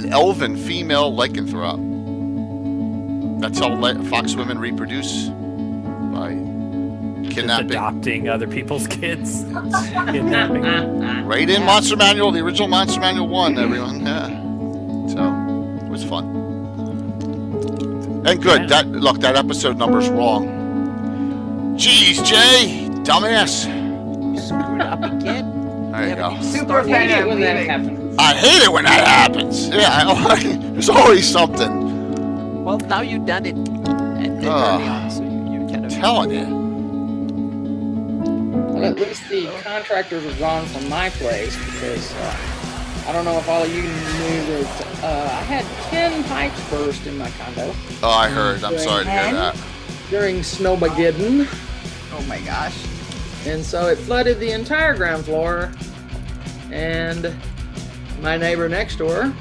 an elven female lycanthrope. That's how fox women reproduce, by kidnapping. Just adopting other people's kids. Kidnapping. Right in Monster Manual, the original Monster Manual 1, everyone. Yeah. So, it was fun. And good. Yeah. That episode number's wrong. Jeez, Jay! Dumbass! Screwed up again. There you go. Super fan of when that happens. I hate it when that happens. Yeah, there's always something. Well, now you've done it early on, so you kind of... Telling you. Well, at least the contractors are gone from my place because I don't know if all of you knew that I had 10 pipes burst in my condo. Oh, I heard. I'm sorry to hear that. During Snowmageddon. Oh my gosh. And so it flooded the entire ground floor. And my neighbor next door.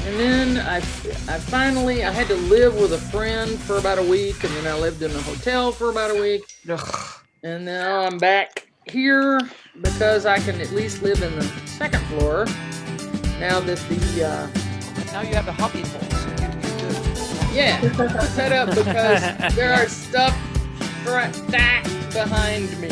And then I finally had to live with a friend for about a week, and then I lived in a hotel for about a week. And now I'm back here because I can at least live in the second floor. Now that Now you have a hobby hole, so you're good. yeah, set up because there are stuff stacked behind me.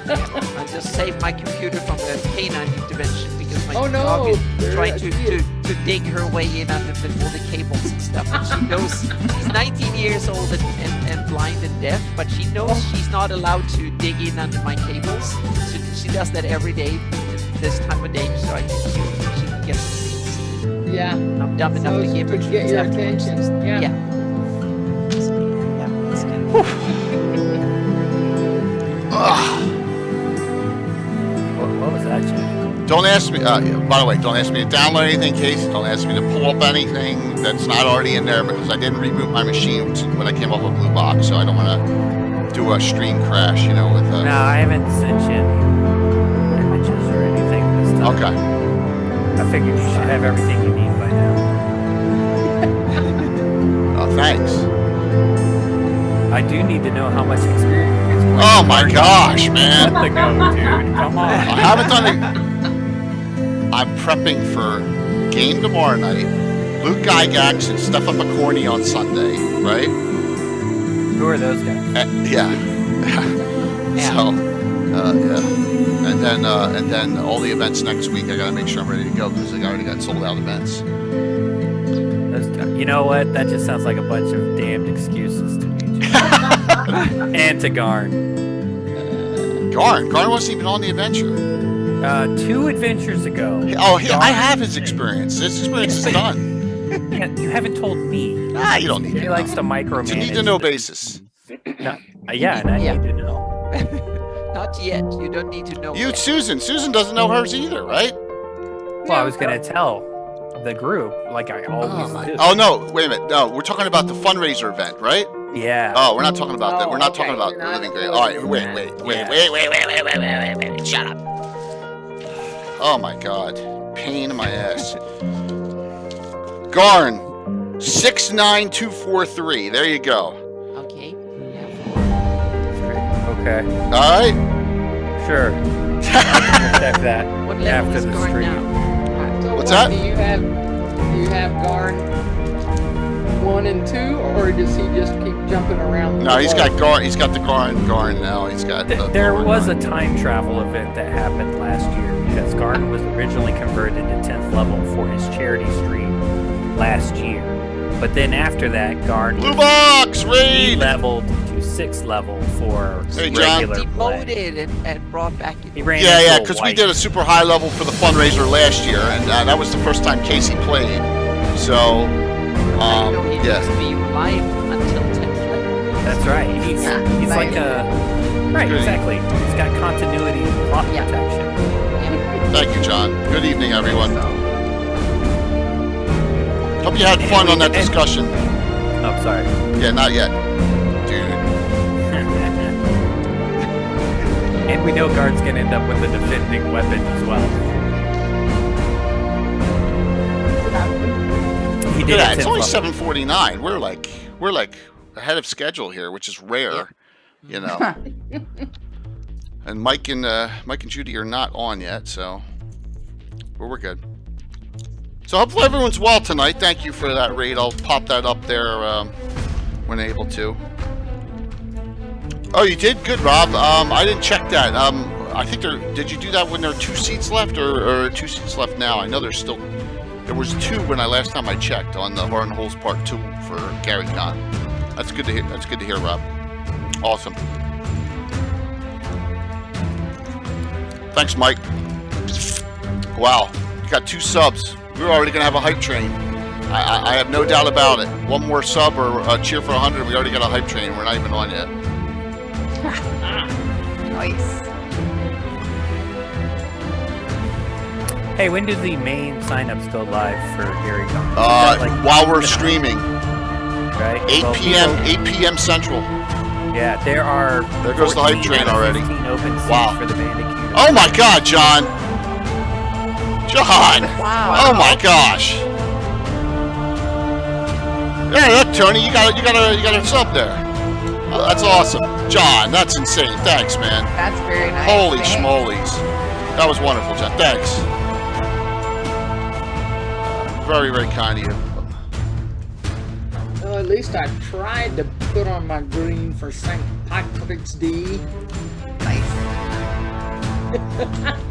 I just saved my computer from a canine intervention because my Oh, no. dog is There trying I to see it. dig her way in under all the cables and stuff. And she knows she's 19 years old and blind and deaf, but she knows she's not allowed to dig in under my cables. So she does that every day this time of day, so she can get the treats. Yeah. I'm dumb enough to give her get treats your afterwards. attention. Yeah. So, yeah, it's good. What was that, Jay? Don't ask me, by the way, don't ask me to download anything, Casey. Don't ask me to pull up anything that's not already in there because I didn't reboot my machine when I came off a blue box, so I don't want to do a stream crash, with No, I haven't sent you any images or anything this time. Okay. I figured you should have everything you need by now. Thanks. I do need to know how much experience. Oh my gosh, man. Let the go, dude. Come on. I haven't done it. I'm prepping for game tomorrow night. Luke Gygax and Stuff Up a Corny on Sunday, right? Who are those guys? Yeah. So, yeah. And then all the events next week. I gotta make sure I'm ready to go because I already got sold out events. You know what? That just sounds like a bunch of damned excuses to me. And to Garn. Garn wasn't even on the adventure. 2 adventures ago. Oh, I have his experience. His experience is done. Yeah, you haven't told me. You don't need to He know. likes to micromanage. It's a need-to-know basis. No, yeah, and I need to know. Not yet. You don't need to know. Yet. Susan doesn't know hers either, right? Well, I was gonna tell the group, like I always do. Oh, no, wait a minute. No, we're talking about the fundraiser event, right? Yeah. Oh, we're not talking about that. We're not okay. talking about You're not living great. living All right, great. wait. Shut up. Oh my God, pain in my ass. Garn, 69243. There you go. Okay. Yeah. Okay. All right. Sure. Check that What level after is the Garn stream. now? So What's what, that? Do you have Garn 1 and 2, or does he just keep jumping around? No, he's got Garn. He's got the Garn now. He's got. There was a time travel event that happened last year because Garn was originally converted to 10th level for his charity stream last year. But then after that, Garn Blue Box raid. leveled to 6th level for Hey, John. regular play. Demoted and brought back in. He ran Yeah, into a because we white. did a super high level for the fundraiser last year, and that was the first time Casey played. So, I know he yeah. needs to be live until 10th level. That's right. He's like a right, Good. exactly. He's got continuity and plot Yeah. protection. Thank you, John. Good evening, everyone. Hope you had fun on that discussion. Oh, sorry. Yeah, not yet, dude. And we know Guard's gonna end up with a defending weapon as well. He Look did at that. it It's only 10th level. 7:49. We're like ahead of schedule here, which is rare, you know. And Mike and Judy are not on yet, so but we're good. So hopefully everyone's well tonight. Thank you for that raid. I'll pop that up there when able to. Oh, you did? Good, Rob. I didn't check that. I think did you do that when there are 2 seats left or 2 seats left now? I know there was 2 when last time I checked on the Hard and Holes Part 2 for Gary Con. That's good to hear. That's good to hear, Rob. Awesome. Thanks, Mike. Wow, you got 2 subs. We're already gonna have a hype train. I have no doubt about it. One more sub or a cheer for 100. We already got a hype train. We're not even on yet. Nice. Hey, when do the main sign-ups go live for Gary Con? While we're streaming, right? 8 p.m. Central. Yeah, there goes the hype train already. 15 open seats Wow. for the Bandicoot. Oh my God, John! John! Wow. Oh my gosh! Yeah, look, Tony, you got a sub there. Oh, that's awesome, John. That's insane. Thanks, man. That's very nice. Holy Thanks. schmolies! That was wonderful, John. Thanks. Very, very kind of you. Well, at least I tried to put on my green for St. Patrick's Day. Nice.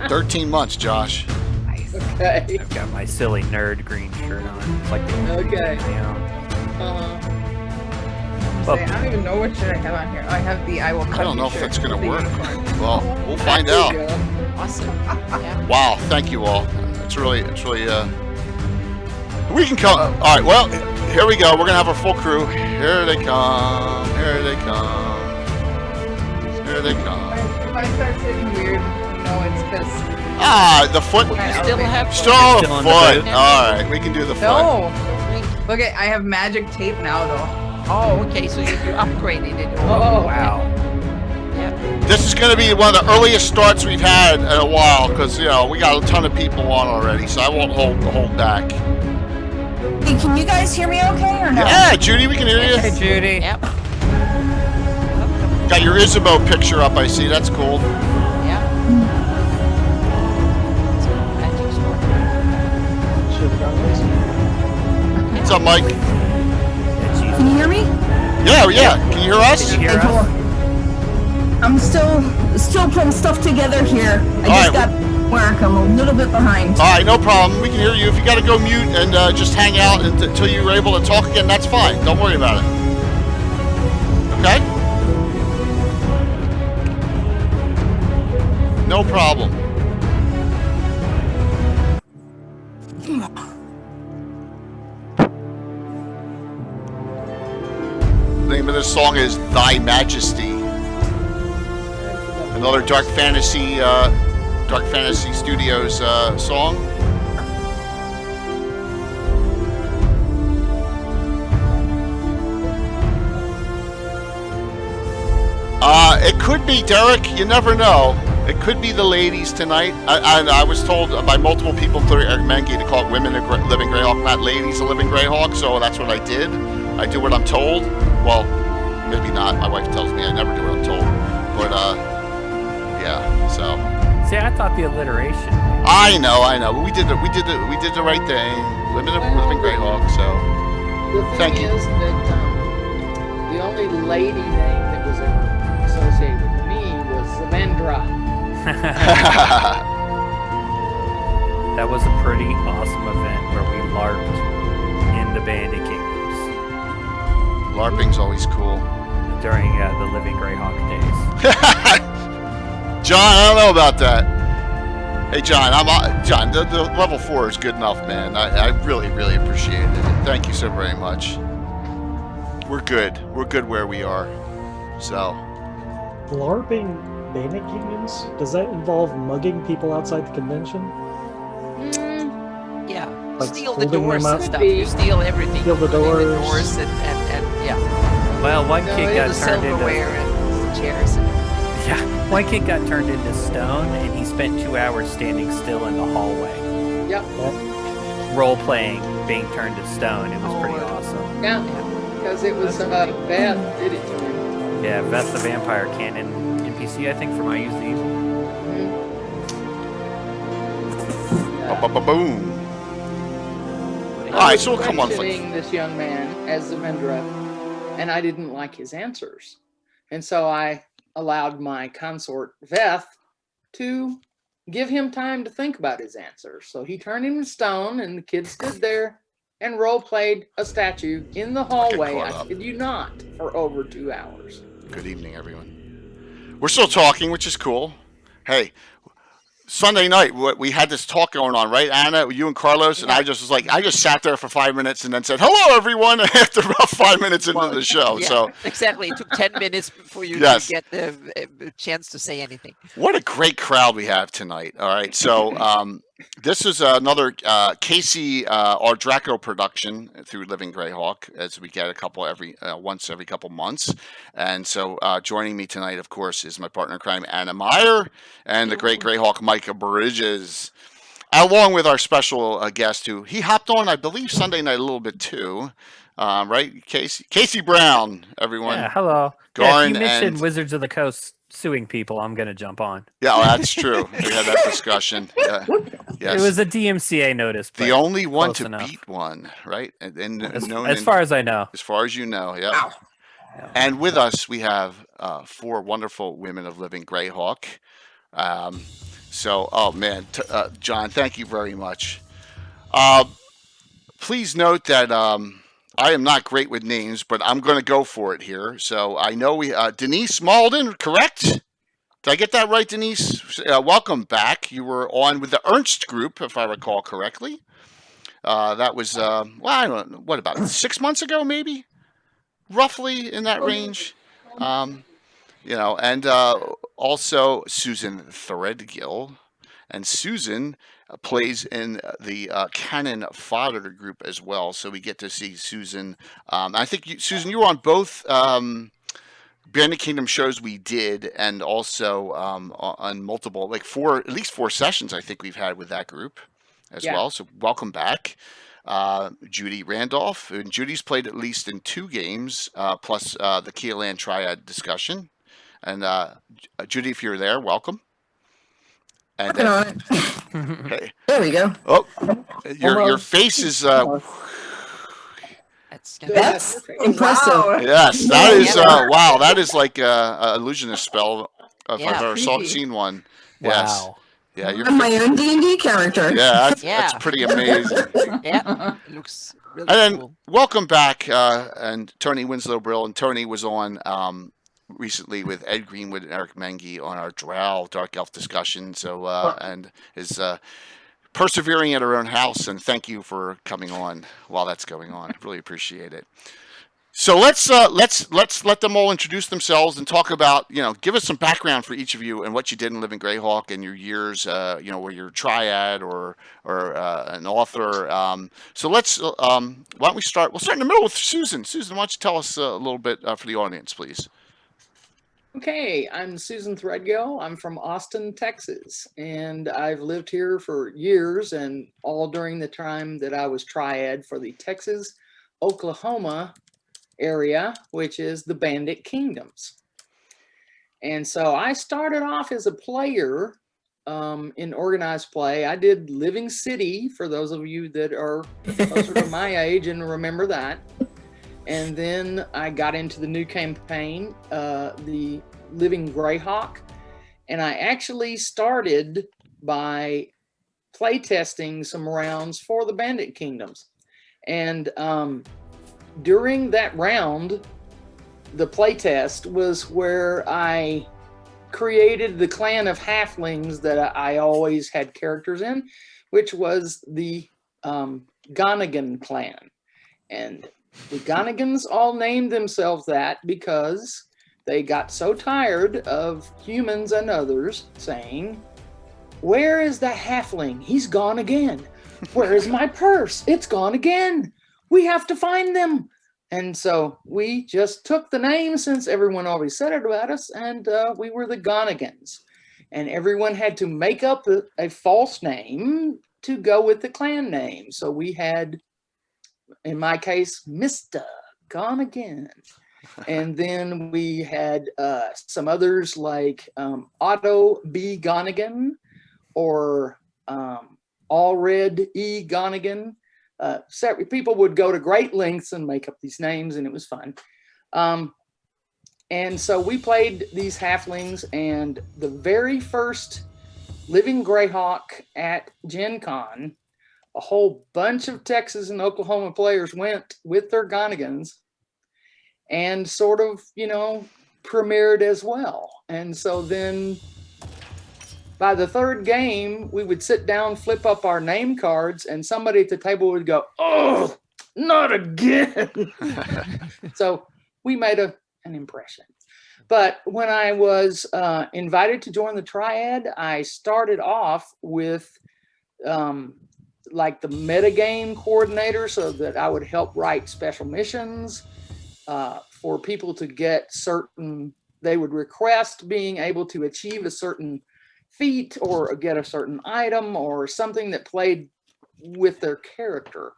13 months, Josh. Nice. Okay. I've got my silly nerd green shirt on. It's like the Okay. Yeah. Say, I don't even know what shirt I have on here. Oh, I have the I Will Cut I don't You know if shirt that's gonna with the work. unicorn. Well, we'll find There out. you go. Awesome. Yeah. Wow, thank you all. It's really, we can come. All right, well, here we go. We're gonna have our full crew. Here they come. Here they come. Here they come. If I start sitting weird, it's because... The foot. You still have Still on the Still on the foot. boot. All right, we can do the foot. No! Look, I have magic tape now, though. Oh, okay. So you're upgrading it. Oh, Wow. Yeah. This is going to be one of the earliest starts we've had in a while because we got a ton of people on already, so I won't hold back. Hey, can you guys hear me okay or no? Yeah, Judy, we can hear you. Hey, Judy. Yep. Got your Isabeau picture up, I see. That's cool. Yeah. So, magic sword. What's up, Mike? Can you hear me? Yeah. Can you hear us? Can you hear Okay, us? cool. I'm still putting stuff together here. I All just right. got work. I'm a little bit behind. All right, no problem. We can hear you. If you got to go mute and just hang out until you're able to talk again, that's fine. Don't worry about it. Okay? No problem. The name of this song is Thy Majesty. Another Dark Fantasy Studios song. It could be, Derek. You never know. It could be the ladies tonight. I was told by multiple people through Eric Menke to call it Women of Living Greyhawk, not Ladies of Living Greyhawk. So that's what I did. I do what I'm told. Well, maybe not. My wife tells me I never do what I'm told. But yeah. So. See, I thought the alliteration. I know. But we did the right thing. Women of Living Greyhawk. So. The thing Thank you. is that the only lady name that was ever associated with me was Zavendra. That was a pretty awesome event where we LARPed in the Bandit Kingdoms LARPing's always cool. during the Living Greyhawk days. John, I don't know about that. Hey, John, John. The level 4 is good enough, man. I really, really appreciate it. Thank you so very much. We're good. We're good where we are. So. LARPing Bandit Kingdoms? Does that involve mugging people outside the convention? Yeah. Like Steal the holding doors them and up? stuff. You steal everything. Steal the including the doors. doors and yeah. Well, one No, kid it got The turned into silverware and chairs. yeah, one kid got turned into stone, and he spent 2 hours standing still in the hallway, Yep. role playing being turned to stone. It was pretty Oh. awesome. Yeah. Because it was Beth did it to him. Yeah, Beth the Vampire Canon NPC, I think, from I Use the Evil. Mhm. Oh Boom. I All right, was so we'll come on. questioning this young man as Zavendra, and I didn't like his answers. And so I allowed my consort, Veth, to give him time to think about his answers. So he turned him to stone, and the kid stood there and role-played a statue in the hallway, caught I up. kid you not, for over 2 hours. Good evening, everyone. We're still talking, which is cool. Hey, Sunday night, we had this talk going on, right, Anna? You and Carlos, and Yeah. I just sat there for 5 minutes and then said, "Hello, everyone." After about 5 minutes into the show, Yeah, so exactly. It took 10 minutes before you Yes. could get the chance to say anything. what a great crowd we have tonight. All right, so this is another Casey or Draco production through Living Greyhawk, as we get a couple once every couple months. And so joining me tonight, of course, is my partner in crime, Anna Meyer, and the great Greyhawk, Micah Bridges, along with our special guest who he hopped on, I believe, Sunday night a little bit too. Right, Casey Brown, everyone. Yeah, hello. Garn if you mentioned and Wizards of the Coast suing people, I'm going to jump on. yeah, well, that's true. We had that discussion. Yeah. Yes. It was a DMCA notice. the but only one close to enough. beat one, right? And as far as I know. as far as you know, yeah. And with us, we have 4 wonderful women of Living Greyhawk. Oh man, John, thank you very much. Please note that I am not great with names, but I'm going to go for it here. So I know Denise Mauldin, correct? Did I get that right, Denise? Welcome back. You were on with the Ernst group, if I recall correctly. That was, well, I don't know, what about 6 months ago, maybe? Roughly in that range. And also Susan Thredgo. And Susan plays in the Cannon Fodder group as well. So we get to see Susan. I think, Susan, you were on both Bandit Kingdom shows we did, and also on multiple, like at least 4 sessions I think we've had with that group as well. So welcome back. Judy Randolph. And Judy's played at least in 2 games, plus the Keelan Triad discussion. And Judy, if you're there, welcome. And Working on it. Hey. There we go. Oh, your face is. That's Impressive. Wow. Yes, that is. Yeah. Wow, that is like a illusionist spell. If Yeah, I've ever creepy. seen one. Yes. Wow. Yeah, you're. I'm my own D&D character. Yeah, that's Yeah. pretty amazing. Yeah, it looks really And then cool. welcome back, and Tony Winslow Brill, and Tony was on recently with Ed Greenwood and Eric Mengi on our Drow Dark Elf discussion. So and is persevering at her own house, and thank you for coming on while that's going on. Really appreciate it. So let's let them all introduce themselves and talk about, give us some background for each of you and what you did in Living Greyhawk and your years, where you're a triad or an author. So let's why don't we start? We'll start in the middle with Susan. Susan, why don't you tell us a little bit for the audience, please? Okay, I'm Susan Thredgo. I'm from Austin, Texas, and I've lived here for years, and all during the time that I was triad for the Texas, Oklahoma area, which is the Bandit Kingdoms. And so I started off as a player in organized play. I did Living City, for those of you that are closer to my age and remember that. And then I got into the new campaign, the Living Greyhawk, and I actually started by playtesting some rounds for the Bandit Kingdoms. And during that round, the playtest was where I created the clan of halflings that I always had characters in, which was the Gonigan clan. And the Gonigans all named themselves that because they got so tired of humans and others saying, "Where is the halfling? He's gone again. Where is my purse? It's gone again. We have to find them." And so we just took the name, since everyone always said it about us, and we were the Gonigans. And everyone had to make up a false name to go with the clan name. So we had, in my case, Mr. Gone Again. And then we had some others like Otto B. Gonigan, or All Alfred E. Gonigan. People would go to great lengths and make up these names, and it was fun. And so we played these halflings, and the very first Living Greyhawk at Gen Con, a whole bunch of Texas and Oklahoma players went with their Gonigans and sort of, premiered as well. And so then by the third game, we would sit down, flip up our name cards, and somebody at the table would go, "Oh, not again." So we made an impression. But when I was invited to join the Triad, I started off with like the metagame coordinator, so that I would help write special missions for people to get certain, they would request being able to achieve a certain feat or get a certain item or something that played with their character.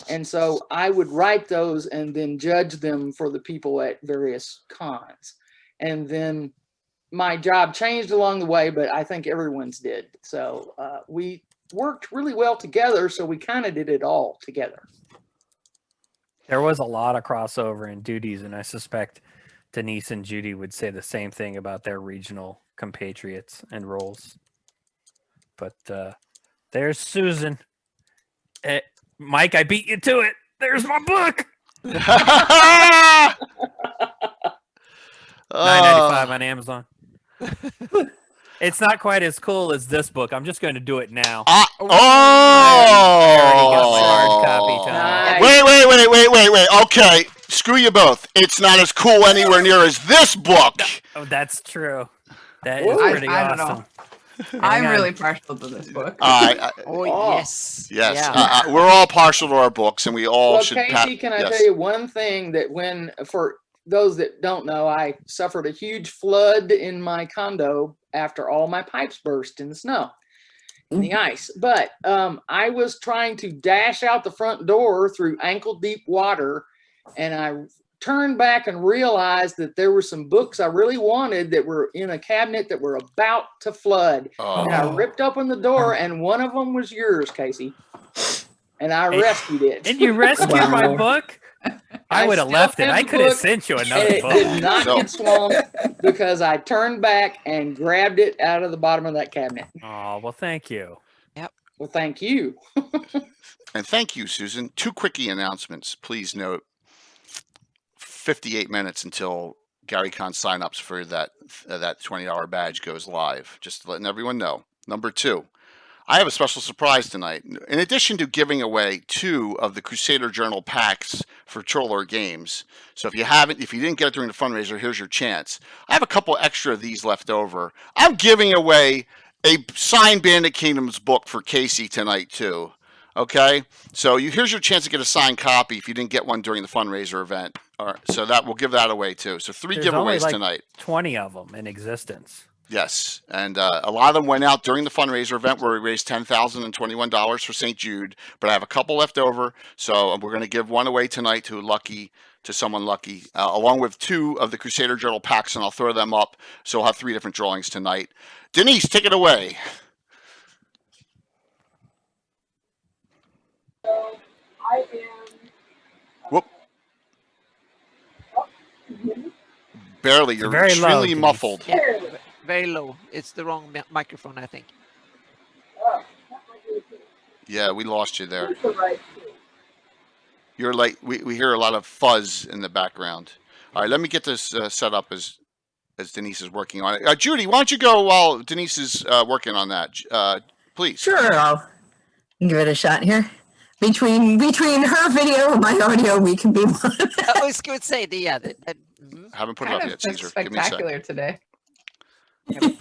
And so I would write those and then judge them for the people at various cons. And then my job changed along the way, but I think everyone's did. So we worked really well together, so we kind of did it all together. There was a lot of crossover in duties, and I suspect Denise and Judy would say the same thing about their regional compatriots and roles. But there's Susan. Mike, I beat you to it. There's my book. $9.95 on Amazon. It's not quite as cool as this book. I'm just going to do it now. Oh! I already got my hard copy time. Nice. Wait. Okay, screw you both. It's not as cool anywhere near as this book. Oh, that's true. That is Whoa. pretty I don't awesome. know. I'm really partial to this book. Yes. Yes, Yeah. we're all partial to our books, and we all Well, should. Casey, can I tell you one thing that for those that don't know, I suffered a huge flood in my condo after all my pipes burst in the snow, in the ice. But I was trying to dash out the front door through ankle deep water, and I turned back and realized that there were some books I really wanted that were in a cabinet that were about to flood. And I ripped open the door, and one of them was yours, Casey. And I rescued it. Did you rescue my book? I would have still left it. have I the could have book, sent you and another it book. did not get swamped because I turned back and grabbed it out of the bottom of that cabinet. Oh, well, thank you. Well, thank you. And thank you, Susan. Two quickie announcements. Please note, 58 minutes until GaryCon signups for that $20 badge goes live. Just letting everyone know. Number two, I have a special surprise tonight. In addition to giving away 2 of the Crusader Journal packs for Troller Games, so if you didn't get it during the fundraiser, here's your chance. I have a couple extra of these left over. I'm giving away a signed Bandit Kingdoms book for Casey tonight too. Okay, so here's your chance to get a signed copy if you didn't get one during the fundraiser event. All right, so that we'll give that away too. So 3 There's giveaways only like tonight. 20 of them in existence. Yes, and a lot of them went out during the fundraiser event where we raised $10,021 for St. Jude, but I have a couple left over, so we're going to give one away tonight to someone lucky, along with 2 of the Crusader Journal packs, and I'll throw them up, so we'll have 3 different drawings tonight. Denise, take it away. Whoop. Barely, you're very low, extremely Denise. muffled. Yeah, very low. It's the wrong microphone, I think. Yeah, we lost you there. You're like, we hear a lot of fuzz in the background. All right, let me get this set up as Denise is working on it. Judy, why don't you go while Denise is working on that, please? Sure, I'll give it a shot here. Between her video and my audio, we can be one. I was going to say Haven't put it Kind up of yet, Caesar. Give me a second. spectacular today.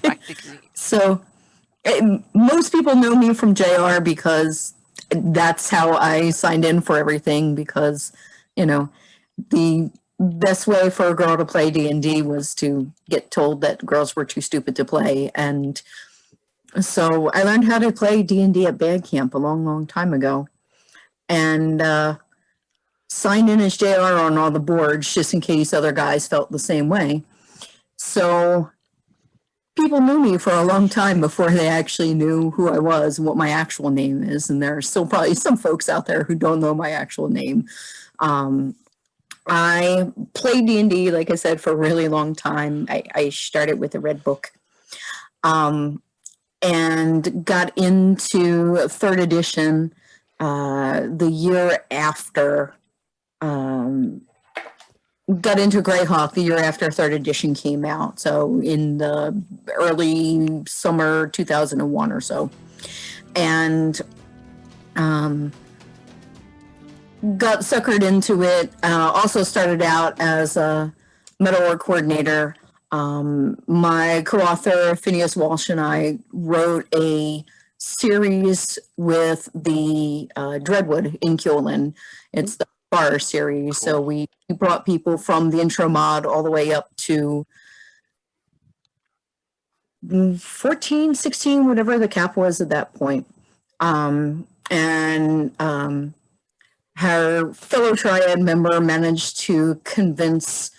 practically. So most people know me from JR because that's how I signed in for everything, because, the best way for a girl to play D&D was to get told that girls were too stupid to play. And so I learned how to play D&D at band camp a long, long time ago. And signed in as JR on all the boards just in case other guys felt the same way. So people knew me for a long time before they actually knew who I was and what my actual name is. And there are still probably some folks out there who don't know my actual name. I played D&D, like I said, for a really long time. I started with the Red Book. And got into 3rd edition the year after. Got into Greyhawk the year after 3rd edition came out, so in the early summer 2001 or so, and got suckered into it. Also started out as a Metal Org coordinator. My co-author Phineas Walsh and I wrote a series with the Dreadwood in Kewlin. It's the bar series. Cool. So we brought people from the intro mod all the way up to 14, 16, whatever the cap was at that point. Her fellow Triad member managed to convince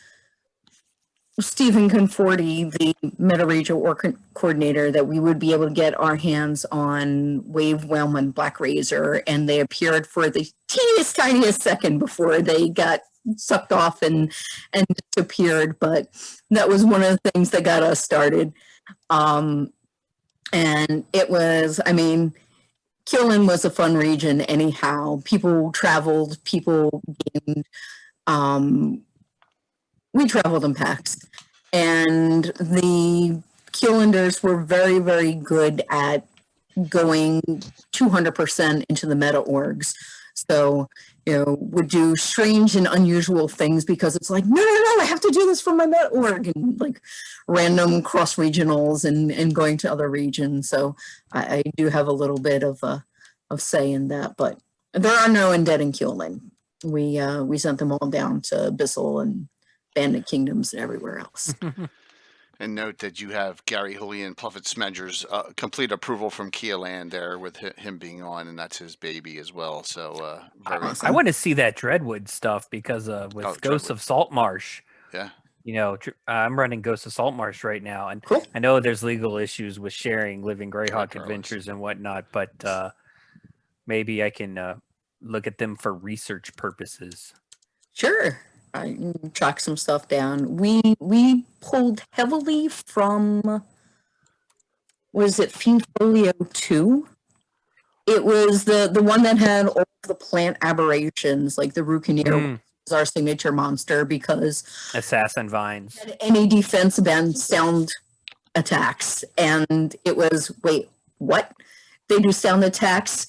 Stephen Conforti, the Meta Regional Org coordinator, that we would be able to get our hands on Wave Whelm and Black Razor, and they appeared for the tiniest second before they got sucked off and disappeared. But that was one of the things that got us started. And it was, I mean, Kewlin was a fun region anyhow. People traveled, people gamed. We traveled in packs, and the Kewlanders were very, very good at going 200% into the meta orgs. So, would do strange and unusual things because it's like, no, I have to do this for my meta org, and like random cross regionals and going to other regions. So I do have a little bit of say in that, but there are no undead in Kewlin. We sent them all down to Bissell and Bandit Kingdoms and everywhere else. And note that you have Gary Hooley and Pluffett Smedger's complete approval from Keelan there with him being on, and that's his baby as well. So very I want to see that Dreadwood stuff because with Ghosts of Saltmarsh. Yeah. I'm running Ghosts of Saltmarsh right now, and cool. I know there's legal issues with sharing Living Greyhawk adventures and whatnot, but maybe I can look at them for research purposes. Sure. I can track some stuff down. We pulled heavily from, was it Fiend Folio 2? It was the one that had all the plant aberrations, like the Rukineer was our signature monster because Assassin Vines had any defense against sound attacks, and it was, wait, what? They do sound attacks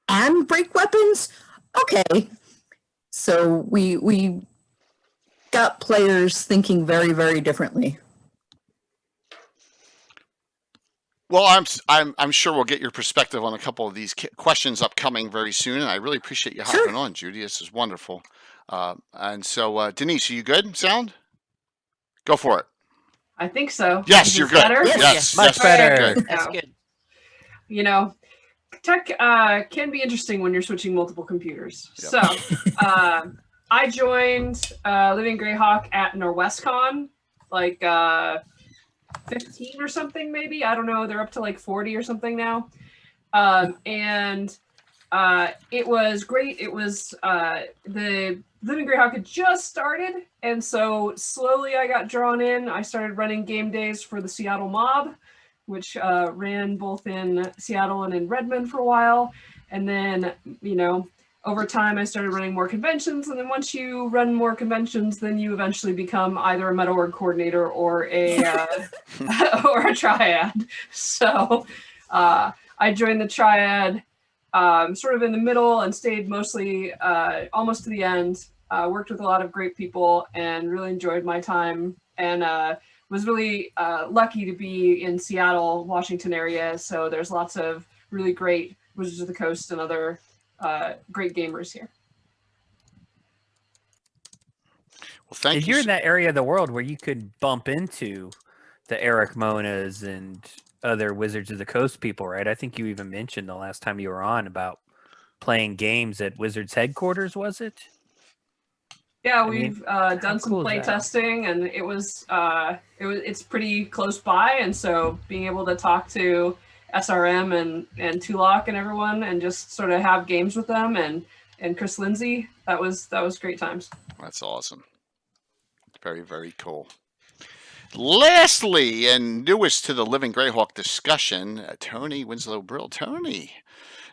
and break weapons? Okay. So we got players thinking very, very differently. Well, I'm sure we'll get your perspective on a couple of these questions upcoming very soon, and I really appreciate you hopping on, Judy. This is wonderful. And so, Denise, are you good? Sound? Go for it. I think so. Yes, you're good. Better? Yes, much better. Good. That's good. Tech can be interesting when you're switching multiple computers. Yep. So, I joined Living Greyhawk at NorwestCon, like 15 or something, maybe. I don't know. They're up to like 40 or something now. And it was great. It was the Living Greyhawk had just started. And so slowly I got drawn in. I started running game days for the Seattle Mob, which ran both in Seattle and in Redmond for a while. And then, over time, I started running more conventions, and then once you run more conventions, then you eventually become either a Meta Org coordinator or a or a Triad. So I joined the Triad sort of in the middle and stayed mostly almost to the end. Worked with a lot of great people and really enjoyed my time, and was really lucky to be in Seattle, Washington area. So there's lots of really great Wizards of the Coast and other great gamers here. Well, thank you. You're in that area of the world where you could bump into the Eric Monas and other Wizards of the Coast people, right? I think you even mentioned the last time you were on about playing games at Wizards headquarters, was it? Yeah, I mean, we've how done some cool is play that? testing, and it's pretty close by, and so being able to talk to SRM and Tulok and everyone, and just sort of have games with them, and Chris Lindsay, that was great times. That's awesome. Very, very cool. Lastly, and newest to the Living Greyhawk discussion, Tony Winslow Brill. Tony,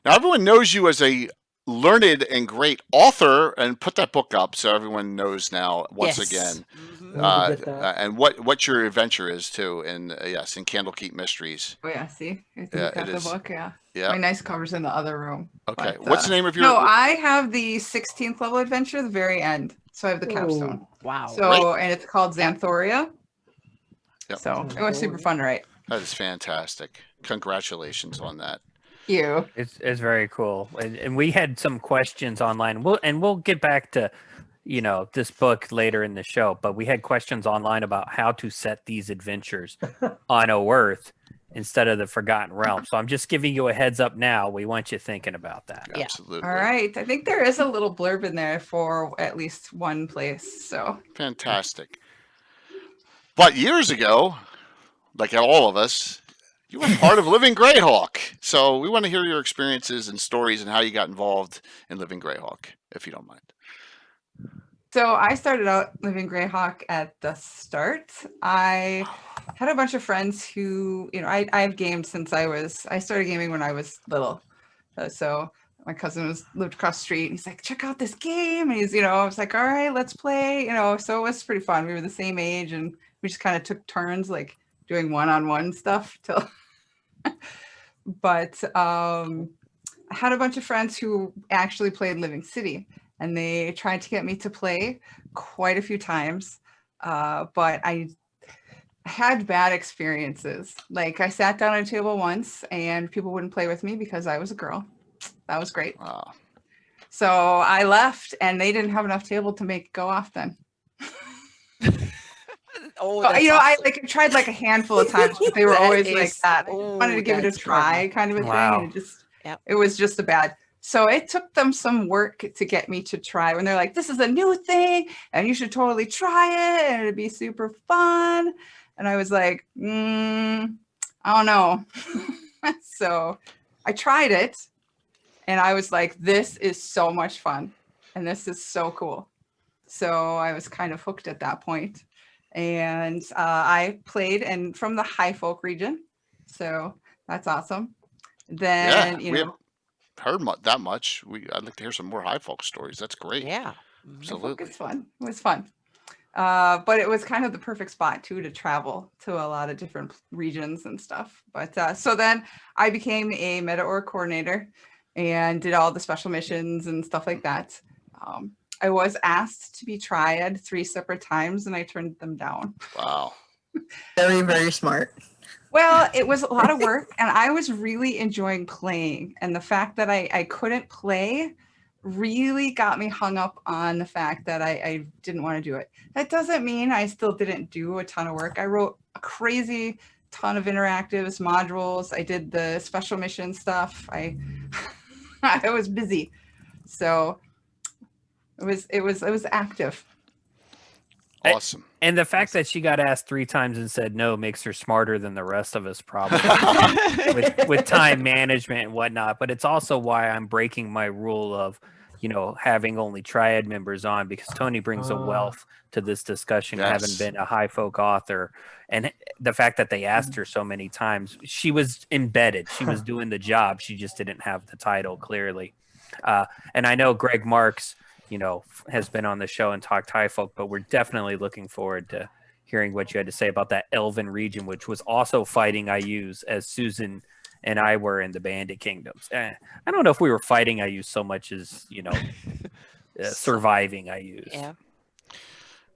now everyone knows you as a learned and great author, and put that book up so everyone knows now once Yes. again. Mhm. Glad to get that. And what your adventure is too, in yes, in Candlekeep Mysteries. Oh yeah, see, I think Yeah, got it the is. book. Yeah, Yeah. my nice cover's in the other room. Okay. But, What's the name of your? No, I have the 16th level adventure, the very end. So I have the capstone. Wow. So and it's called Xanthoria. Yep. So it was super fun to write. That is fantastic. Congratulations on that. You. It's very cool, and we had some questions online. We'll get back to, this book later in the show. But we had questions online about how to set these adventures on Oerth instead of the Forgotten Realm. So I'm just giving you a heads up now. We want you thinking about that. Yeah. Absolutely. All right. I think there is a little blurb in there for at least one place. So Fantastic. But years ago, like all of us, you were part of Living Greyhawk. So we want to hear your experiences and stories and how you got involved in Living Greyhawk, if you don't mind. So I started out living Greyhawk at the start. I had a bunch of friends who, I've gamed since I started gaming when I was little. So my cousin lived across the street and he's like, check out this game. And he's, I was like, all right, let's play, so it was pretty fun. We were the same age and we just kind of took turns like doing one-on-one stuff till, but I had a bunch of friends who actually played Living City. And they tried to get me to play quite a few times, but I had bad experiences. Like I sat down at a table once and people wouldn't play with me because I was a girl. That was great. Wow. So I left and they didn't have enough table to make it go off then. Oh, But, that's I awesome. tried like a handful of times, but they were That always is- like that. I oh, wanted to give it a that's try kind of a Wow. thing. And Yep. it was just a bad. So it took them some work to get me to try when they're like, this is a new thing and you should totally try it and it'd be super fun. And I was like, I don't know. So I tried it and I was like, this is so much fun and this is so cool. So I was kind of hooked at that point. And I played and from the High Folk region. So that's awesome. Then, we haven't heard that much. I'd like to hear some more High Folk stories. That's great. Yeah. Absolutely. It's fun. It was fun. But it was kind of the perfect spot too to travel to a lot of different regions and stuff. But so then I became a meta org coordinator and did all the special missions and stuff like that. I was asked to be triad 3 separate times and I turned them down. Wow. Very, very smart. Well, it was a lot of work and I was really enjoying playing. And the fact that I couldn't play really got me hung up on the fact that I didn't want to do it. That doesn't mean I still didn't do a ton of work. I wrote a crazy ton of interactives, modules. I did the special mission stuff. I was busy. So it was active. Awesome. And the fact that she got asked 3 times and said no makes her smarter than the rest of us, probably, with time management and whatnot. But it's also why I'm breaking my rule of, having only triad members on, because Tony brings a wealth to this discussion, having Yes. been a High Folk author. And the fact that they asked her so many times, she was embedded. She was doing the job. She just didn't have the title clearly. And I know Greg Marks, has been on the show and talked High Folk, but we're definitely looking forward to hearing what you had to say about that Elven region, which was also fighting IUs as Susan and I were in the Bandit Kingdoms. I don't know if we were fighting IUs so much as, surviving IUs. Yeah.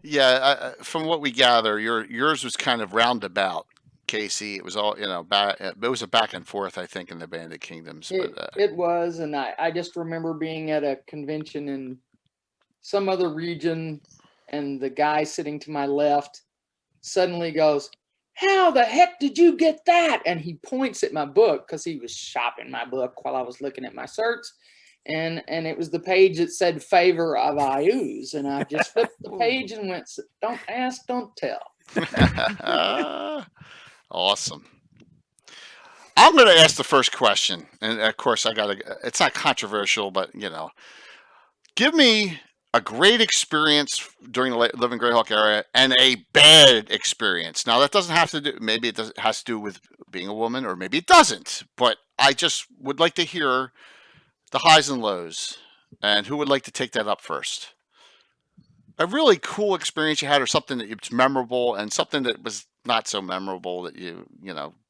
Yeah. From what we gather, yours was kind of roundabout, Casey. It was all, it was a back and forth, I think, in the Bandit Kingdoms. It was, and I just remember being at a convention in some other region, and the guy sitting to my left suddenly goes, "How the heck did you get that?" And he points at my book because he was shopping my book while I was looking at my certs. and it was the page that said favor of IUs, and I just flipped the page and went, don't ask, don't tell. Awesome. I'm going to ask the first question, and of course it's not controversial, but give me a great experience during the Living Greyhawk era and a bad experience. Now that doesn't have to do, maybe it has to do with being a woman, or maybe it doesn't, but I just would like to hear the highs and lows. And who would like to take that up first? A really cool experience you had, or something that it's memorable, and something that was not so memorable that you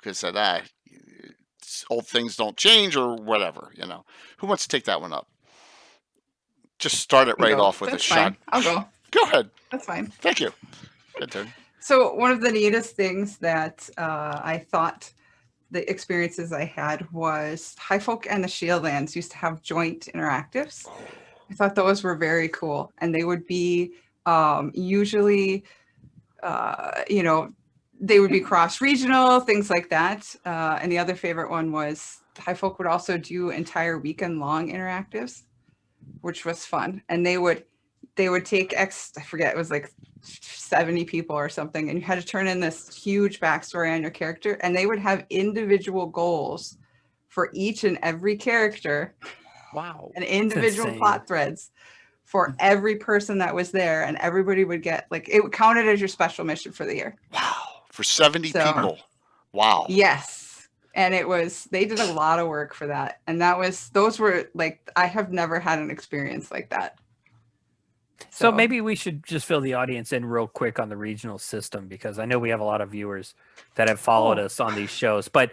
could say, old things don't change, or whatever. Who wants to take that one up? Just start it right off with That's a shot. fine. I'll go. Go ahead. That's fine. Thank you. Good turn. So one of the neatest things that I thought the experiences I had was High Folk and the Shieldlands used to have joint interactives. I thought those were very cool, and they would be usually, they would be cross-regional, things like that. And the other favorite one was High Folk would also do entire weekend-long interactives, which was fun. And they would take I forget, it was like 70 people or something, and you had to turn in this huge backstory on your character, and they would have individual goals for each and every character. Wow. And individual plot threads for every person that was there, and everybody would get it counted as your special mission for the year. Wow. For 70 people. Wow. Yes. And they did a lot of work for that. And those were I have never had an experience like that. So maybe we should just fill the audience in real quick on the regional system, because I know we have a lot of viewers that have followed us on these shows, but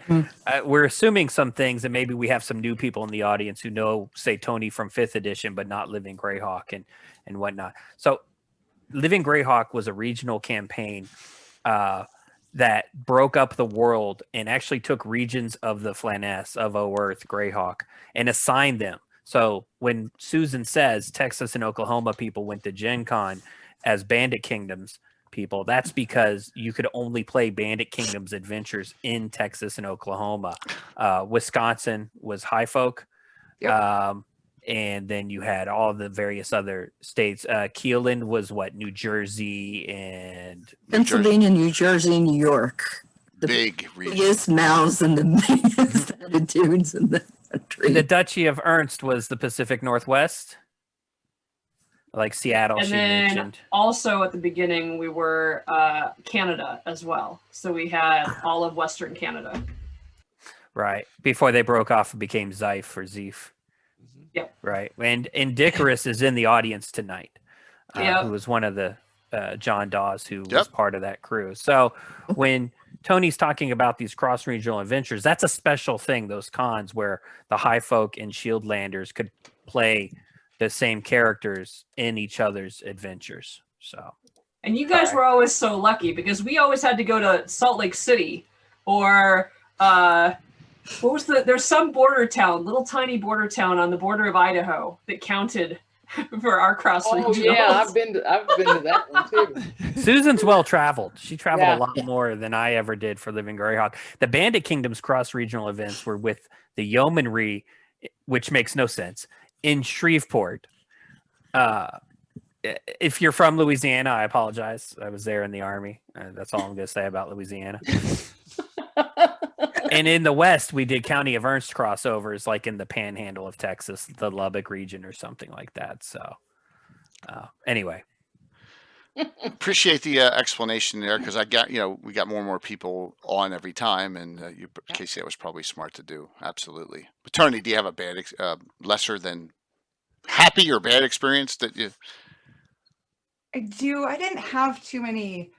we're assuming some things, and maybe we have some new people in the audience who know, say, Tony from 5th edition, but not Living Greyhawk and whatnot. So Living Greyhawk was a regional campaign that broke up the world and actually took regions of the Flaness, of Earth, Greyhawk, and assigned them. So when Susan says Texas and Oklahoma people went to Gen Con as Bandit Kingdoms people, that's because you could only play Bandit Kingdoms adventures in Texas and Oklahoma. Wisconsin was High Folk. Yep. And then you had all the various other states. Keelan was New Jersey and Pennsylvania, New Jersey, New York. The big region. Biggest mouths and the biggest attitudes in the country. The Duchy of Ernst was the Pacific Northwest, like Seattle. And she then mentioned. Also at the beginning we were Canada as well. So we had all of Western Canada. Right. Before they broke off and became Zeif or Zeef. Yep. Right. And Dicarus is in the audience tonight, Yep. who was one of the John Dawes who was part of that crew. So when Tony's talking about these cross-regional adventures, that's a special thing, those cons where the High Folk and Shieldlanders could play the same characters in each other's adventures. So, and you guys were always so lucky, because we always had to go to Salt Lake City or there's some border town, little tiny border town on the border of Idaho that counted for our cross regionals. Oh yeah, I've been to that one too. Susan's well traveled. She traveled a lot more than I ever did for Living Greyhawk. The Bandit Kingdoms cross regional events were with the Yeomanry, which makes no sense, in Shreveport. If you're from Louisiana, I apologize. I was there in the Army. That's all I'm going to say about Louisiana. And in the West, we did County of Ernst crossovers, like in the Panhandle of Texas, the Lubbock region, or something like that. So, anyway, appreciate the explanation there, because I got we got more and more people on every time, and Casey, that was probably smart to do. Absolutely. But Tony, do you have a bad, lesser than happy or bad experience that you? I do. I didn't have too many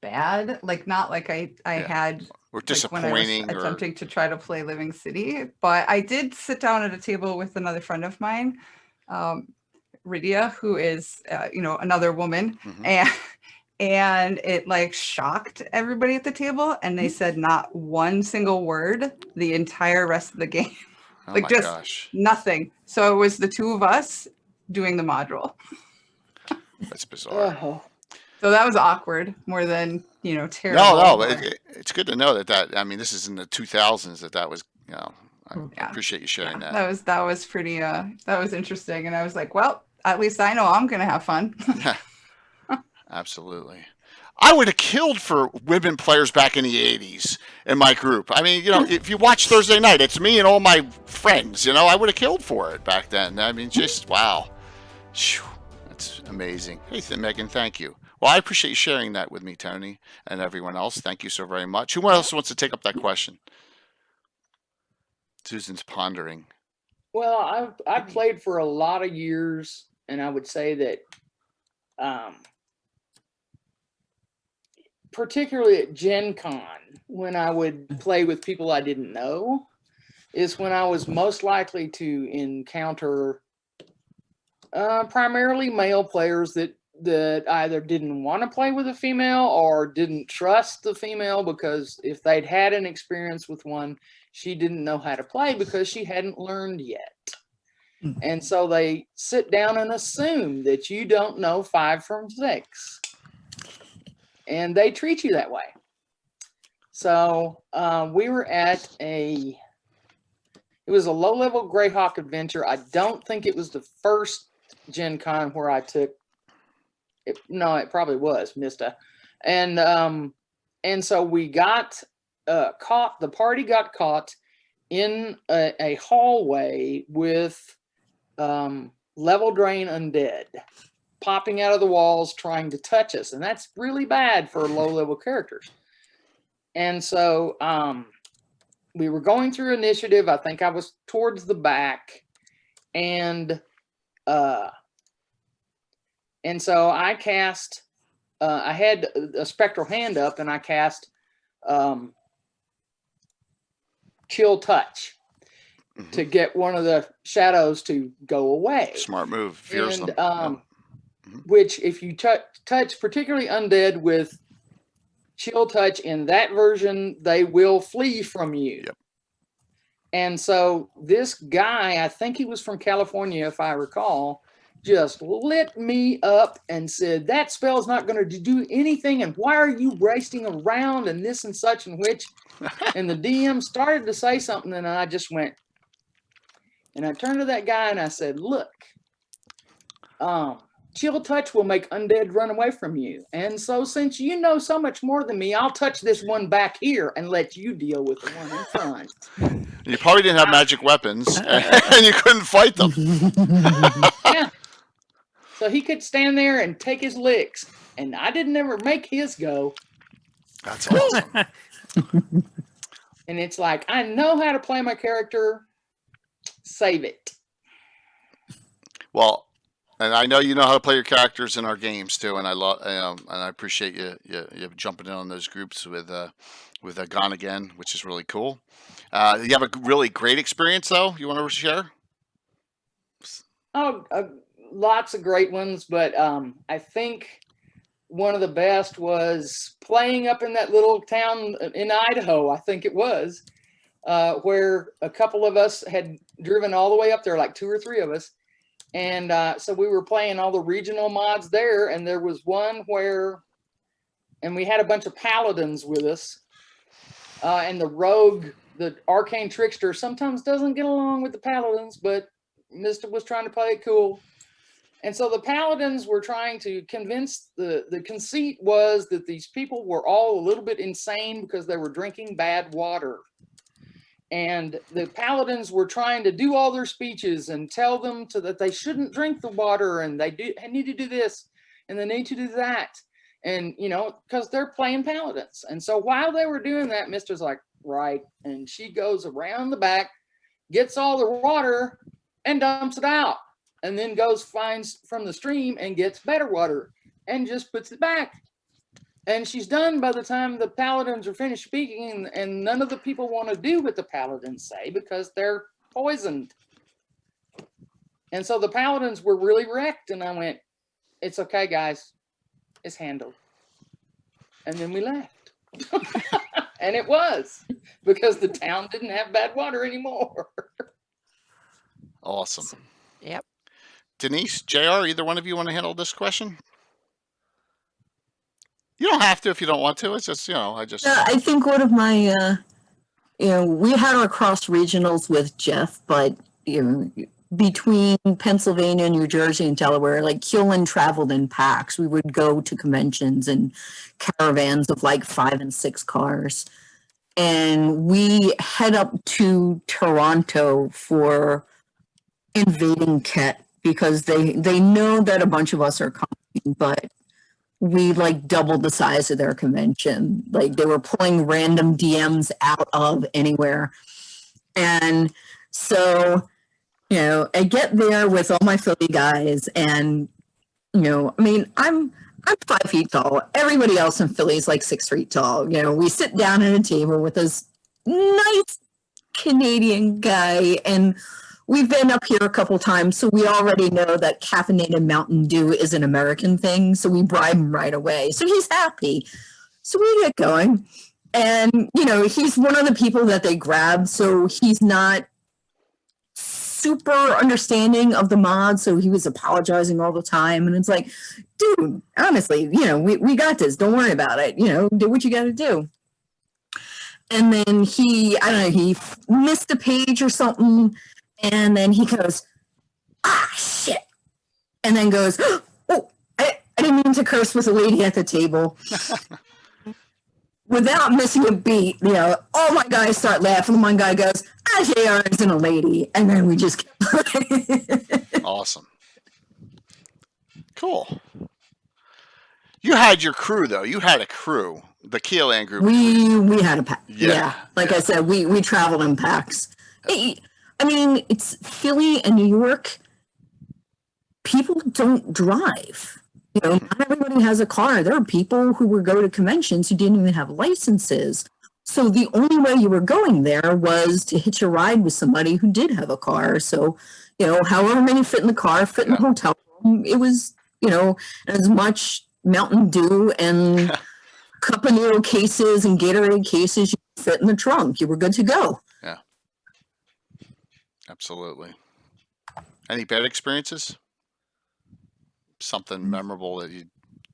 bad, not like I had. Or disappointing, when I was attempting to try to play Living City, but I did sit down at a table with another friend of mine, Rydia, who is another woman, and it shocked everybody at the table, and they said not one single word the entire rest of the game. Oh my gosh. Nothing. So it was the two of us doing the module. That's bizarre. So that was awkward more than, terrible. No, it's good to know that. I mean, this is in the 2000s that was, I Yeah. appreciate you sharing that. That was pretty that was interesting, and I was like, well, at least I know I'm gonna have fun. Yeah, absolutely. I would have killed for women players back in the 80s in my group. I mean, if you watch Thursday night, it's me and all my friends. I would have killed for it back then. I mean, just wow. Whew, that's amazing. Hey, Megan, thank you. Well, I appreciate you sharing that with me, Tony, and everyone else. Thank you so very much. Who else wants to take up that question? Susan's pondering. Well, I've played for a lot of years, and I would say that, particularly at Gen Con, when I would play with people I didn't know, is when I was most likely to encounter primarily male players that either didn't want to play with a female or didn't trust the female, because if they'd had an experience with one, she didn't know how to play because she hadn't learned yet. And so they sit down and assume that you don't know 5 from 6. And they treat you that way. So we were at it was a low-level Greyhawk adventure. I don't think it was the first Gen Con where I took it. No, it probably was Mista. And so we got caught. The party got caught in a hallway with level drain undead popping out of the walls trying to touch us, and that's really bad for low-level characters. And so we were going through initiative. I think I was towards the back, and so I cast. I had a spectral hand up, and I cast Chill Touch to get one of the shadows to go away. Smart move. Fears And them. which, if you touch particularly undead with Chill Touch in that version, they will flee from you. Yep. And so this guy, I think he was from California, if I recall, just lit me up and said, that spell's not going to do anything, and why are you racing around, and this and such and which. And the DM started to say something, and I just went, and I turned to that guy and I said, look, Chill Touch will make undead run away from you. And so since you know so much more than me, I'll touch this one back here and let you deal with the one in front. You probably didn't have magic weapons, and you couldn't fight them. Yeah. So he could stand there and take his licks, and I didn't ever make his go. That's awesome. And it's like, I know how to play my character. Save it. Well, and I know you know how to play your characters in our games too, and I love and I appreciate you jumping in on those groups with Gone Again, which is really cool. You have a really great experience though. You want to share? Oh, lots of great ones, but I think one of the best was playing up in that little town in Idaho, I think it was, where a couple of us had driven all the way up there, like 2 or 3 of us. And so we were playing all the regional mods there, and there was one and we had a bunch of paladins with us, and the rogue, the arcane trickster, sometimes doesn't get along with the paladins, but Mista was trying to play it cool. And so the paladins were trying to convince, the conceit was that these people were all a little bit insane because they were drinking bad water. And the paladins were trying to do all their speeches and tell them that they shouldn't drink the water, and they need to do this and they need to do that. And, because they're playing paladins. And so while they were doing that, Mista's like, right. And she goes around the back, gets all the water and dumps it out. And then finds from the stream and gets better water and just puts it back. And she's done by the time the paladins are finished speaking, and none of the people want to do what the paladins say because they're poisoned. And so the paladins were really wrecked, and I went, it's okay, guys. It's handled. And then we left. And it was, because the town didn't have bad water anymore. Awesome. Yep. Denise, JR, either one of you want to handle this question? You don't have to if you don't want to. It's just, I just. I think one of my we had our cross regionals with Jeff, but between Pennsylvania, New Jersey, and Delaware, like Keelan traveled in packs. We would go to conventions in caravans of like 5 and 6 cars. And we head up to Toronto for Invading Ket because they know that a bunch of us are coming, but we like doubled the size of their convention. Like they were pulling random DMs out of anywhere. And so, I get there with all my Philly guys and, I mean, I'm 5 feet tall. Everybody else in Philly is like 6 feet tall. We sit down at a table with this nice Canadian guy, and we've been up here a couple times, so we already know that caffeinated Mountain Dew is an American thing, so we bribe him right away. So he's happy. So we get going, and, he's one of the people that they grab, so he's not super understanding of the mod, so he was apologizing all the time, and it's like, dude, honestly, we got this, don't worry about it, do what you got to do. And then he missed a page or something, and then he goes, shit, and then goes, oh, I didn't mean to curse with a lady at the table. Without missing a beat, all my guys start laughing. One guy goes, JR isn't a lady. And then we just keep Awesome. Cool. You had your crew, though. You had a crew. The Keelan group. We had a pack. Yeah. Like I said, we traveled in packs. I mean, it's Philly and New York. People don't drive. Not everybody has a car. There are people who would go to conventions who didn't even have licenses. So the only way you were going there was to hitch a ride with somebody who did have a car. So, however many fit in the car, fit in the hotel room, it was, as much Mountain Dew and Cup of Noodle cases and Gatorade cases you could fit in the trunk. You were good to go. Yeah. Absolutely. Any bad experiences? Something memorable that you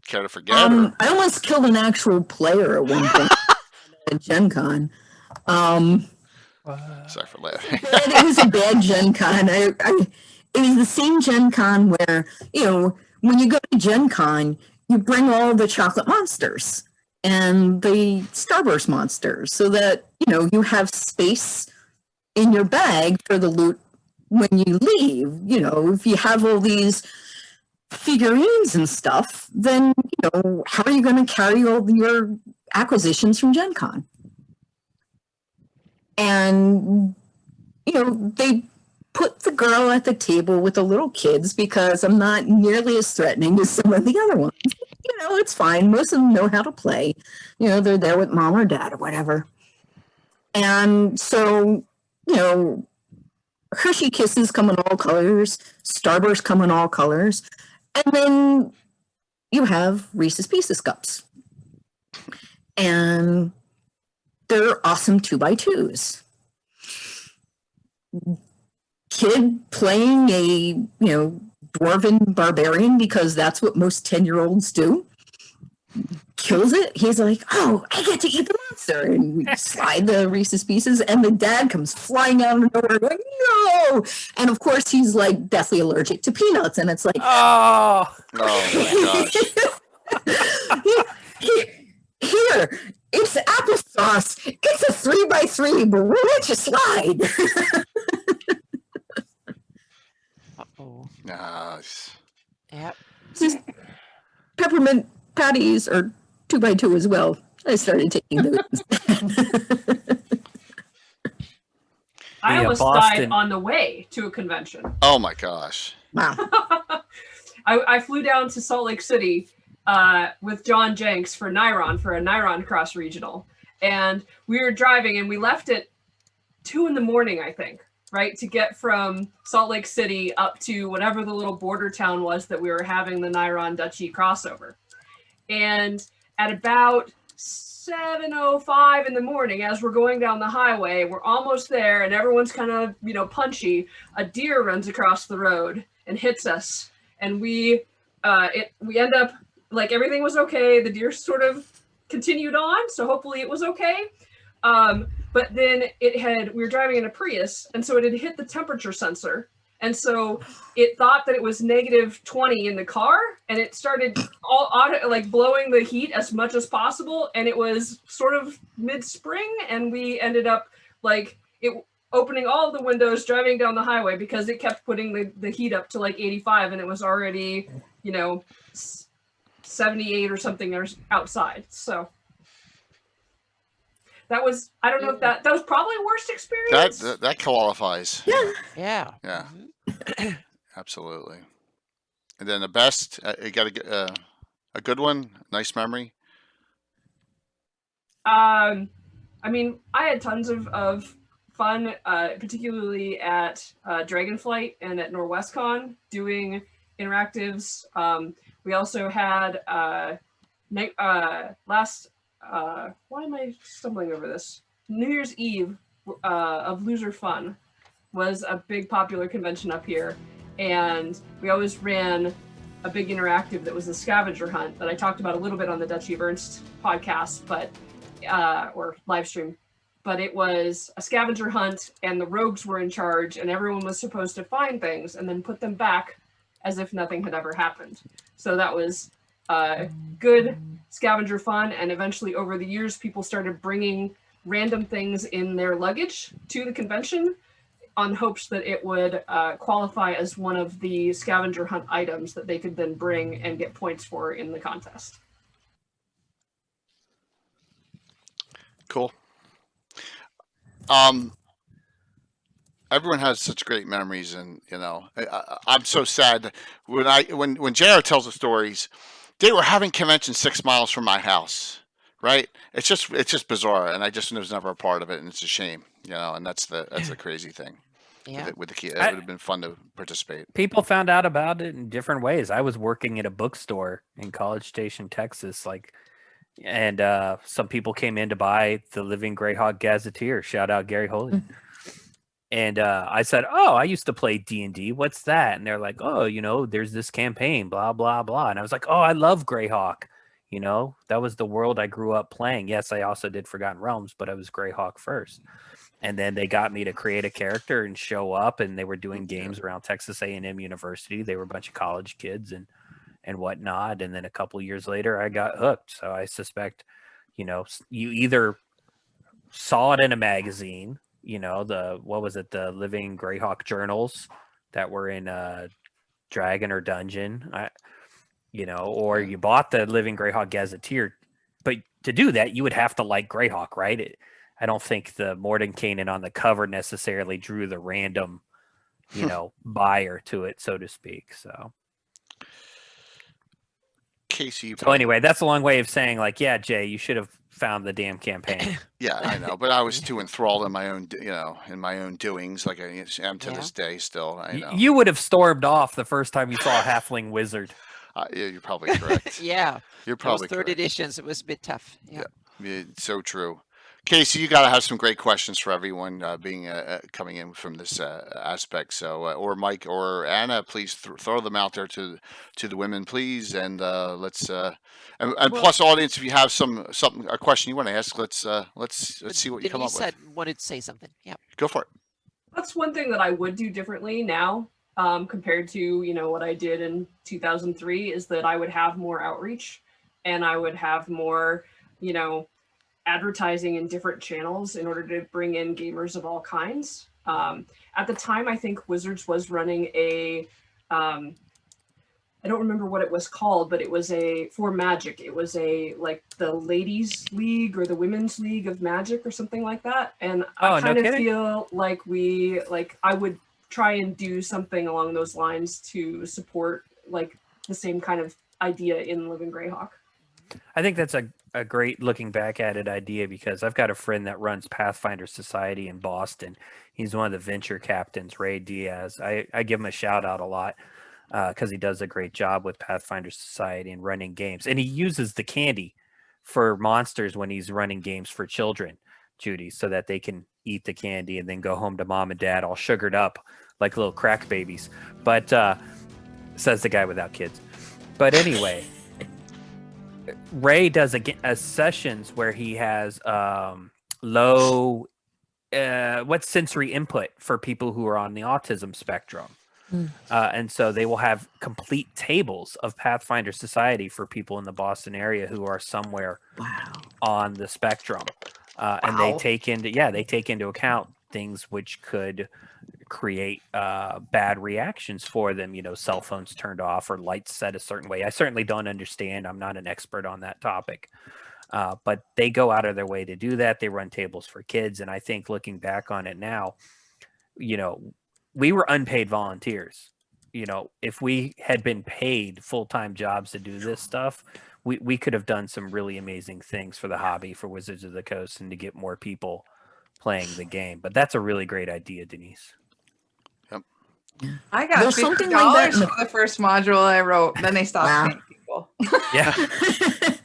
care to forget? I almost killed an actual player at one point at Gen Con. Sorry for laughing. It was a bad Gen Con. It was the same Gen Con where, when you go to Gen Con, you bring all the chocolate monsters and the Starburst monsters so that, you have space in your bag for the loot when you leave. If you have all these figurines and stuff, then how are you going to carry all your acquisitions from Gen Con? And they put the girl at the table with the little kids because I'm not nearly as threatening as some of the other ones. It's fine. Most of them know how to play. They're there with mom or dad or whatever. And so, Hershey Kisses come in all colors, Starburst come in all colors. And then you have Reese's Pieces cups. And they're awesome 2x2s. Kid playing a, dwarven barbarian because that's what most 10-year-olds do. Kills it. He's like, oh, I get to eat the monster. And we slide the Reese's Pieces, and the dad comes flying out of nowhere going, no. And of course, he's like deathly allergic to peanuts. And it's like, Oh, Oh my gosh. Here, it's applesauce. It's a 3x3, but we'll let you slide. Uh-oh. Nice. Yep. Just peppermint patties are 2x2 as well. I started taking those. I Yeah, almost Boston. died on the way to a convention. Oh my gosh. Wow. I flew down to Salt Lake City with John Jenks for Niron, for a Niron Cross Regional. And we were driving and we left at 2 in the morning, I think, right? To get from Salt Lake City up to whatever the little border town was that we were having the Niron Duchy crossover. And at about 7:05 in the morning, as we're going down the highway, we're almost there and everyone's kind of, punchy. A deer runs across the road and hits us. And we end up, like, everything was okay. The deer sort of continued on, so hopefully it was okay. but then we were driving in a Prius, and so it had hit the temperature sensor. And so it thought that it was -20 in the car, and it started blowing the heat as much as possible. And it was sort of mid-spring, and we ended up opening all the windows, driving down the highway because it kept putting the heat up to 85, and it was already 78 or something outside. So that was, I don't know if that was probably worst experience. That qualifies. Yeah. Yeah. Absolutely. And then the best, you got a good one, nice memory. I mean, I had tons of fun, particularly at Dragonflight and at NorwestCon doing interactives. We also had why am I stumbling over this? New Year's Eve of Loser Fun was a big popular convention up here, and we always ran a big interactive that was a scavenger hunt that I talked about a little bit on the Duchy of Ernst podcast, or live stream. But it was a scavenger hunt, and the rogues were in charge, and everyone was supposed to find things and then put them back as if nothing had ever happened. So that was good scavenger fun, and eventually over the years, people started bringing random things in their luggage to the convention on hopes that it would qualify as one of the scavenger hunt items that they could then bring and get points for in the contest. Cool. Everyone has such great memories, and I'm so sad when JR tells the stories. They were having conventions 6 miles from my house, right? It's just bizarre, and I just was never a part of it, and it's a shame, and that's the crazy thing. Yeah. With the kid, it would have been fun to participate. People found out about it in different ways. I was working at a bookstore in College Station, Texas, and some people came in to buy the Living Greyhawk Gazetteer. Shout out Gary Holy. And I said, "Oh, I used to play D&D. What's that?" And they're like, "Oh, there's this campaign, blah blah blah." And I was like, "Oh, I love Greyhawk. That was the world I grew up playing. Yes, I also did Forgotten Realms, but I was Greyhawk first." And then they got me to create a character and show up, and they were doing games around Texas A&M University. They were a bunch of college kids and whatnot. And then a couple years later, I got hooked. So I suspect, you either saw it in a magazine, the Living Greyhawk journals that were in Dragon or Dungeon, or you bought the Living Greyhawk Gazetteer. But to do that, you would have to like Greyhawk, right? I don't think the Mordenkainen on the cover necessarily drew the random, buyer to it, so to speak. So, Casey. So anyway, that's a long way of saying, yeah, Jay, you should have found the damn campaign. Yeah, I know, but I was too enthralled in my own, doings, like I am to this day. Still, I know. You would have stormed off the first time you saw a halfling wizard. Yeah, you're probably correct. Yeah, you're probably those third correct. editions. It was a bit tough. Yeah, so true. Casey, you got to have some great questions for everyone being coming in from this aspect. So, or Mike or Anna, please throw them out there to the women, please, and let's plus audience, if you have a question you want to ask, let's see what you come up with. Denise wanted to say something. Yeah, go for it. That's one thing that I would do differently now compared to what I did in 2003 is that I would have more outreach, and I would have more advertising in different channels in order to bring in gamers of all kinds. At the time, I think Wizards was running a, I don't remember what it was called, but it was for Magic. It was the Ladies League or the Women's League of Magic or something like that. And I kind of feel like I would try and do something along those lines to support the same kind of idea in Living Greyhawk. I think that's a great looking back at it idea, because I've got a friend that runs Pathfinder Society in Boston. He's one of the venture captains, Ray Diaz. I give him a shout out a lot because he does a great job with Pathfinder Society and running games. And he uses the candy for monsters when he's running games for children, Judy, so that they can eat the candy and then go home to mom and dad all sugared up like little crack babies. But says the guy without kids. But anyway, Ray does a sessions where he has low sensory input for people who are on the autism spectrum. Mm. And so they will have complete tables of Pathfinder Society for people in the Boston area who are somewhere Wow. on the spectrum. And they Wow. take into account things which could create bad reactions for them, cell phones turned off or lights set a certain way. I certainly don't understand. I'm not an expert on that topic. But they go out of their way to do that. They run tables for kids. And I think looking back on it now, we were unpaid volunteers. If we had been paid full-time jobs to do this stuff, we could have done some really amazing things for the hobby, for Wizards of the Coast, and to get more people playing the game. But that's a really great idea, Denise. I got There's $50 something like that in the- for the first module I wrote. Then they stopped Wow. paying people. Yeah.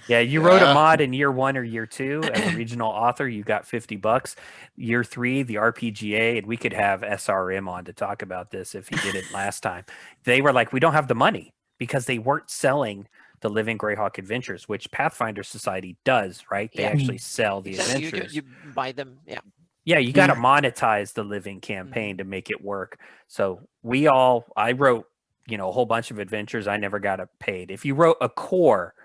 Yeah, you wrote a Yeah. mod in year 1 or year 2 as a regional author. You got $50. Year 3, the RPGA, and we could have SRM on to talk about this if he did it last time. They were like, we don't have the money because they weren't selling the Living Greyhawk Adventures, which Pathfinder Society does, right? They Yeah. actually sell the So adventures. you buy them. Yeah. Yeah, you got to monetize the Living campaign to make it work. So I wrote, a whole bunch of adventures. I never got paid. If you wrote a core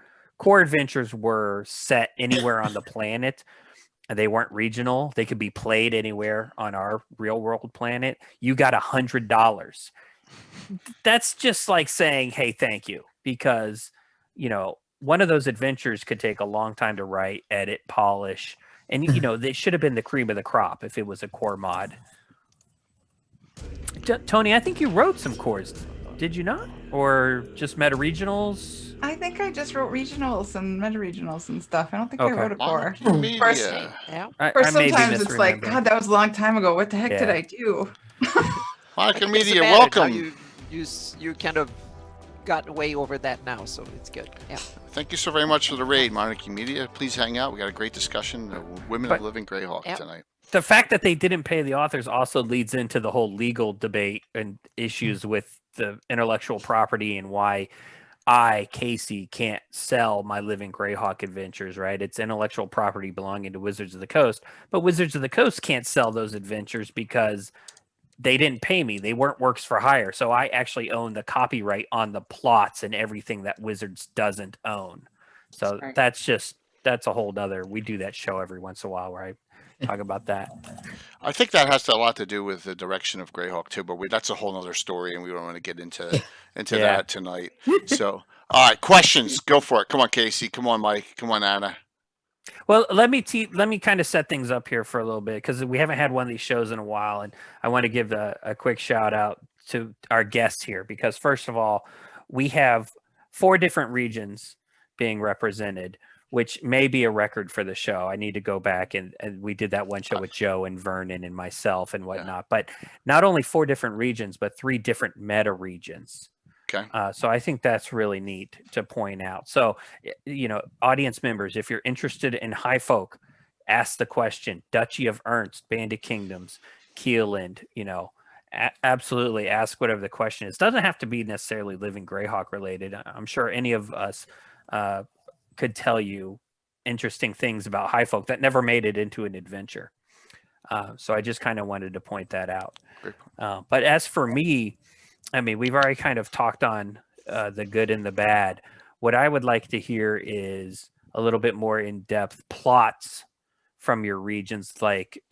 adventures were set anywhere on the planet. They weren't regional. They could be played anywhere on our real world planet. You got $100. That's just like saying, hey, thank you. Because, one of those adventures could take a long time to write, edit, polish. And, they should have been the cream of the crop if it was a core mod. Tony, I think you wrote some cores. Did you not? Or just meta regionals? I think I just wrote regionals and meta regionals and stuff. I don't think I Okay. wrote a core. Media. First- Yeah. I Or may be sometimes it's like, misremembering. God, that was a long time ago. What the heck did Yeah. I do? Monica Doesn't Media, matter. Now welcome. you kind of got way over that now, so it's good. Yeah. Thank you so very much for the raid, Monarchy Media. Please hang out. We got a great discussion. Women But- of Living Greyhawk Yep. tonight. The fact that they didn't pay the authors also leads into the whole legal debate and issues with the intellectual property and why Casey, can't sell my Living Greyhawk adventures, right? It's intellectual property belonging to Wizards of the Coast, but Wizards of the Coast can't sell those adventures because they didn't pay me. They weren't works for hire. So I actually own the copyright on the plots and everything that Wizards doesn't own. So Right. that's a whole nother, we do that show every once in a while where I talk about that. I think that has a lot to do with the direction of Greyhawk too, but that's a whole other story, and we don't want to get into Yeah. that tonight. So, all right, questions, go for it. Come on, Casey. Come on, Mike. Come on, Anna. Well, let me kind of set things up here for a little bit because we haven't had one of these shows in a while, and I want to give a quick shout out to our guests here because first of all, we have 4 different regions being represented, which may be a record for the show. I need to go back and we did that one show with Joe and Vernon and myself and whatnot. But not only 4 different regions, but 3 different meta regions. Okay. So I think that's really neat to point out. So, audience members, if you're interested in High Folk, ask the question. Duchy of Ernst, Bandit Kingdoms, Keeland, absolutely ask whatever the question is. Doesn't have to be necessarily Living Greyhawk related. I'm sure any of us could tell you interesting things about High Folk that never made it into an adventure. So I just kind of wanted to point that out. Great. But as for me, I mean, we've already kind of talked on the good and the bad. What I would like to hear is a little bit more in-depth plots from your regions. Like,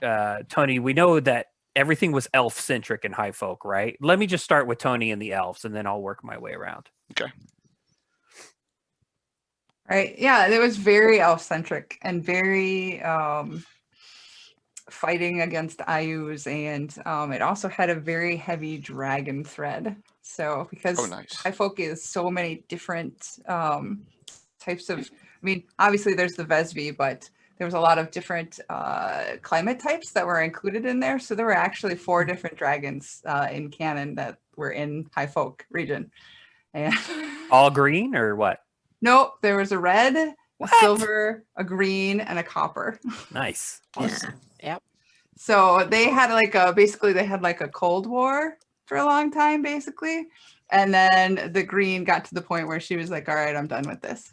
Tony, we know that everything was elf-centric in High Folk, right? Let me just start with Tony and the elves, and then I'll work my way around. Okay. Right. Yeah, it was very elf-centric and very fighting against Ayus, and it also had a very heavy dragon thread. So because nice. High Folk is so many different types of, I mean, obviously there's the Vesvi, but there was a lot of different climate types that were included in there. So there were actually 4 different dragons in canon that were in High Folk region. And All green or what? nope, there was a red, a What? silver, a green, and a copper. Nice. Yeah. Yep. So they had basically they had like a Cold War for a long time, basically. And then the green got to the point where she was like, all right, I'm done with this.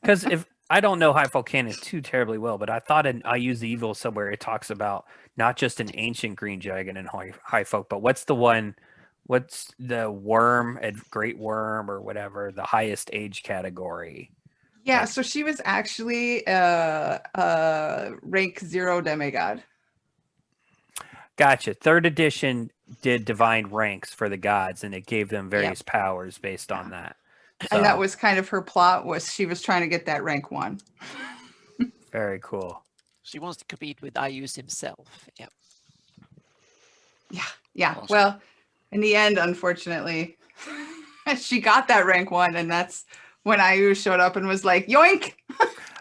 Because I don't know High Folk canon too terribly well, but I thought I Use the Evil somewhere it talks about not just an ancient green dragon in High Folk, but what's the worm, a great worm or whatever, the highest age category? Yeah, Like- so she was actually rank 0 demigod. Gotcha. Third edition did divine ranks for the gods, and it gave them various powers based on that. And that So, was kind of her plot, was she was trying to get that rank 1. very cool. She wants to compete with Ayus himself. Yeah. Yeah, Awesome. well, in the end, unfortunately, she got that rank 1, and that's when Ayu showed up and was like, yoink!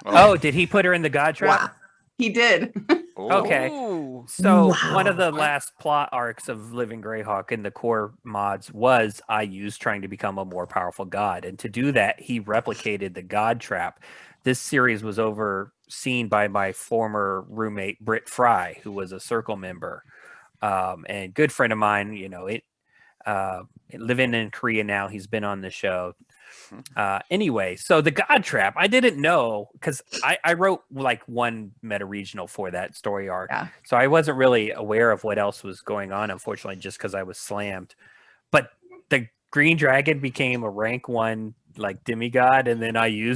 Oh, did he put her in the god trap? Wow. He did. Oh. Okay. Ooh. So one of Wow. the last plot arcs of Living Greyhawk in the core mods was Ayu's trying to become a more powerful god. And to do that, he replicated the god trap. This series was overseen by my former roommate, Britt Fry, who was a circle member. And good friend of mine, living in Korea now. He's been on the show. Anyway, so the god trap, I didn't know because I wrote like one meta regional for that story arc. Yeah. So I wasn't really aware of what else was going on, unfortunately, just because I was slammed. But the green dragon became a rank 1 like demigod, and then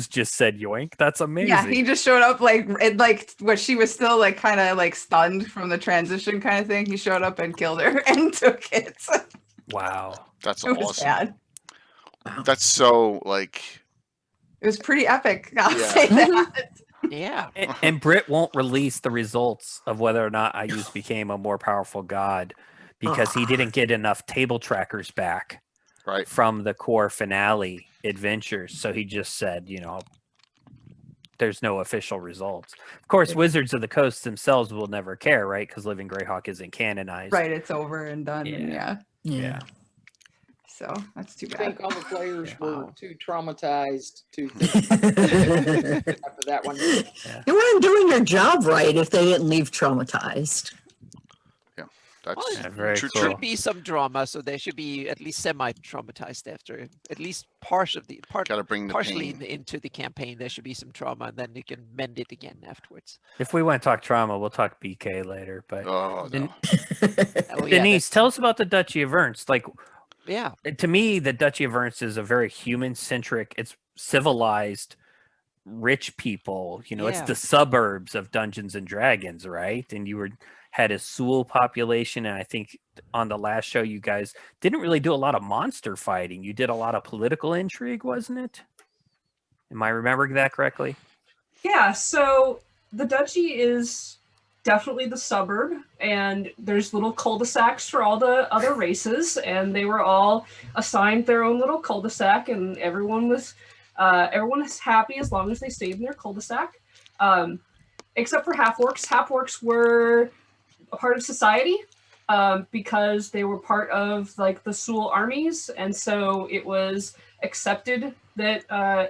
just said yoink. That's amazing. Yeah, he just showed up what she was still like kind of like stunned from the transition kind of thing. He showed up and killed her and took it. Wow. That's It was awesome. bad. That's so like. It was pretty epic. I'll Yeah. say that. Yeah. And Britt won't release the results of whether or not Ayus became a more powerful god because he didn't get enough table trackers back Right. from the core finale adventures. So he just said, there's no official results. Of course, Wizards of the Coast themselves will never care, right? Because Living Greyhawk isn't canonized. Right, it's over and done. And Yeah. yeah, Yeah. so that's too I bad. think all the players were Wow. too traumatized to think after that one. You weren't doing your job right if they didn't leave traumatized. That's Well, Yeah, very true. cool. Should be some drama, so they should be at least semi-traumatized after at least part Got to bring the partially pain. into the campaign. There should be some trauma, and then you can mend it again afterwards. If we want to talk trauma, we'll talk BK later. But Oh Den- no. Oh, yeah, Denise, tell us about the Duchy of Ernst. Like, yeah. to me, the Duchy of Ernst is a very human-centric. It's civilized, rich people. It's Yeah. the suburbs of Dungeons and Dragons, right? And you had a Sul population, and I think on the last show, you guys didn't really do a lot of monster fighting. You did a lot of political intrigue, wasn't it? Am I remembering that correctly? Yeah, so the duchy is definitely the suburb, and there's little cul-de-sacs for all the other races, and they were all assigned their own little cul-de-sac, and everyone was happy as long as they stayed in their cul-de-sac, except for half-orcs. Half-orcs were a part of society because they were part of like the Sul armies, and so it was accepted that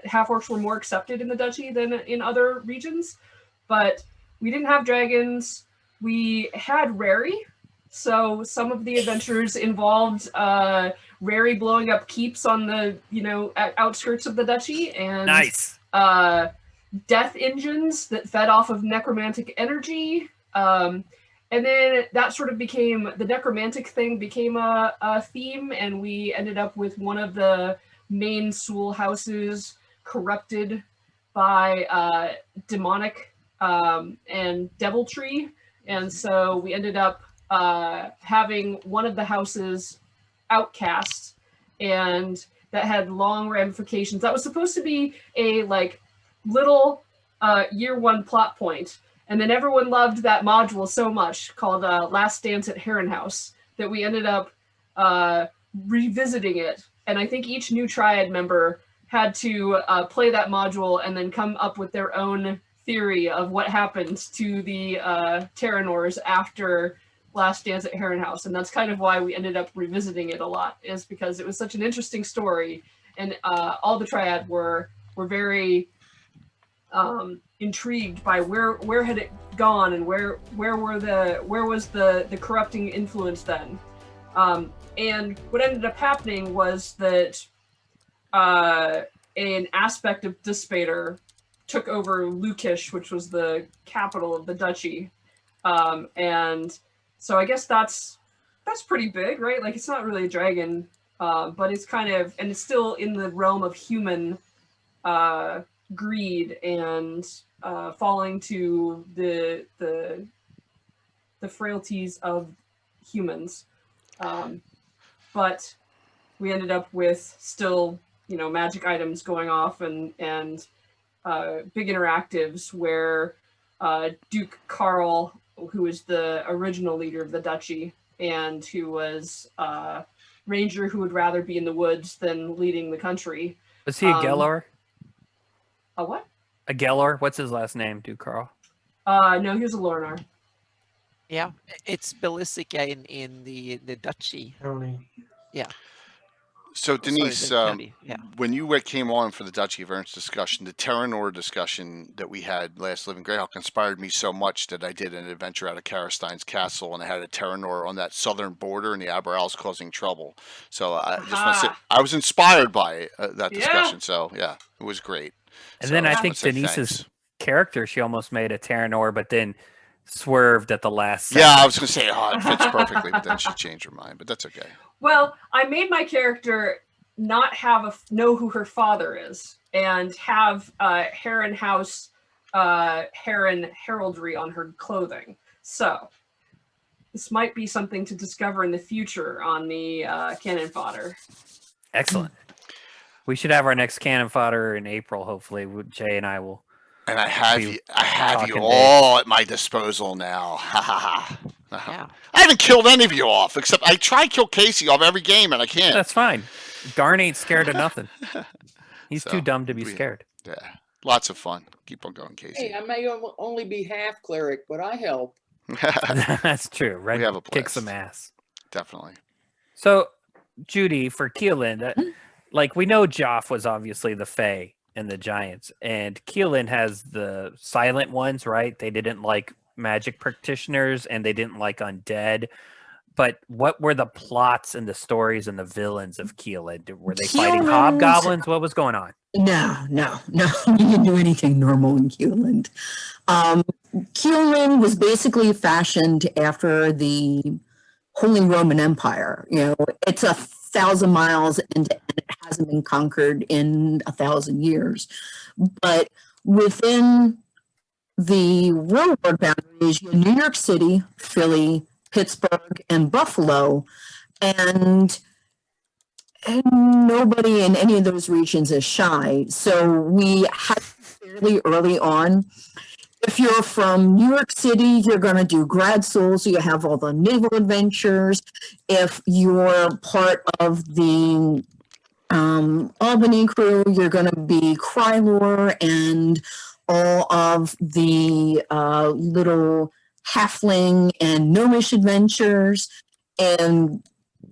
half-orcs were more accepted in the duchy than in other regions. But we didn't have dragons. We had Rary, so some of the adventures involved Rary blowing up keeps on the outskirts of the duchy, and Nice. death engines that fed off of necromantic energy. And then that sort of became, the necromantic thing became a theme, and we ended up with one of the main Sul houses corrupted by demonic and deviltry. And so we ended up having one of the houses outcast, and that had long ramifications. That was supposed to be a like little year 1 plot point. And then everyone loved that module so much called Last Dance at Heron House that we ended up revisiting it. And I think each new Triad member had to play that module and then come up with their own theory of what happened to the Terranors after Last Dance at Heron House. And that's kind of why we ended up revisiting it a lot, is because it was such an interesting story. And all the Triad were very intrigued by where had it gone, and where was the corrupting influence then. And what ended up happening was that an aspect of Despater took over Lukish, which was the capital of the duchy. And so I guess that's pretty big, right? Like, it's not really a dragon, but it's kind of, and it's still in the realm of human greed and falling to the frailties of humans. But we ended up with still, magic items going off and big interactives where Duke Carl, who is the original leader of the duchy and who was a ranger who would rather be in the woods than leading the country. Was he a Gellar? A what? A Gellar? What's his last name, Duke Carl? No, he was a Lornar. Yeah, it's Belisica in the duchy. County. Yeah. So Sorry, Denise, the county, yeah. when you came on for the Duchy of Ernst discussion, the Terranor discussion that we had last Living Greyhawk inspired me so much that I did an adventure out of Karastein's castle, and I had a Terranor on that southern border, and the Aberals causing trouble. So I just want to say I was inspired by that discussion. Yeah. So yeah, it was great. And So then I just think wanna say Denise's thanks. character, she almost made a Terranor, but then swerved at the last Yeah, I second. was going to say, oh, it fits perfectly, but then she changed her mind. But that's okay. Well, I made my character not know who her father is and have Heron House Heron heraldry on her clothing. So this might be something to discover in the future on the cannon fodder. Excellent. We should have our next cannon fodder in April, hopefully. Jay and I will. And I have Be you talking all at my disposal now. Ha ha ha. Yeah. I haven't killed any of you off, except I try to kill Casey off every game, and I can't. That's fine. Darn ain't scared of nothing. He's So, too dumb to be scared. Yeah, lots of fun. Keep on going, Casey. Hey, I may only be half cleric, but I help. That's true, right? We have a Kick some blast. ass. Definitely. So, Judy, for Keelan, like we know Joff was obviously the Fae and the Giants, and Keelan has the silent ones, right? They didn't like magic practitioners and they didn't like undead. But what were the plots and the stories and the villains of Keelan? Were they fighting Keelan's- hobgoblins? What was going on? No. You didn't do anything normal in Keeland. Keelan was basically fashioned after the Holy Roman Empire. It's 1,000 miles and it hasn't been conquered in 1,000 years. But within the railroad boundaries, you have New York City, Philly, Pittsburgh, and Buffalo, and nobody in any of those regions is shy. So we had fairly early on. If you're from New York City, you're going to do grad school, so you have all the naval adventures. If you're part of the Albany crew, you're going to be Krylor and all of the little halfling and gnomish adventures. And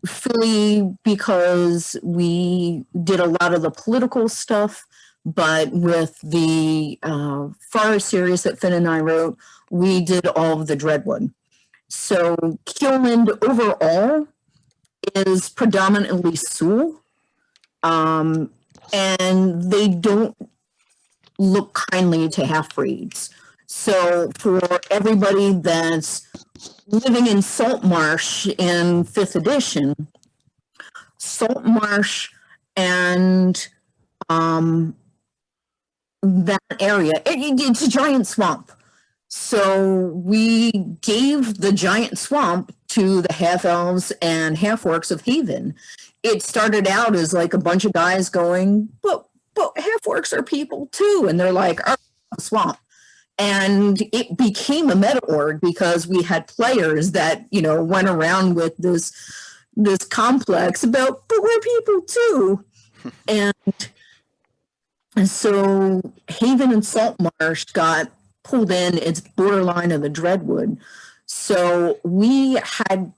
Philly, because we did a lot of the political stuff, but with the forest series that Finn and I wrote, we did all of the Dreadwood. So Keeland overall is predominantly Sioux, and they don't look kindly to half-breeds. So for everybody that's living in Saltmarsh in 5th edition, Saltmarsh and that area, it's a giant swamp. So we gave the giant swamp to the half-elves and half-orcs of Haven. It started out as like a bunch of guys going, but half-orcs are people too. And they're like, oh, swamp. And it became a meta org because we had players that, went around with this complex about, but we're people too. And so Haven and Saltmarsh got pulled in. It's borderline of the Dreadwood. So we had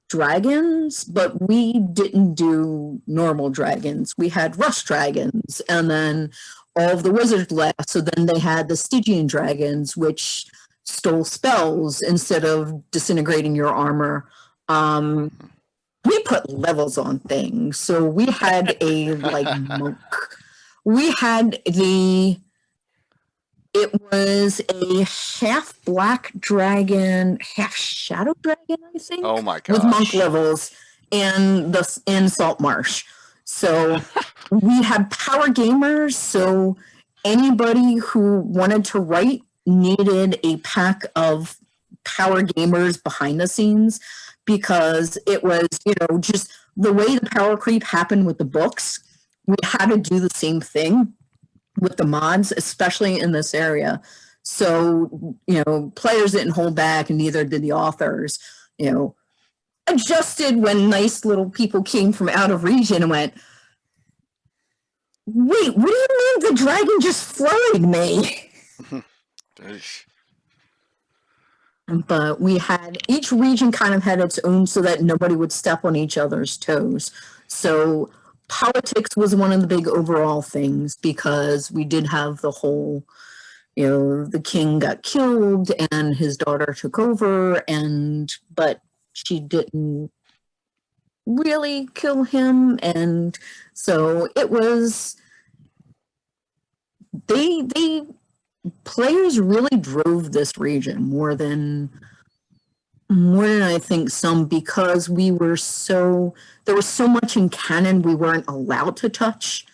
dragons, but we didn't do normal dragons. We had rust dragons, and then all of the wizards left. So then they had the Stygian dragons, which stole spells instead of disintegrating your armor. We put levels on things. So we had a monk. We had the It was a half black dragon, half shadow dragon, I think. Oh my With monk gosh. levels in Salt Marsh. So we had power gamers. So anybody who wanted to write needed a pack of power gamers behind the scenes, because it was, just the way the power creep happened with the books. We had to do the same thing with the mods, especially in this area. So, players didn't hold back, and neither did the authors. Adjusted when nice little people came from out of region and went, wait, what do you mean the dragon just flurried me? But we had, each region kind of had its own, so that nobody would step on each other's toes. So politics was one of the big overall things, because we did have the whole, the king got killed and his daughter took over, but she didn't really kill him. And so it was, players really drove this region more than I think some, because there was so much in canon we weren't allowed to touch,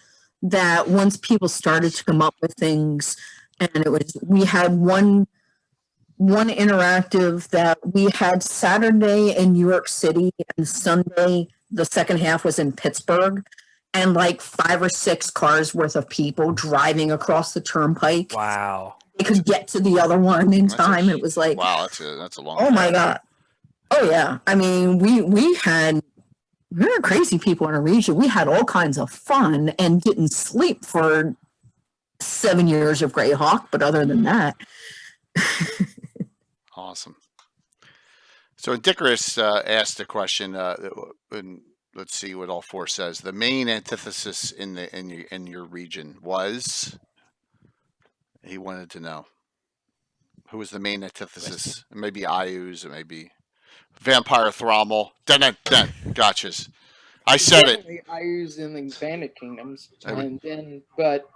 that once people started to come up with things, and we had one interactive that we had Saturday in New York City, and Sunday the second half was in Pittsburgh, and like 5 or 6 cars worth of people driving across the turnpike. Wow. They could get to the other one in time. It was like, wow, that's a long. Oh my God. Oh yeah. I mean, we were crazy people in our region. We had all kinds of fun and didn't sleep for 7 years of Greyhawk, but other than that. Awesome. So Dickerus asked a question, and let's see what all 4 says. The main antithesis in your region was, he wanted to know who was the main antithesis. It may be Ayus, it may be Vampire Thrommel. Gotchas. I said it. Ayus in the Bandit Kingdoms, but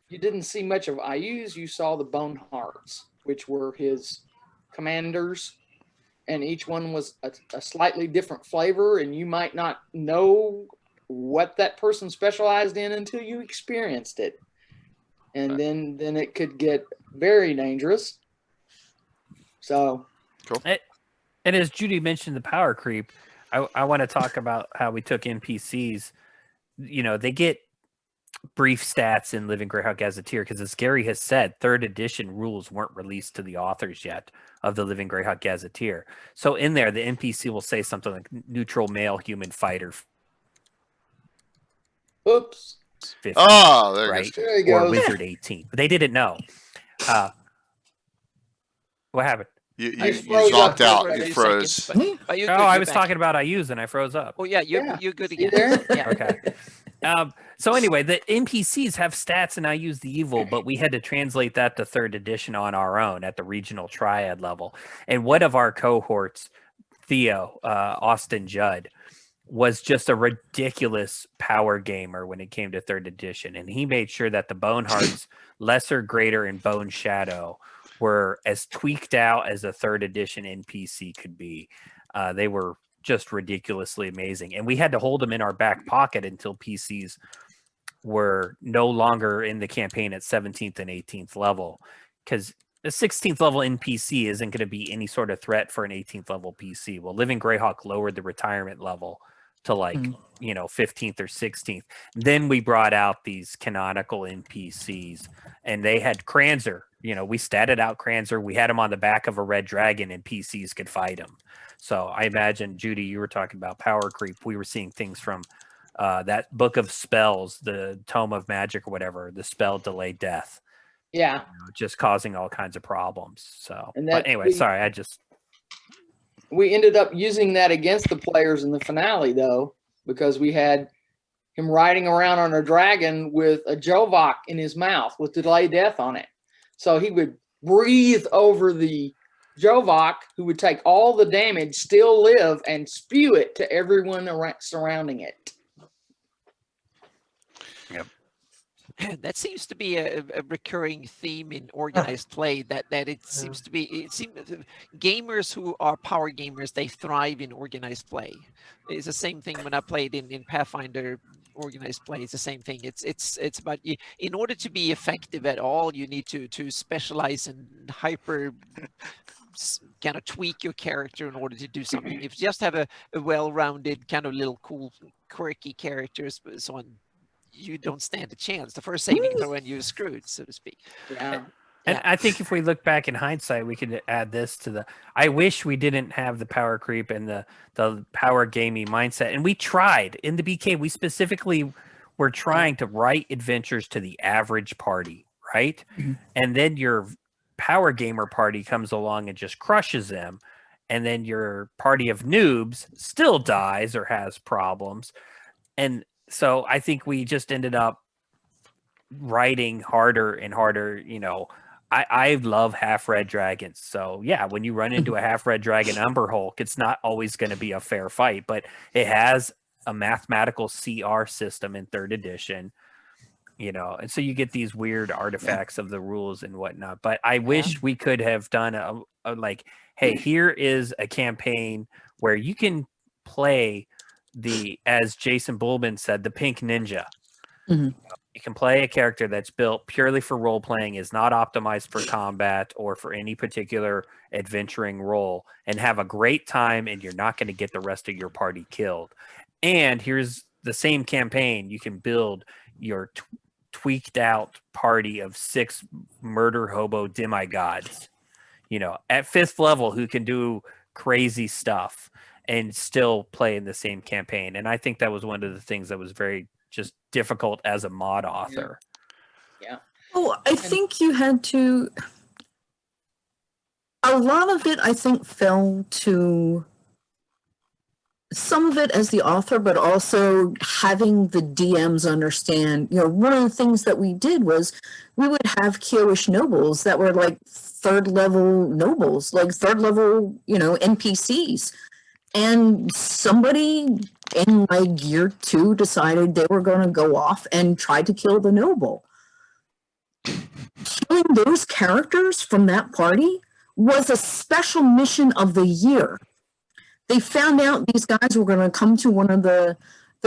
you didn't see much of Ayus. You saw the Bone Hearts, which were his commanders, and each one was a slightly different flavor, and you might not know what that person specialized in until you experienced it, and then it could get very dangerous. So cool. And as Judy mentioned, the power creep, I want to talk about how we took NPCs. They get brief stats in Living Greyhawk Gazetteer, because as Gary has said, 3rd edition rules weren't released to the authors yet of the Living Greyhawk Gazetteer. So in there, the NPC will say something like neutral male human fighter. Oops. 50, oh, there right? There you go. Or Wizard 18. But they didn't know. What happened? You froze dropped up. out. You froze. But you're good, I you're was back. talking about Ayus and I froze up. Oh yeah, you're good See again. there? Yeah. Okay. So anyway, the NPCs have stats and I use the evil, but we had to translate that to 3rd edition on our own at the regional triad level. And one of our cohorts, Theo, Austin Judd, was just a ridiculous power gamer when it came to 3rd edition. And he made sure that the Bone Hearts, Lesser, Greater, and Bone Shadow were as tweaked out as a 3rd edition NPC could be. They were just ridiculously amazing. And we had to hold them in our back pocket until PCs were no longer in the campaign at 17th and 18th level, because the 16th level NPC isn't going to be any sort of threat for an 18th level PC. Well, Living Greyhawk lowered the retirement level to 15th or 16th. Then we brought out these canonical NPCs, and they had Kranzer. We statted out Kranzer. We had him on the back of a red dragon, and PCs could fight him. So I imagine, Judy, you were talking about power creep. We were seeing things from that book of spells, the Tome of Magic or whatever, the spell delay death. Yeah. Just causing all kinds of problems. So, And but anyway, sorry, we ended up using that against the players in the finale, though, because we had him riding around on a dragon with a Jovok in his mouth with delay death on it. So he would breathe over the Jovok, who would take all the damage, still live, and spew it to everyone surrounding it. Yep. That seems to be a recurring theme in organized play. That it seems to be. It seems gamers who are power gamers, they thrive in organized play. It's the same thing when I played in Pathfinder. Organized play is the same thing. It's about in order to be effective at all, you need to specialize and hyper kind of tweak your character in order to do something. If you just have a well-rounded kind of little cool quirky characters, so on, you don't stand a chance. The first saving throw and you're screwed, so to speak. Yeah. And I think if we look back in hindsight, we could add this to the. I wish we didn't have the power creep and the power gaming mindset. And we tried in the BK. We specifically were trying to write adventures to the average party, right? And then your power gamer party comes along and just crushes them, and then your party of noobs still dies or has problems. And so I think we just ended up writing harder and harder. You know, I love half red dragons. So yeah, when you run into a half red dragon Umber Hulk, it's not always going to be a fair fight, but it has a mathematical CR system in 3rd edition, you know, and so you get these weird artifacts of the rules and whatnot. But I wish we could have done a like, hey, here is a campaign where you can play as Jason Bullman said, the pink ninja. You can play a character that's built purely for role playing, is not optimized for combat or for any particular adventuring role, and have a great time, and you're not going to get the rest of your party killed. And here's the same campaign. You can build your tweaked out party of 6 murder hobo demigods, you know, at 5th level, who can do crazy stuff and still play in the same campaign. And I think that was one of the things that was very just difficult as a mod author. Yeah. Oh, I think you had to. A lot of it, I think, fell to some of it as the author, but also having the DMs understand. You know, one of the things that we did was we would have Kyoish nobles that were like 3rd level nobles, like 3rd level, you know, NPCs. And somebody in like year 2 decided they were going to go off and try to kill the noble. Killing those characters from that party was a special mission of the year. They found out these guys were going to come to one of the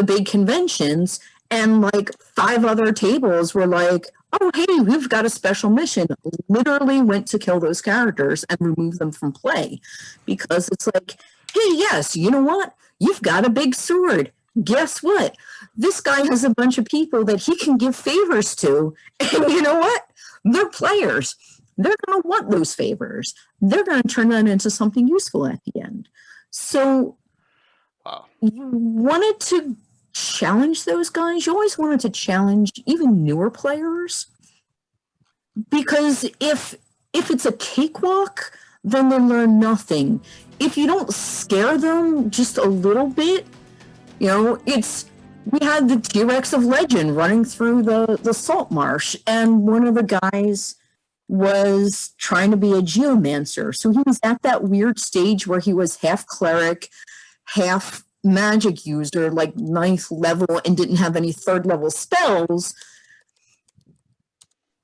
big conventions, and like 5 other tables were like, oh, hey, we've got a special mission. Literally went to kill those characters and remove them from play, because it's like, hey, yes, you know what? You've got a big sword. Guess what? This guy has a bunch of people that he can give favors to. And you know what? They're players. They're going to want those favors. They're going to turn that into something useful at the end. So you wanted to challenge those guys. You always wanted to challenge even newer players. Because if it's a cakewalk, then they learn nothing. If you don't scare them just a little bit, you know, we had the T-Rex of Legend running through the salt marsh, and one of the guys was trying to be a geomancer. So he was at that weird stage where he was half cleric, half magic user, like 9th level, and didn't have any 3rd level spells.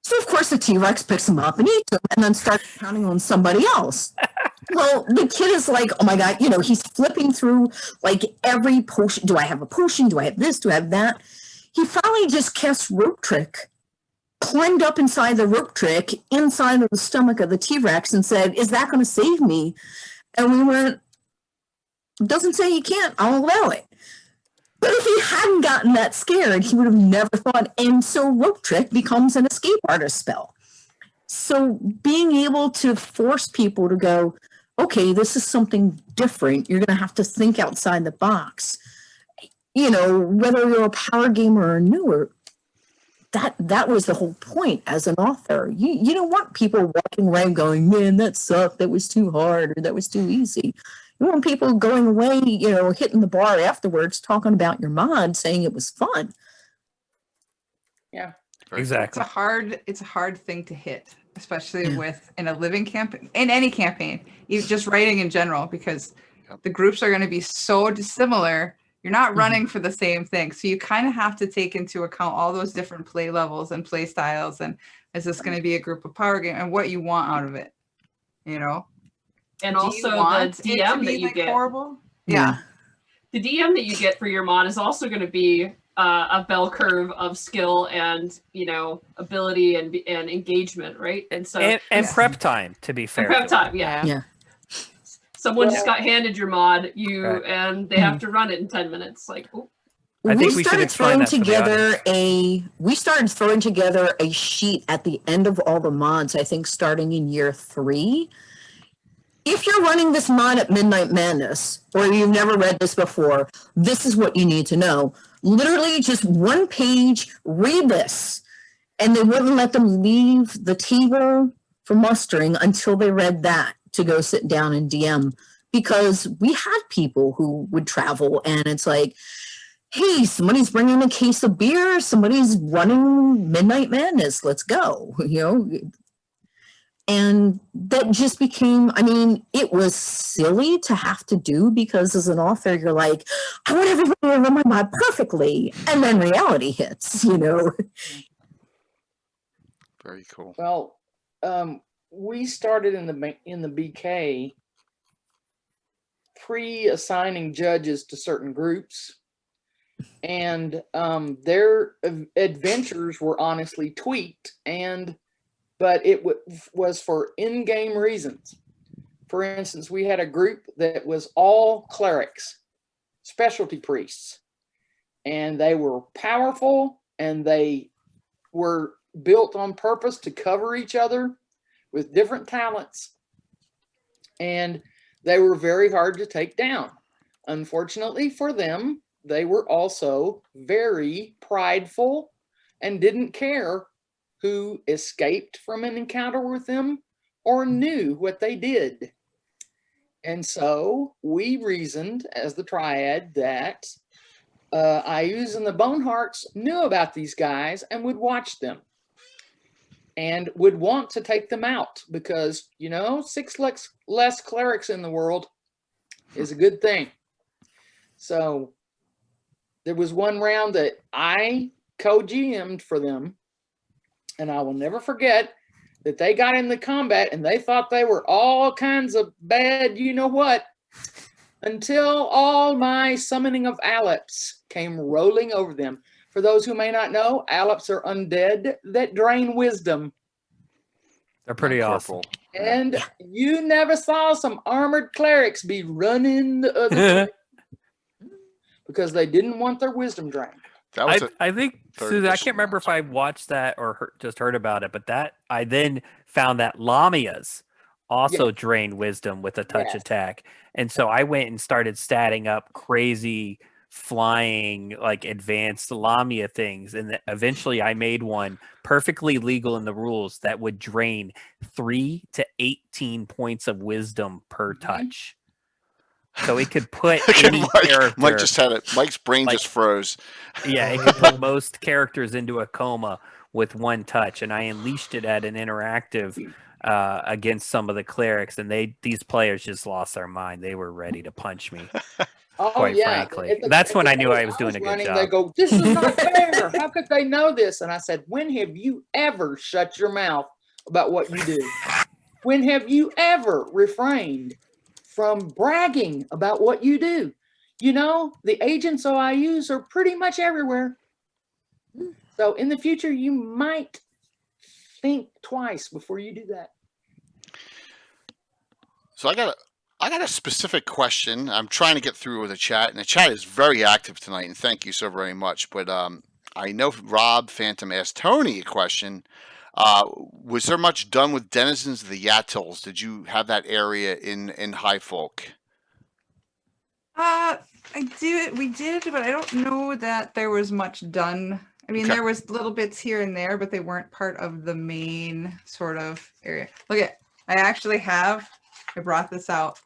So of course the T-Rex picks him up and eats him, and then starts counting on somebody else. Well, the kid is like, oh my God, you know, he's flipping through like every potion. Do I have a potion? Do I have this? Do I have that? He finally just cast Rope Trick, climbed up inside the Rope Trick, inside of the stomach of the T-Rex, and said, is that going to save me? And we went, doesn't say he can't, I'll allow it. But if he hadn't gotten that scared, he would have never thought. And so Rope Trick becomes an escape artist spell. So being able to force people to go, okay, this is something different. You're going to have to think outside the box. You know, whether you're a power gamer or newer, that was the whole point as an author. You don't want people walking around going, man, that sucked, that was too hard, or that was too easy. You want people going away, you know, hitting the bar afterwards, talking about your mod, saying it was fun. Yeah. Exactly. It's a hard thing to hit, especially with in a living campaign, in any campaign, even just writing in general, because the groups are going to be so dissimilar You're not running for the same thing. So you kind of have to take into account all those different play levels and play styles. And is this going to be a group of power game and what you want out of it? You know? And Do you also want the it to DM be, that you like, get. horrible? Yeah. The DM that you get for your mod is also going to be a bell curve of skill and, you know, ability and engagement, right? And so And prep time, to be fair. and prep to time, yeah. Yeah. Someone just got handed your mod, Right. and they have to run it in 10 minutes. Like, oh, I think we should explain that for the we started throwing together a sheet at the end of all the mods, I think starting in year 3. If you're running this mod at Midnight Madness, or you've never read this before, this is what you need to know. Literally just one page, read this. And they wouldn't let them leave the table for mustering until they read that to go sit down and DM. Because we had people who would travel and it's like, hey, somebody's bringing a case of beer, somebody's running Midnight Madness, let's go, you know? And that just became, I mean, it was silly to have to do because as an author, you're like, I want everybody to run my mod perfectly. And then reality hits, you know? Very cool. Well, we started in the BK pre-assigning judges to certain groups, and their adventures were honestly tweaked, but it was for in-game reasons. For instance, we had a group that was all clerics, specialty priests, and they were powerful and they were built on purpose to cover each other with different talents, and they were very hard to take down. Unfortunately for them, they were also very prideful and didn't care who escaped from an encounter with them or knew what they did. And so we reasoned as the Triad that Ayuz and the Bonehearts knew about these guys and would watch them and would want to take them out because, you know, 6 less clerics in the world is a good thing. So there was one round that I co-GM'd for them, and I will never forget that they got in the combat and they thought they were all kinds of bad, you know what, until all my summoning of Aleps came rolling over them. For those who may not know, Aleps are undead that drain wisdom. They're pretty awesome. And you never saw some armored clerics be running the other way because they didn't want their wisdom drained. I think, Susan, I can't remember if I watched that or just heard about it, but that I then found that Lamias also drain wisdom with a touch attack. And so I went and started statting up crazy flying, like advanced Lamia things. And eventually I made one perfectly legal in the rules that would drain 3 to 18 points of wisdom per touch. So it could put any character. Mike just had it. Mike's brain just froze. Yeah, it could put most characters into a coma with one touch, and I unleashed it at an interactive against some of the clerics, and these players just lost their mind. They were ready to punch me. Quite frankly, that's when I knew I was doing a good job. They go, "This is not fair. How could they know this?" And I said, "When have you ever shut your mouth about what you do? When have you ever refrained from bragging about what you do? You know, the agents I use are pretty much everywhere. So in the future, you might think twice before you do that." So I got a specific question. I'm trying to get through with the chat, and the chat is very active tonight, and thank you so very much. But I know Rob Phantom asked Tony a question. Was there much done with denizens of the Yatils? Did you have that area in High Folk? We did, but I don't know that there was much done. I mean, there was little bits here and there, but they weren't part of the main sort of area. Look at, I brought this out.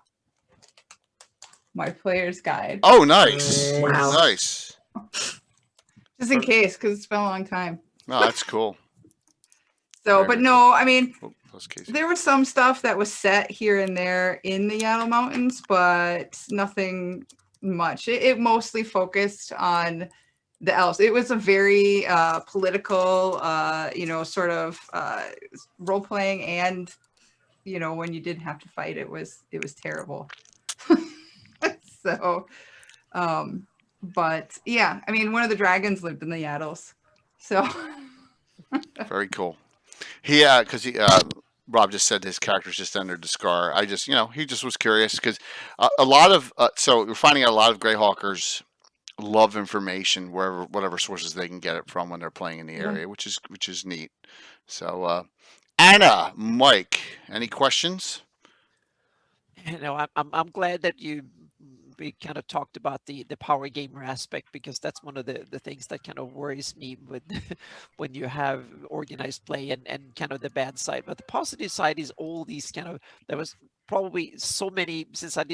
My player's guide. Oh, nice. Wow. Nice. Just in case, because it's been a long time. No, that's cool. So, but no, I mean, Casey. There was some stuff that was set here and there in the Yaddle Mountains, but nothing much. It mostly focused on the elves. It was a very political, sort of role playing, and when you didn't have to fight, it was terrible. So, but yeah, I mean, one of the dragons lived in the Yaddles, so. Very cool. Because Rob just said his character's just entered the scar. I just, he just was curious because a lot of, so we're finding out a lot of Greyhawkers love information whatever sources they can get it from when they're playing in the area, which is neat. So, Anna, Mike, any questions? I'm glad that we kind of talked about the power gamer aspect, because that's one of the things that kind of worries me with when you have organized play and kind of the bad side. But the positive side is all these there was probably so many, since I'm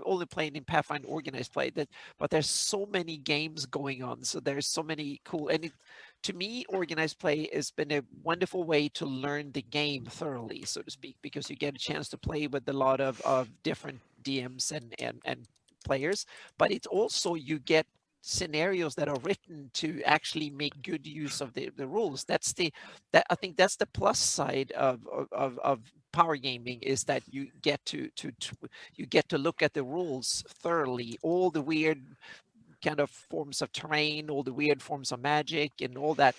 only playing in Pathfinder organized play, but there's so many games going on, so there's so many cool, and to me, organized play has been a wonderful way to learn the game thoroughly, so to speak, because you get a chance to play with a lot of different DMs and players, but it's also, you get scenarios that are written to actually make good use of the rules. I think that's the plus side of power gaming, is that you get to look at the rules thoroughly, all the weird kind of forms of terrain, all the weird forms of magic and all that,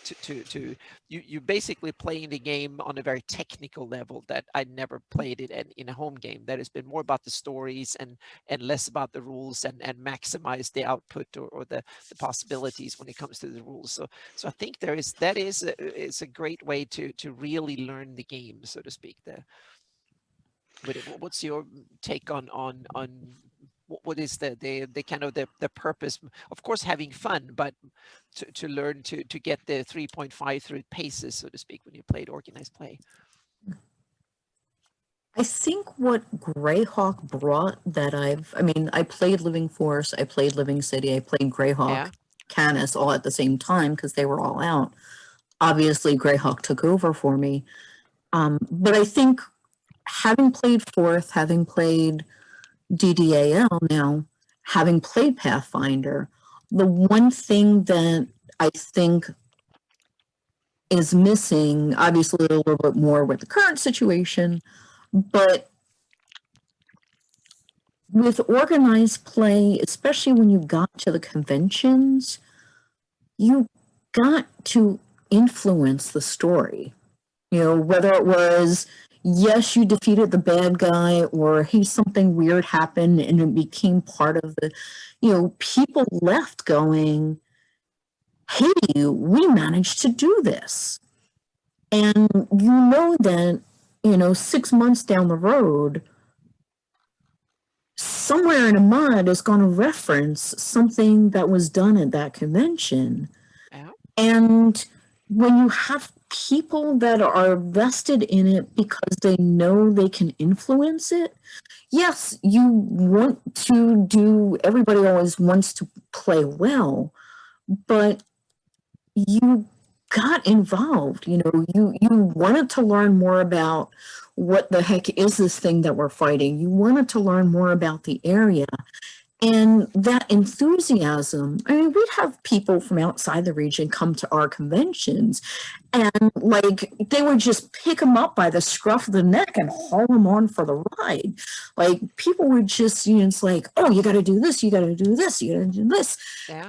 you basically playing the game on a very technical level that I never played it in a home game. That has been more about the stories and less about the rules, and maximize the output or the possibilities when it comes to the rules. So I think it's a great way to really learn the game, so to speak. But what's your take on what is the kind of the purpose? Of course, having fun, but to learn to get the 3.5 through paces, so to speak, when you played organized play. I think what Greyhawk brought that I played Living Force, I played Living City, I played Greyhawk, Canis all at the same time because they were all out. Obviously, Greyhawk took over for me. But I think having played Fourth, having played DDAL now, having played Pathfinder, the one thing that I think is missing, obviously a little bit more with the current situation, but with organized play, especially when you got to the conventions, you got to influence the story. Whether it was, yes, you defeated the bad guy, or hey, something weird happened and it became part of the, people left going, hey, we managed to do this. And that, 6 months down the road, somewhere in a mod is going to reference something that was done at that convention. Yeah. And when you have people that are vested in it because they know they can influence it, yes, you want to do, everybody always wants to play well, but you got involved. You wanted to learn more about what the heck is this thing that we're fighting. You wanted to learn more about the area. And that enthusiasm, we'd have people from outside the region come to our conventions, and they would just pick them up by the scruff of the neck and haul them on for the ride. People would just, it's like, oh, you got to do this, you got to do this, you got to do this. Yeah.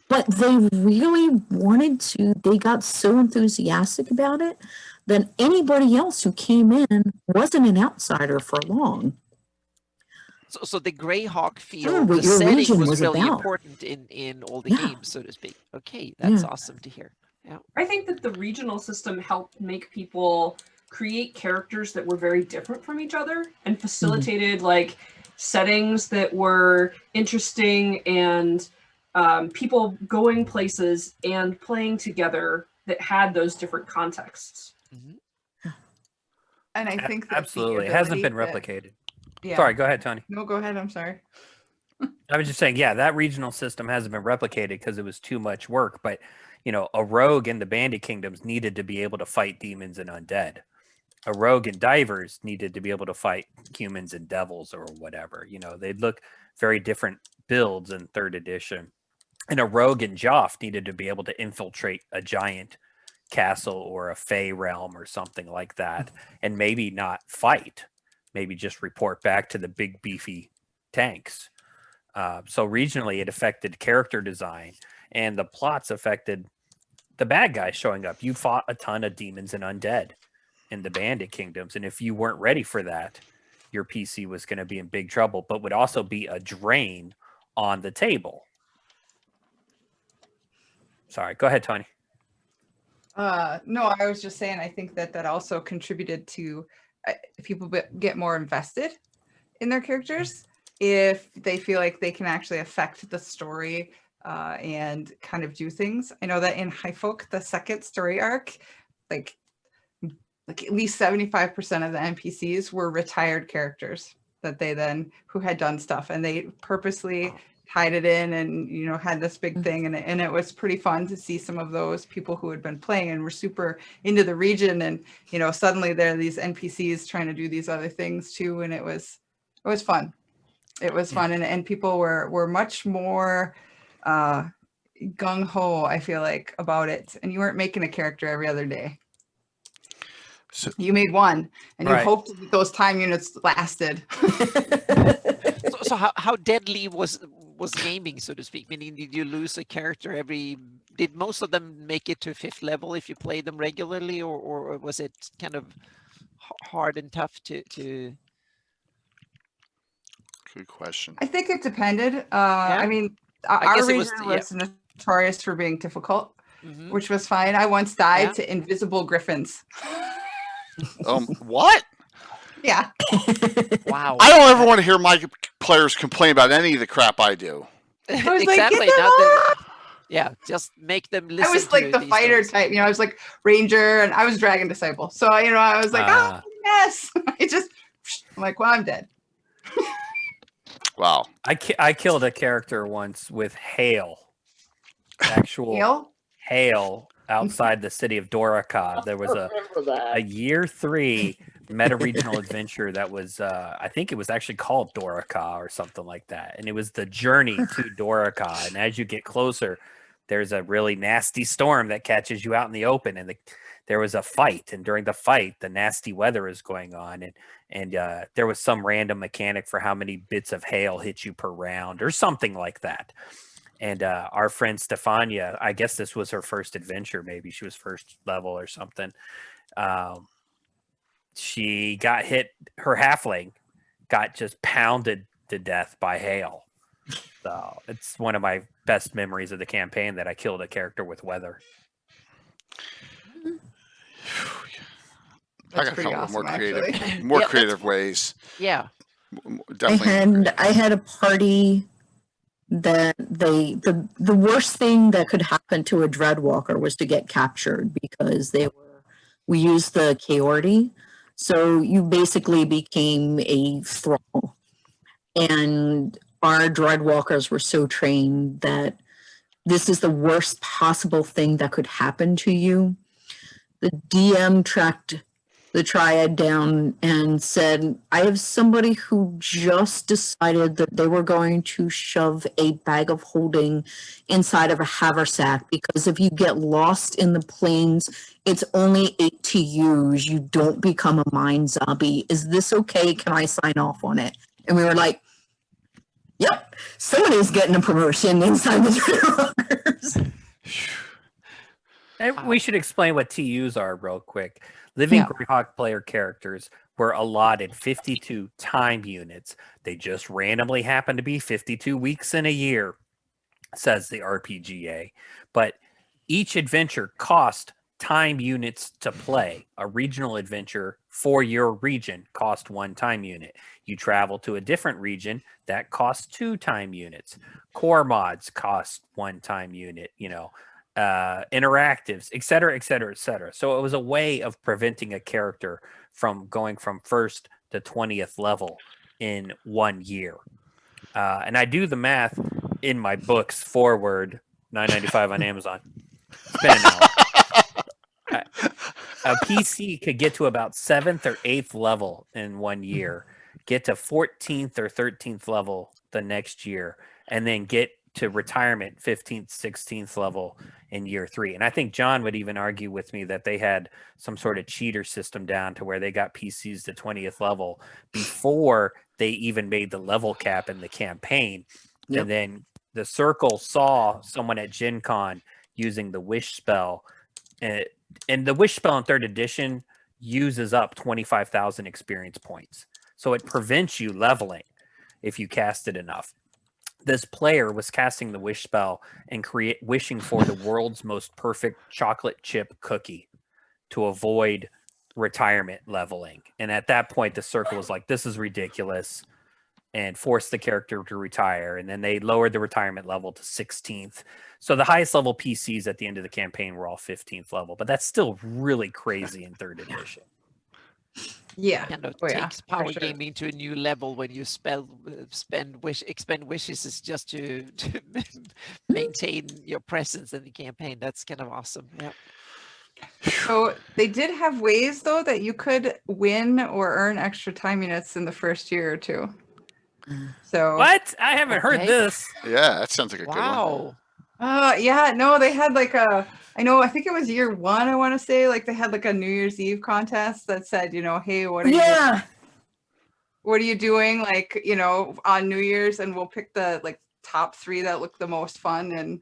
But they really wanted to, they got so enthusiastic about it that anybody else who came in wasn't an outsider for long. So the Greyhawk feel, the setting was really important in all the games, so to speak. Okay, that's awesome to hear. Yeah, I think that the regional system helped make people create characters that were very different from each other and facilitated settings that were interesting and people going places and playing together that had those different contexts. And I think that absolutely, it hasn't been replicated. Yeah. Sorry, go ahead, Tony. No, go ahead. I'm sorry. I was just saying, that regional system hasn't been replicated because it was too much work. But, a rogue in the Bandit Kingdoms needed to be able to fight demons and undead. A rogue in Divers needed to be able to fight humans and devils or whatever. They'd look very different builds in 3rd edition. And a rogue in Joff needed to be able to infiltrate a giant castle or a Fey realm or something like that, and maybe not fight, maybe just report back to the big beefy tanks. So regionally, it affected character design, and the plots affected the bad guys showing up. You fought a ton of demons and undead in the Bandit Kingdoms, and if you weren't ready for that, your PC was going to be in big trouble, but would also be a drain on the table. Sorry, go ahead, Tony. No, I was just saying, I think that also contributed to people get more invested in their characters if they feel like they can actually affect the story and kind of do things. I know that in High Folk, the 2nd story arc, like at least 75% of the NPCs were retired characters that they then who had done stuff, and they purposely tied it in and had this big thing, and it was pretty fun to see some of those people who had been playing and were super into the region, and suddenly there are these NPCs trying to do these other things too, and it was fun. It was fun, and people were much more gung-ho, I feel like, about it, and you weren't making a character every other day. So, you made one, and you Right. hoped that those time units lasted. So how deadly was gaming, so to speak? Meaning, did you lose a character every? Did most of them make it to 5th level if you played them regularly, or was it kind of hard and tough to? good question. I think it depended. I mean, I our guess it region was- was notorious for being difficult, Mhm. which was fine. I once died Yeah. to invisible griffins. What? Yeah. Wow. I don't ever want to hear my players complain about any of the crap I do. I was like, Exactly. get them not that- off! yeah, just make them listen. I was like to the these fighter stories. type, I was like ranger, and I was dragon disciple. So I was like, Ah. yes. I'm like, well, I'm dead. Wow. I killed a character once with hail. Actual Hail? hail outside the city of Doraka. There was a year 3 meta regional adventure that was I think it was actually called Doraka or something like that, and it was the journey to Doraka, and as you get closer there's a really nasty storm that catches you out in the open, and there was a fight, and during the fight the nasty weather is going on, and there was some random mechanic for how many bits of hail hit you per round or something like that. And our friend Stefania, I guess this was her first adventure. Maybe she was 1st level or something. She got hit. Her halfling got just pounded to death by hail. So it's one of my best memories of the campaign that I killed a character with weather. I That's got to pretty come up with more awesome, creative, actually. more Yeah, creative ways. Yeah. Definitely. I had a party that the worst thing that could happen to a Dreadwalker was to get captured, because we used the Kaordi, so you basically became a thrall, and our Dreadwalkers were so trained that this is the worst possible thing that could happen to you. The DM tracked the Triad down and said, I have somebody who just decided that they were going to shove a bag of holding inside of a haversack, because if you get lost in the plains, it's only 8 to use. You don't become a mind zombie. Is this okay? Can I sign off on it? And we were like, yep, somebody's getting a promotion inside the Dreadwalkers. And we should explain what TUs are real quick. Living Greyhawk player characters were allotted 52 time units. They just randomly happen to be 52 weeks in a year, says the RPGA. But each adventure cost time units to play. A regional adventure for your region cost 1 time unit. You travel to a different region, that costs 2 time units. Core mods cost 1 time unit, interactives, et cetera, et cetera, et cetera. So it was a way of preventing a character from going from 1st to 20th level in 1 year. And I do the math in my books forward, $9.95 on Amazon. It's been an hour. A PC could get to about 7th or 8th level in 1 year, get to 14th or 13th level the next year, and then get to retirement 15th, 16th level in year 3. And I think John would even argue with me that they had some sort of cheater system down to where they got PCs to 20th level before they even made the level cap in the campaign. Yep. And then the Circle saw someone at Gen Con using the Wish spell, and the Wish spell in 3rd edition uses up 25,000 experience points. So it prevents you leveling if you cast it enough. This player was casting the Wish spell and wishing for the world's most perfect chocolate chip cookie to avoid retirement leveling. And at that point, the Circle was like, this is ridiculous, and forced the character to retire. And then they lowered the retirement level to 16th. So the highest level PCs at the end of the campaign were all 15th level, but that's still really crazy in 3rd edition. Yeah. Kind of Oh, yeah, takes for power sure. gaming to a new level when you expend wishes is just to maintain your presence in the campaign. That's kind of awesome. Yeah. So they did have ways though that you could win or earn extra time units in the first year or 2. So What? I haven't heard Okay. this. Yeah, that sounds like a good one. Wow. yeah, no, they had like I think it was year 1, I want to say, like they had like a New Year's Eve contest that said, hey, what are you doing, like, on New Year's, and we'll pick the like top 3 that look the most fun, and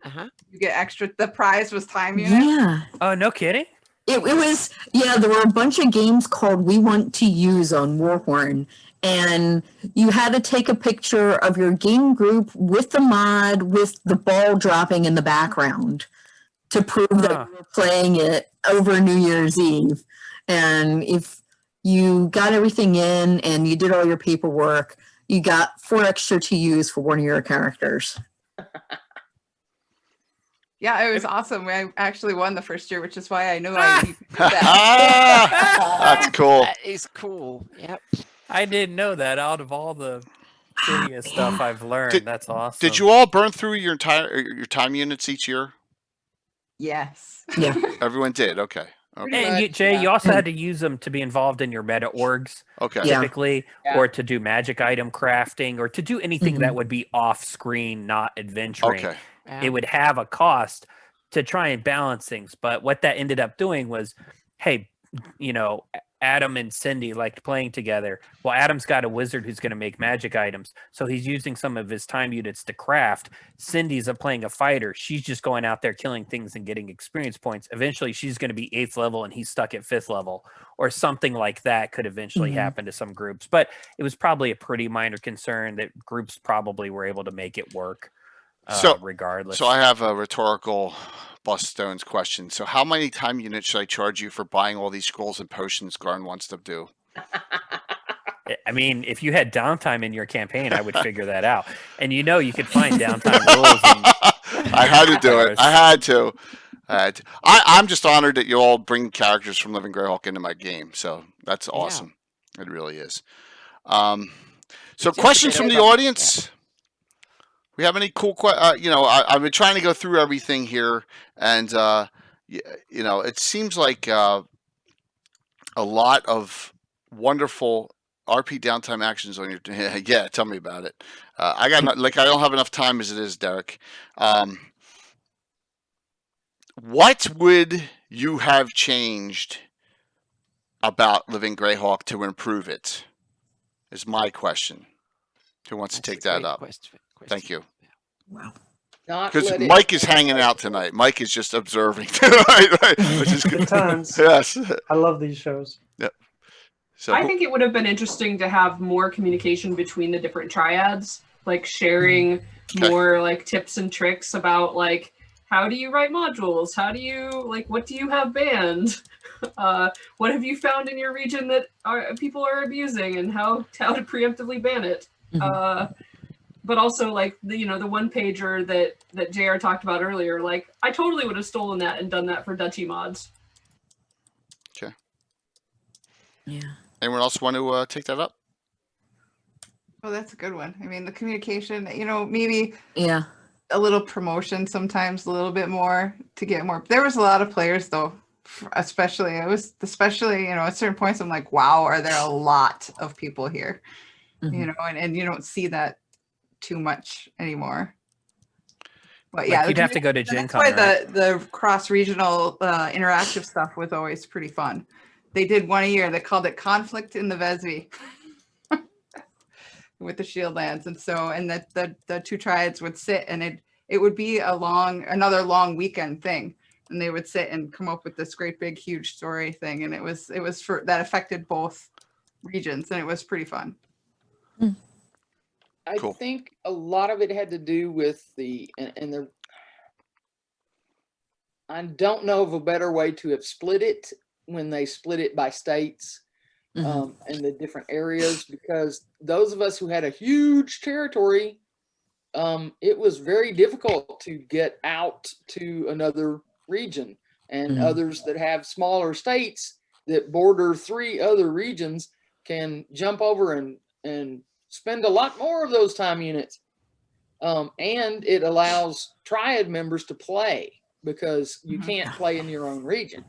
you get extra. The prize was time units. Yeah. Oh, no kidding? It was, there were a bunch of games called We Want to Use on Warhorn, and you had to take a picture of your game group with the mod with the ball dropping in the background to prove that you were playing it over New Year's Eve. And if you got everything in and you did all your paperwork, you got 4 extra to use for one of your characters. Yeah, it was awesome. I actually won the first year, which is why I knew I needed that. That's cool. That is cool. Yep. I didn't know that. Out of all the trivia stuff I've learned, that's awesome. Did you all burn through your time units each year? Yes. Yeah. Everyone did. Okay. And Jay, you also had to use them to be involved in your meta orgs, Okay. Yeah. typically, or to do magic item crafting, or to do anything that would be off screen, not adventuring. Okay. Yeah. It would have a cost to try and balance things. But what that ended up doing was, hey, Adam and Cindy liked playing together. Well, Adam's got a wizard who's going to make magic items, so he's using some of his time units to craft. Cindy's playing a fighter. She's just going out there killing things and getting experience points. Eventually, she's going to be 8th level and he's stuck at 5th level, or something like that could eventually happen to some groups. But it was probably a pretty minor concern that groups probably were able to make it work regardless. So I have a rhetorical Bust Stone's question. So how many time units should I charge you for buying all these scrolls and potions Garn wants to do? I mean, if you had downtime in your campaign, I would figure that out. And you could find downtime rules. I had to do it. I had to. I'm just honored that you all bring characters from Living Greyhawk into my game. So that's awesome. Yeah. It really is. So questions from the audience? We have any cool questions? I've been trying to go through everything here, and it seems like a lot of wonderful RP downtime actions on your. Yeah, tell me about it. I don't have enough time as it is, Derek. What would you have changed about Living Greyhawk to improve it? Is my question. Who wants to take that up? Thank you. Wow. Because Mike is hanging out tonight. Mike is just observing tonight, right? Which is Good times. Yes. I love these shows. Yep. So I think it would have been interesting to have more communication between the different triads, like sharing more like tips and tricks about like how do you write modules? How do you what do you have banned? What have you found in your region that people are abusing, and how to preemptively ban it? But also the one pager that JR talked about earlier, I totally would have stolen that and done that for Duchy mods. Okay. Yeah. Anyone else want to take that up? Oh, that's a good one. I mean, the communication, maybe Yeah. a little promotion sometimes, a little bit more to get more. There was a lot of players though, especially at certain points I'm like, wow, are there a lot of people here? And you don't see that too much anymore. But Like, yeah, you'd the have to go to community- Gen that's Con, why right? the cross-regional interactive stuff was always pretty fun. They did one a year. They called it Conflict in the Vesvi with the Shieldlands, and so the two triads would sit, and it would be another long weekend thing, and they would sit and come up with this great big huge story thing, and it was for that affected both regions, and it was pretty fun. I Cool. think a lot of it had to do with I don't know of a better way to have split it when they split it by states and the different areas, because those of us who had a huge territory, it was very difficult to get out to another region, and others that have smaller states that border 3 other regions can jump over and spend a lot more of those time units. And it allows triad members to play, because you can't play in your own region.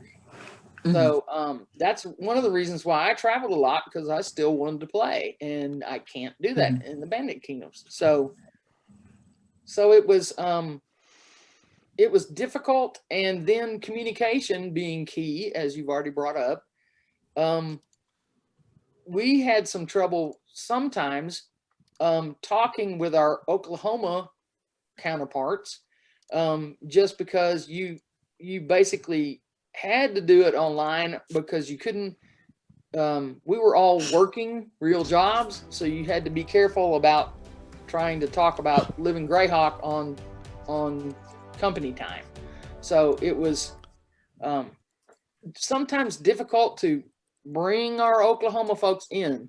So that's one of the reasons why I traveled a lot, because I still wanted to play, and I can't do that in the Bandit Kingdoms. So it was difficult, and then communication being key, as you've already brought up. We had some trouble sometimes talking with our Oklahoma counterparts, just because you basically had to do it online, because you couldn't, we were all working real jobs, so you had to be careful about trying to talk about living Greyhawk on company time. So it was sometimes difficult to bring our Oklahoma folks in.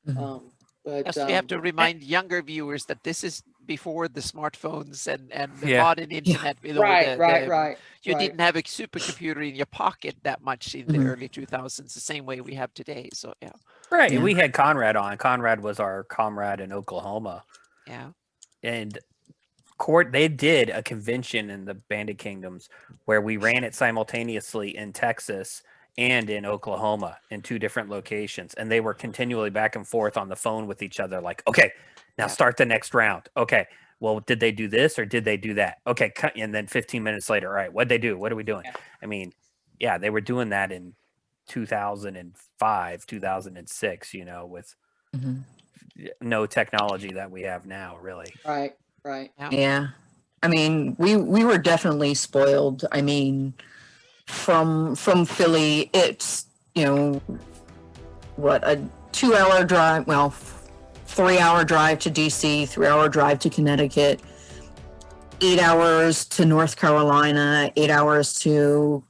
But Yes, we have to remind younger viewers that this is before the smartphones and the Yeah. modern internet. With all right. You didn't have a supercomputer in your pocket that much in the early 2000s, the same way we have today. So yeah. Right. Yeah. We had Conrad on. Conrad was our comrade in Oklahoma. Yeah. And they did a convention in the Bandit Kingdoms where we ran it simultaneously in Texas and in Oklahoma in 2 different locations. And they were continually back and forth on the phone with each other, like, okay, now start the next round. Okay, well, did they do this or did they do that? Okay, and then 15 minutes later, all right, what'd they do? What are we doing? Yeah. I mean, yeah, they were doing that in 2005, 2006, with no technology that we have now, really. Right. Yeah. I mean, we were definitely spoiled. I mean, from Philly, it's, what, a 2-hour drive, 3-hour drive to DC, 3-hour drive to Connecticut, 8 hours to North Carolina, 8 hours to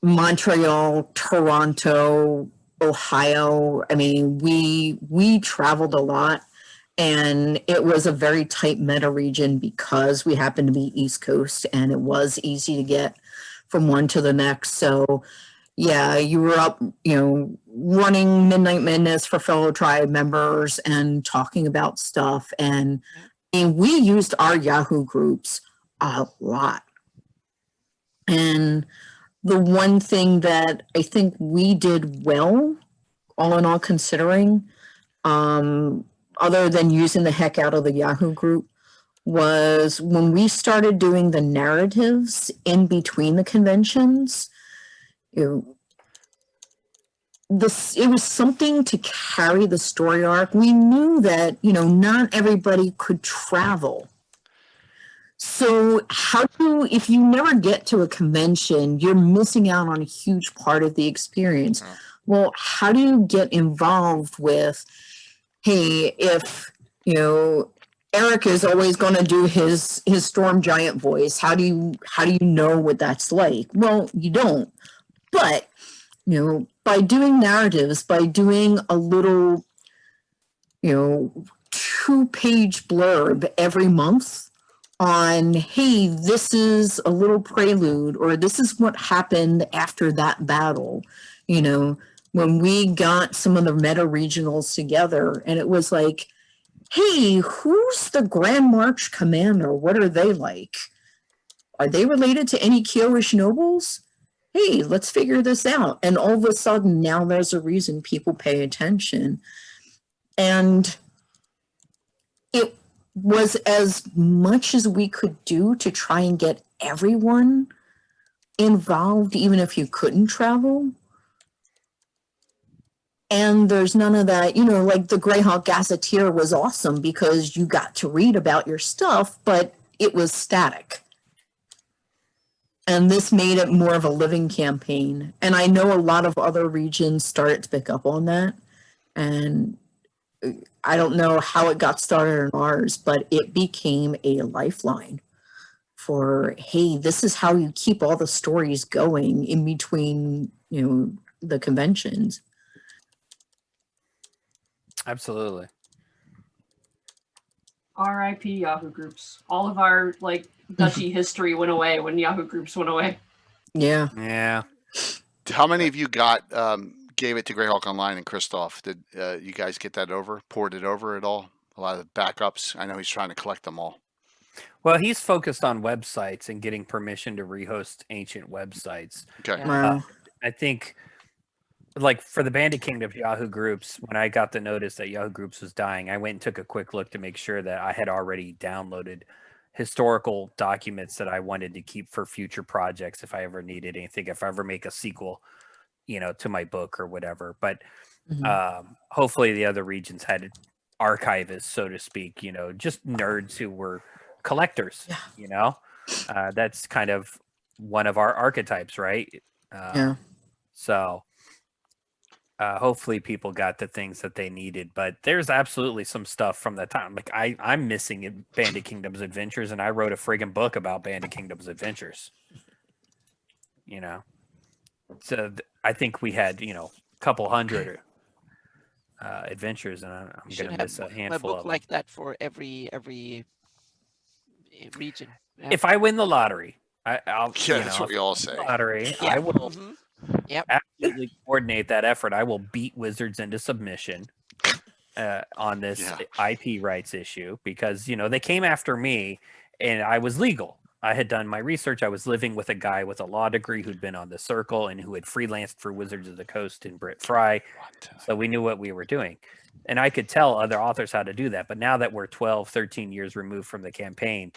Montreal, Toronto, Ohio. I mean, we traveled a lot, and it was a very tight meta region because we happened to be East Coast, and it was easy to get from one to the next. So yeah, you were up, running Midnight Madness for fellow tribe members and talking about stuff. And we used our Yahoo groups a lot. And the one thing that I think we did well, all in all considering, other than using the heck out of the Yahoo group, was when we started doing the narratives in between the conventions, it was something to carry the story arc. We knew that, not everybody could travel. So if you never get to a convention, you're missing out on a huge part of the experience. Well, how do you get involved with, hey, if, Eric is always going to do his Storm Giant voice. How do you know what that's like? Well, you don't. But, by doing narratives, by doing a little, 2-page blurb every month on, hey, this is a little prelude, or this is what happened after that battle, when we got some of the meta regionals together, and it was like, hey, who's the Grand March commander? What are they like? Are they related to any Kyoish nobles? Hey, let's figure this out. And all of a sudden, now there's a reason people pay attention. And it was as much as we could do to try and get everyone involved, even if you couldn't travel. And there's none of that, like the Greyhawk Gazetteer was awesome because you got to read about your stuff, but it was static. And this made it more of a living campaign. And I know a lot of other regions started to pick up on that. And I don't know how it got started in ours, but it became a lifeline for, hey, this is how you keep all the stories going in between, the conventions. Absolutely. R.I.P. Yahoo groups. All of our Duchy history went away when Yahoo groups went away. Yeah. Yeah. How many of you gave it to Greyhawk Online and Christoph? Did you guys get that poured it over at all? A lot of the backups. I know he's trying to collect them all. Well, he's focused on websites and getting permission to rehost ancient websites. Okay. Wow. I think, for the Bandit Kingdom Yahoo groups, when I got the notice that Yahoo groups was dying, I went and took a quick look to make sure that I had already downloaded historical documents that I wanted to keep for future projects if I ever needed anything, if I ever make a sequel, to my book or whatever. But hopefully the other regions had archivists, so to speak, just nerds who were collectors. That's kind of one of our archetypes, right? Yeah. So hopefully people got the things that they needed, but there's absolutely some stuff from that time. I'm missing Bandit Kingdom's Adventures, and I wrote a friggin' book about Bandit Kingdom's Adventures. So I think we had a couple hundred adventures, and I'm gonna miss a handful a book of like that for every region. Yeah. If I win the lottery, I'll That's what we all say. lottery. Yeah. I will Yep. absolutely coordinate that effort. I will beat Wizards into submission on this IP rights issue because they came after me, and I was legal. I had done my research. I was living with a guy with a law degree who'd been on the Circle and who had freelanced for Wizards of the Coast and Brit Fry. So we knew what we were doing. And I could tell other authors how to do that. But now that we're 12, 13 years removed from the campaign,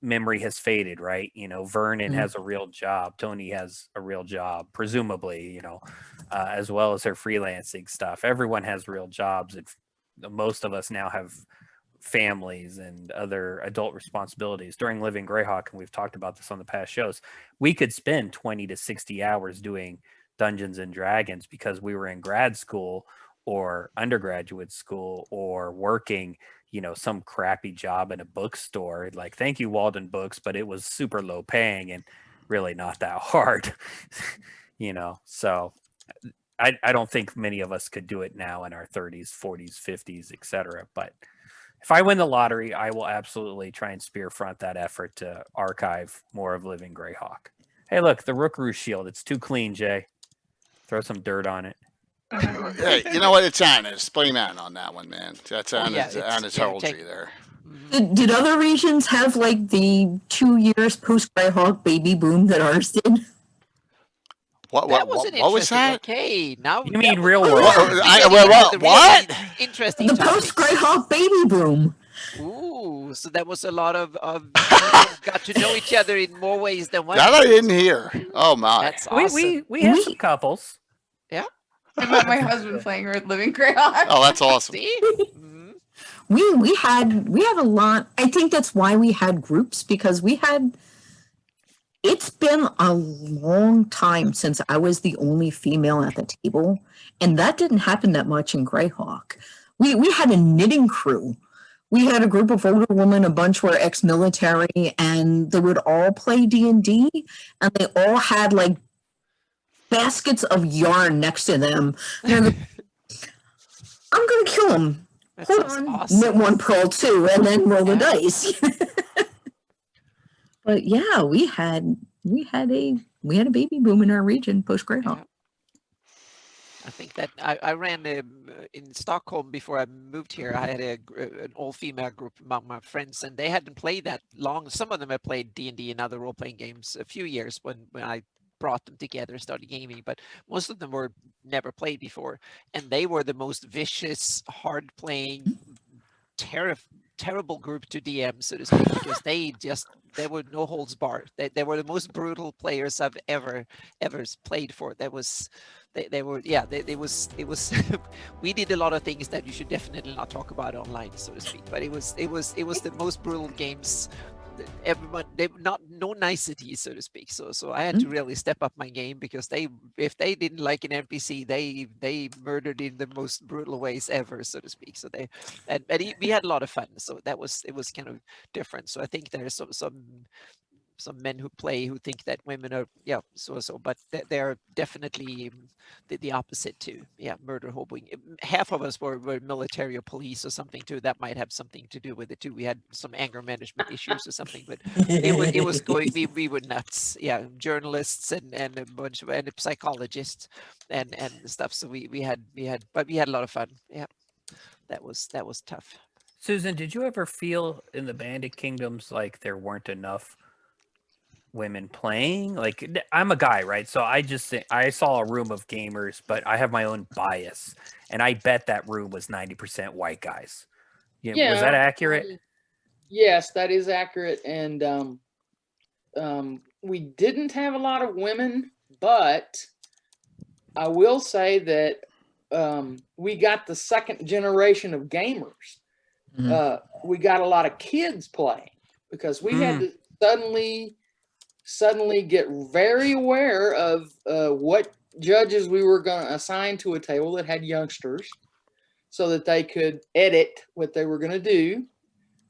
memory has faded, right? Vernon has a real job. Tony has a real job, presumably, as well as her freelancing stuff. Everyone has real jobs. And most of us now have families and other adult responsibilities. During Living Greyhawk, and we've talked about this on the past shows, we could spend 20 to 60 hours doing Dungeons and Dragons because we were in grad school or undergraduate school or working some crappy job in a bookstore. Thank you, Walden Books, but it was super low paying and really not that hard. So I don't think many of us could do it now in our 30s, 40s, 50s, etc. But if I win the lottery, I will absolutely try and spearfront that effort to archive more of Living Greyhawk. Hey, look, the Rookaroo shield. It's too clean, Jay. Throw some dirt on it. Hey, you know what? It's honest. Blame Ann on that one, man. That's honest. Honest heraldry there. Did other regions have the 2 years post Greyhawk baby boom that ours did? What was that? Okay, now you mean real world? What? Interesting. The post Greyhawk baby boom. Ooh, so that was a lot of people got to know each other in more ways than one. That I didn't hear. Oh my! That's awesome. We had some couples. Yeah. About my husband playing with Living Greyhawk. Oh, that's awesome. See? We had a lot. I think that's why we had groups, because it's been a long time since I was the only female at the table, and that didn't happen that much in Greyhawk. We had a knitting crew. We had a group of older women, a bunch were ex-military, and they would all play D&D, and they all had baskets of yarn next to them. I'm gonna kill him. Hold on, awesome. knit one pearl too, and then roll the dice. But yeah, we had a baby boom in our region post Greyhawk. Yeah. I think that I ran in Stockholm before I moved here. I had an all-female group among my friends, and they hadn't played that long. Some of them had played D&D and other role-playing games a few years when I brought them together and started gaming, but most of them were never played before, and they were the most vicious, hard-playing, terrible group to DM, so to speak, because they were no holds barred. They were the most brutal players I've ever played for. It was we did a lot of things that you should definitely not talk about online, so to speak. But it was the most brutal games. Everyone, no niceties, so to speak. So I had to really step up my game, because if they didn't like an NPC, they murdered in the most brutal ways ever, so to speak. So we had a lot of fun. So it was kind of different. So I think there's some men who play who think that women are but they're definitely the opposite too. Murder hobing. Half of us were military or police or something too. That might have something to do with it too. We had some anger management issues or something, but it was going, we were nuts. Journalists and a bunch of psychologists and stuff. So we had a lot of fun. That was tough. Susan, did you ever feel in the Bandit Kingdoms like there weren't enough women playing? Like, I'm a guy, right? So I saw a room of gamers, but I have my own bias, and I bet that room was 90% white guys. Was that accurate? Yes, that is accurate. And we didn't have a lot of women, but I will say that we got the second generation of gamers. We got a lot of kids playing, because we had to suddenly get very aware of what judges we were going to assign to a table that had youngsters, so that they could edit what they were going to do,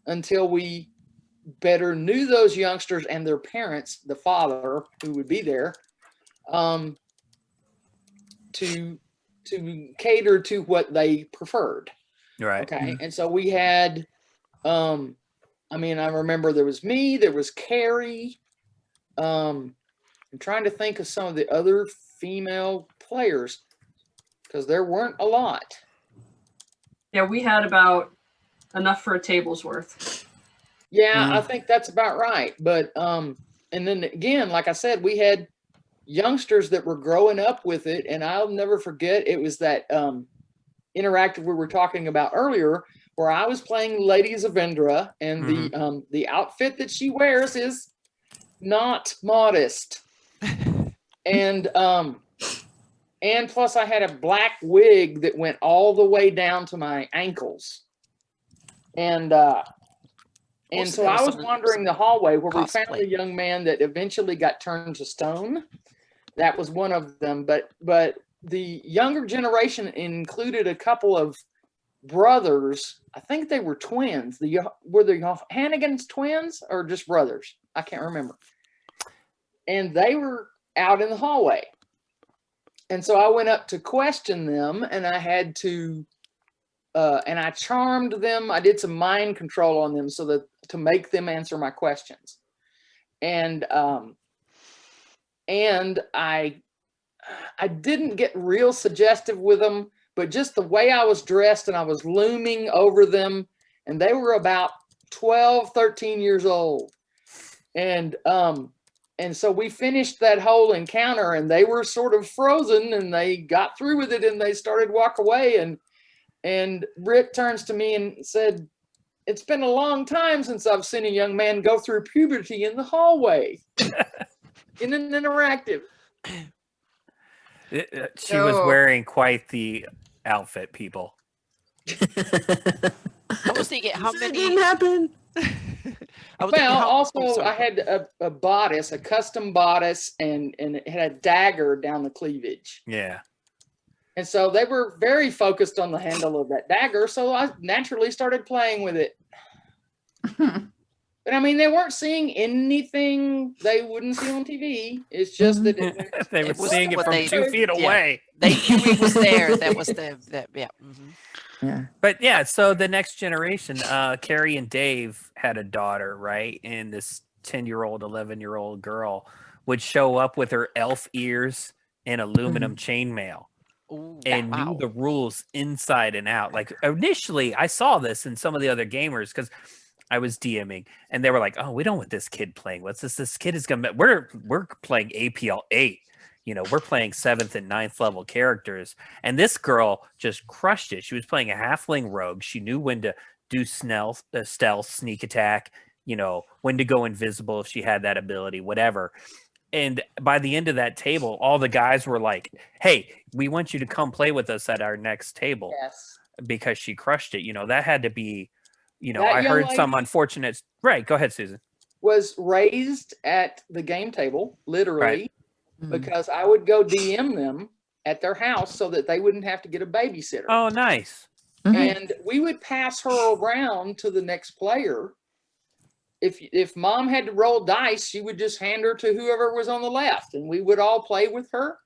until we better knew those youngsters and their parents, the father who would be there, to cater to what they preferred. Right. Okay. And so we had, I remember there was me, there was Carrie. I'm trying to think of some of the other female players, because there weren't a lot. Yeah, we had about enough for a table's worth. Yeah, I think that's about right. But and then again, like I said, we had youngsters that were growing up with it, and I'll never forget, it was that interactive we were talking about earlier, where I was playing Ladies of Vendra, and the outfit that she wears is not modest. And plus I had a black wig that went all the way down to my ankles. And so I was wandering the hallway where we found a young man that eventually got turned to stone. That was one of them. But the younger generation included a couple of brothers. I think they were twins. Were the Hannigan's twins or just brothers? I can't remember. And they were out in the hallway. And so I went up to question them, and I had to, and I charmed them. I did some mind control on them to make them answer my questions. And I didn't get real suggestive with them, but just the way I was dressed, and I was looming over them, and they were about 12, 13 years old. And so we finished that whole encounter, and they were sort of frozen, and they got through with it, and they started walk away. And Britt turns to me and said, "It's been a long time since I've seen a young man go through puberty in the hallway in an interactive." She was wearing quite the outfit, people. I was thinking, how many? Didn't happen. I had a bodice, a custom bodice, and it had a dagger down the cleavage. Yeah. And so they were very focused on the handle of that dagger, so I naturally started playing with it. But I mean, they weren't seeing anything they wouldn't see on TV. It's just that they were seeing it from 2 feet away. They knew it was there. That was yeah. Yeah. But yeah, so the next generation, Carrie and Dave had a daughter, right? And this 10-year-old, 11-year-old girl would show up with her elf ears and aluminum chainmail. Ooh, and knew the rules inside and out. Like initially, I saw this in some of the other gamers because I was DMing, and they were like, "Oh, we don't want this kid playing. What's this? This kid is gonna. We're playing APL 8. You know, we're playing 7th and 9th level characters." And this girl just crushed it. She was playing a halfling rogue. She knew when to do stealth, sneak attack, you know, when to go invisible if she had that ability, whatever. And by the end of that table, all the guys were like, hey, we want you to come play with us at our next table. Yes. Because she crushed it. You know, that had to be, you know, That I young heard some lady- unfortunate. Right. Go ahead, Susan. Was raised at the game table, literally, Mhm. because I would go DM them at their house so that they wouldn't have to get a babysitter. Oh, nice. Mhm. And we would pass her around to the next player. If mom had to roll dice, she would just hand her to whoever was on the left, and we would all play with her.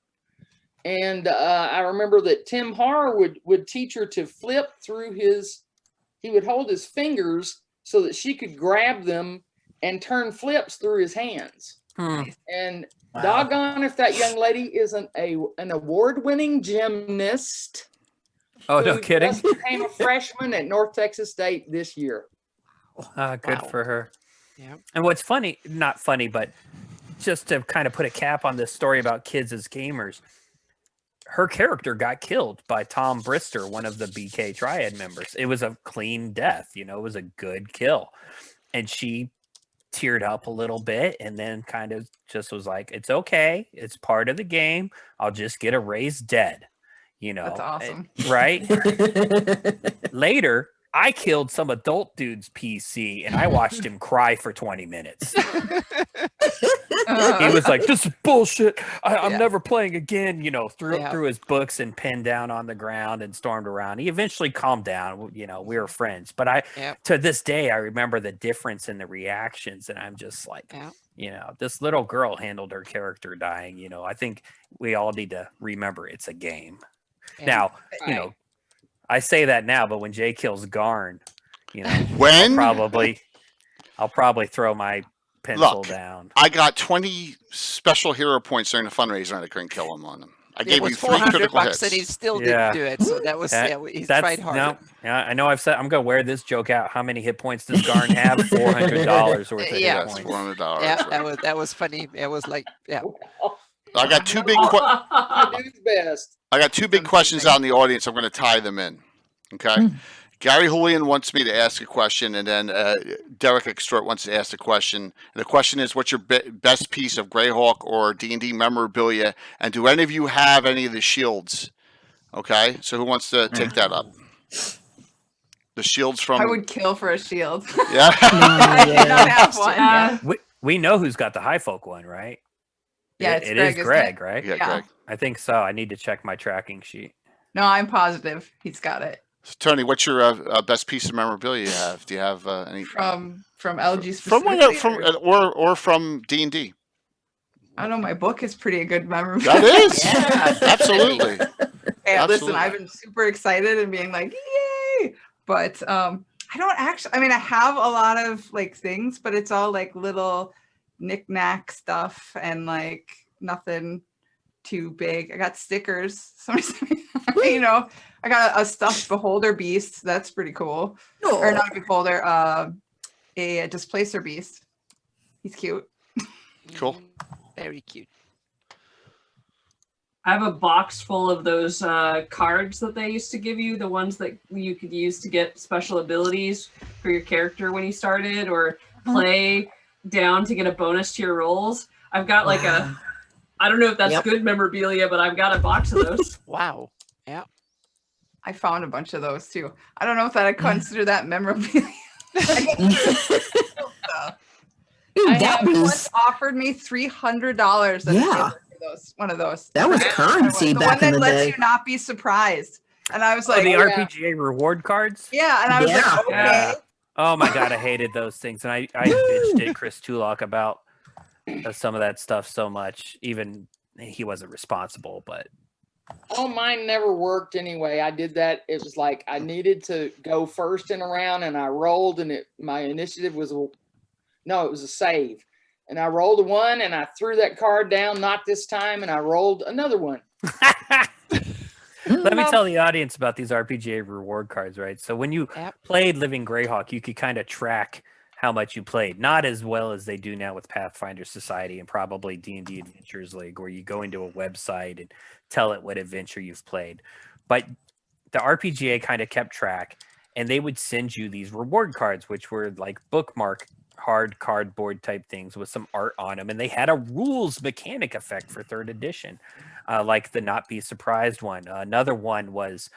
And I remember that Tim Har would teach her to flip through he would hold his fingers so that she could grab them and turn flips through his hands. And Wow. doggone if that young lady isn't an award-winning gymnast. Oh, no who kidding. just became a freshman at North Texas State this year. Good Wow. for her. Yeah. And what's funny, not funny, but just to kind of put a cap on this story about kids as gamers, her character got killed by Tom Brister, one of the BK Triad members. It was a clean death, you know, it was a good kill. And she teared up a little bit and then kind of just was like, it's okay. It's part of the game. I'll just get erased dead, you know. That's awesome. Right? Later, I killed some adult dude's PC and I watched him cry for 20 minutes. He was like, this is bullshit. I'm Yeah. never playing again, you know, threw Yeah. his books and pinned down on the ground and stormed around. He eventually calmed down. You know, we were friends. But Yeah. to this day, I remember the difference in the reactions. And I'm just like, Yeah. you know, this little girl handled her character dying. You know, I think we all need to remember it's a game. Yeah. Now, you know, I say that now, but when Jay kills Garn, you know, When I'll probably throw my pencil Look, down. I got 20 special hero points during the fundraiser and I couldn't kill him on them. I It gave was you 3 $400 critical and he hits. still Yeah. didn't do it. So that was he tried hard. No, yeah, I know. I've said I'm gonna wear this joke out. How many hit points does Garn have? $400 worth of Yeah. hit Yes, points. $400. Yeah, that was funny. It was like, yeah. I got two big I do his best. I got two big questions out in the audience. I'm going to tie them in. Okay. Gary Julian wants me to ask a question, and then Derek Extort wants to ask a question. And the question is, what's your best piece of Greyhawk or D&D memorabilia? And do any of you have any of the shields? Okay. So who wants to take that up? The shields from... I would kill for a shield. Yeah. I do not have one. Yeah. We know who's got the High Folk one, right? Yeah, it it's is Greg, isn't it? Greg, right? Yeah, Yeah. Greg. I think so. I need to check my tracking sheet. No, I'm positive he's got it So, Tony, what's your best piece of memorabilia you have? Do you have any... from LG From specifically. or from D&D? I don't know. My book is pretty good memory. That is. Yeah. Absolutely. Hey, listen, Absolutely. I've been super excited and being like, yay! But I don't actually. I mean, I have a lot of like things, but it's all like little knick-knack stuff and like nothing too big. I got stickers. Somebody sent me, you know, I got a stuffed beholder beast. That's pretty cool. Or not a beholder, a displacer beast. He's cute. Cool. Very cute. I have a box full of those cards that they used to give you, the ones that you could use to get special abilities for your character when you started, or play down to get a bonus to your rolls. I've got like I don't know if that's good memorabilia, but I've got a box of those. Wow. I found a bunch of those too. I don't know if that I consider that memorabilia. Ooh, I that have was once offered me $300 for one of those. that was currency the back one in that the lets day. you not be surprised. And I was Oh, like, the yeah. RPGA reward cards? Yeah, and I was Yeah. like, okay. Yeah. Oh my god, I hated those things, and I bitched at Chris Tulloch about some of that stuff so much. Even he wasn't responsible, but Oh, mine never worked anyway. I did that. It was like I needed to go first in a round, and I rolled, and my initiative was it was a save, and I rolled a 1, and I threw that card down. Not this time, and I rolled another 1. let me tell the audience about these RPGA reward cards, right? So when you Yep. played Living Greyhawk, you could kind of track how much you played. Not as well as they do now with Pathfinder Society and probably D&D Adventures League, where you go into a website and tell it what adventure you've played. But the RPGA kind of kept track, and they would send you these reward cards, which were like bookmark hard cardboard type things with some art on them, and they had a rules mechanic effect for 3rd edition, like the not be surprised one. Another one was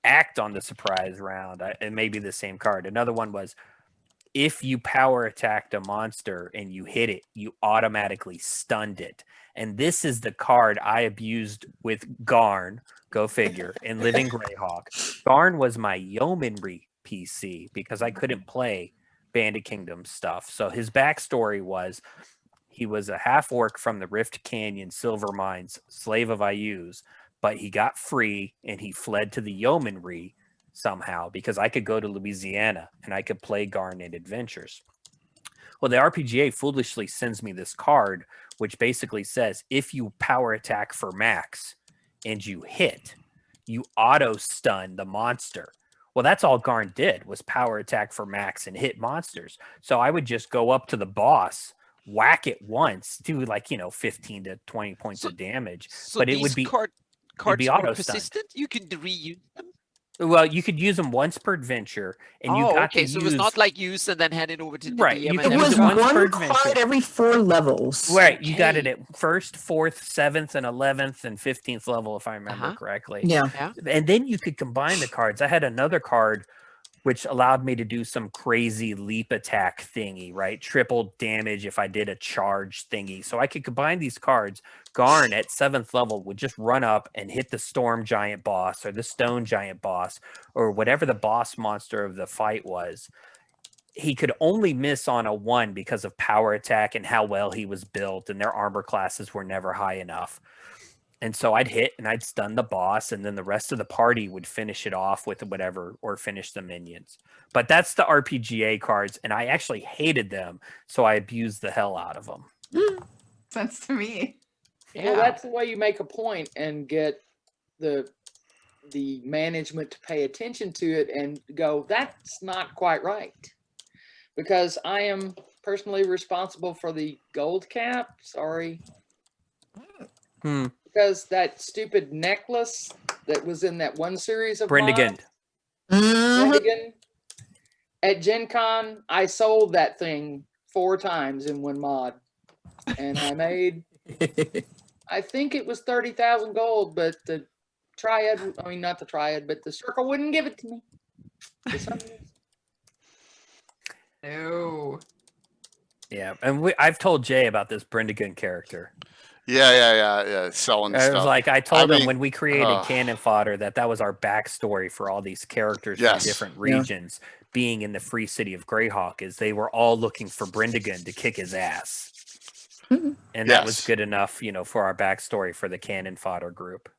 act on the surprise round. It may be the same card. Another one was if you power attacked a monster and you hit it, you automatically stunned it. And this is the card I abused with Garn, go figure, in Living Greyhawk. Garn was my yeomanry PC because I couldn't play Bandit Kingdom stuff. So his backstory was he was a half orc from the Rift Canyon silver mines, slave of Ayuz, but he got free and he fled to the yeomanry somehow because I could go to Louisiana and I could play Garn in adventures. Well, the RPGA foolishly sends me this card, which basically says if you power attack for max and you hit, you auto stun the monster. Well, that's all Garn did was power attack for max and hit monsters. So I would just go up to the boss, whack it once, do 15 to 20 points of damage. So But it would be cards be are auto-stunned. persistent. You can reuse them. Well, you could use them once per adventure, and you Oh, got okay. to So use it's not like use and then hand it over to the Right, DM. you and can It then use was it once per one adventure. card every 4 levels. right. You got it Okay. at 1st, 4th, 7th, and 11th, and 15th level, if I remember Uh-huh. correctly. Yeah. And then you could combine the cards. I had another card which allowed me to do some crazy leap attack thingy, right? Triple damage if I did a charge thingy. So I could combine these cards. Garn at 7th level would just run up and hit the storm giant boss or the stone giant boss or whatever the boss monster of the fight was. He could only miss on a 1 because of power attack and how well he was built, and their armor classes were never high enough. And so I'd hit and I'd stun the boss, and then the rest of the party would finish it off with whatever or finish the minions. But that's the RPGA cards, and I actually hated them, so I abused the hell out of them. Sense to me. Well, that's the way you make a point and get the management to pay attention to it and go, that's not quite right. Because I am personally responsible for the gold cap. Sorry. Because that stupid necklace that was in that one series of Brendigan. Brendigan. At Gen Con, I sold that thing 4 times in one mod. And I made, I think it was 30,000 gold, but the Triad, I mean, not the Triad, but the Circle wouldn't give it to me. For some reason. No. Yeah, and I've told Jay about this Brendigan character. Yeah. Selling I stuff. was like, I told him mean, when we created Cannon Fodder that was our backstory for all these characters Yes. from different regions being in the free city of Greyhawk, is they were all looking for Brendigan to kick his ass. And that was Yes. good enough, for our backstory for the Cannon Fodder group.